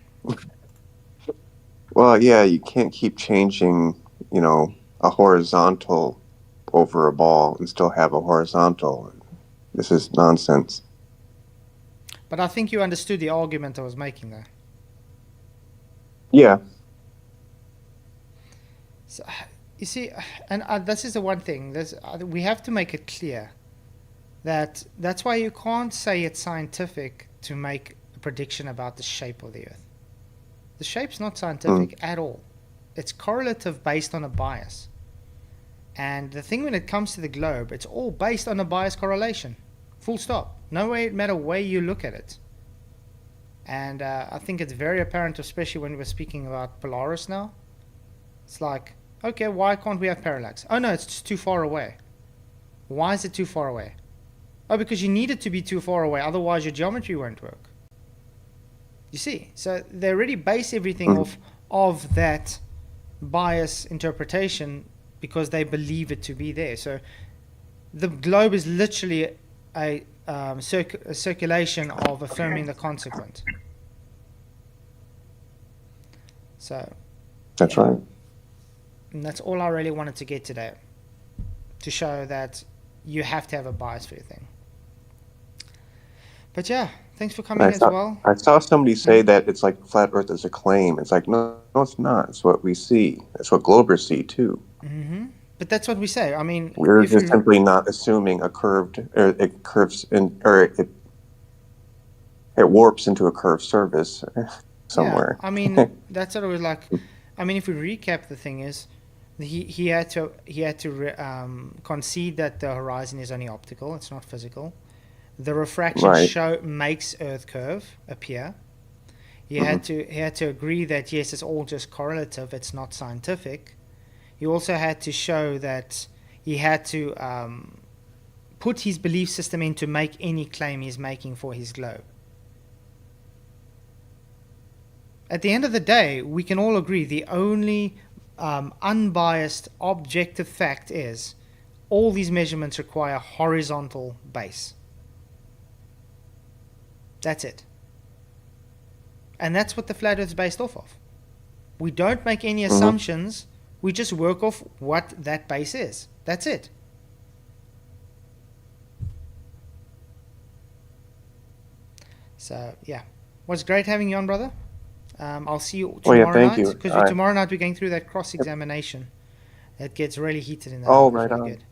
Well, yeah, you can't keep changing, a horizontal over a ball and still have a horizontal. This is nonsense. But I think you understood the argument I was making there. Yeah. So, you see, and this is the one thing. We have to make it clear that's why you can't say it's scientific to make a prediction about the shape of the Earth. The shape's not scientific at all. It's correlative based on a bias. And the thing when it comes to the globe, it's all based on a bias correlation. Full stop. No matter where you look at it. And I think it's very apparent, especially when we're speaking about Polaris now. It's like, okay, why can't we have parallax? Oh no, it's just too far away. Why is it too far away? Oh, because you need it to be too far away, otherwise your geometry won't work. You see, so they already base everything off of that bias interpretation because they believe it to be there. So the globe is literally a circulation of affirming the consequent. So That's right. And that's all I really wanted to get today, to show that you have to have a bias for your thing. But yeah, thanks for coming as well. I saw somebody say that it's like flat Earth is a claim. It's like, no, it's not. It's what we see. It's what Globers see too. But that's what we say. I mean, We're just simply not assuming a curved, or it curves in, or it warps into a curved surface somewhere. Yeah, I mean, that's what it was like. I mean, if we recap, the thing is, he had to concede that the horizon is only optical; it's not physical. The refraction makes Earth curve appear. He had to agree that yes, it's all just correlative; it's not scientific. He also had to show that he had to put his belief system in to make any claim he's making for his globe. At the end of the day, we can all agree the only unbiased objective fact is all these measurements require horizontal base. That's it. And that's what the flat Earth is based off of. We don't make any assumptions. We just work off what that base is. That's it. So, yeah. Was great having you on, brother. I'll see you tomorrow night. Because tomorrow night we're going through that cross-examination. It gets really heated in there. Oh, right on. Good.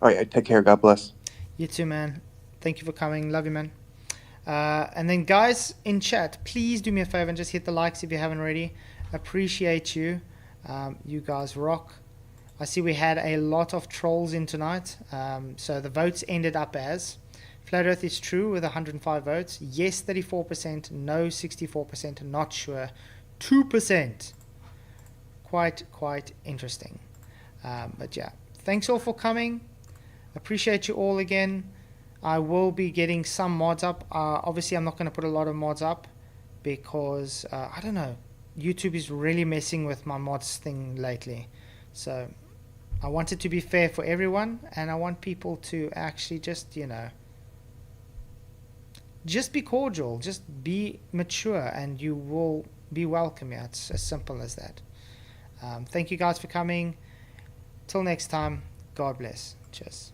All right, take care. God bless. You too, man. Thank you for coming. Love you, man. And then, guys in chat, please do me a favor and just hit the likes if you haven't already. Appreciate you. You guys rock. I see we had a lot of trolls in tonight. So the votes ended up as Flat Earth is true with 105 votes. Yes, 34%. No, 64%. Not sure, 2%. Quite interesting. But yeah, thanks all for coming. Appreciate you all again. I will be getting some mods up. Obviously, I'm not going to put a lot of mods up because, I don't know, YouTube is really messing with my mods thing lately. So I want it to be fair for everyone, and I want people to actually just, just be cordial, just be mature, and you will be welcome. Yeah, it's as simple as that. Thank you guys for coming. Till next time, God bless. Cheers.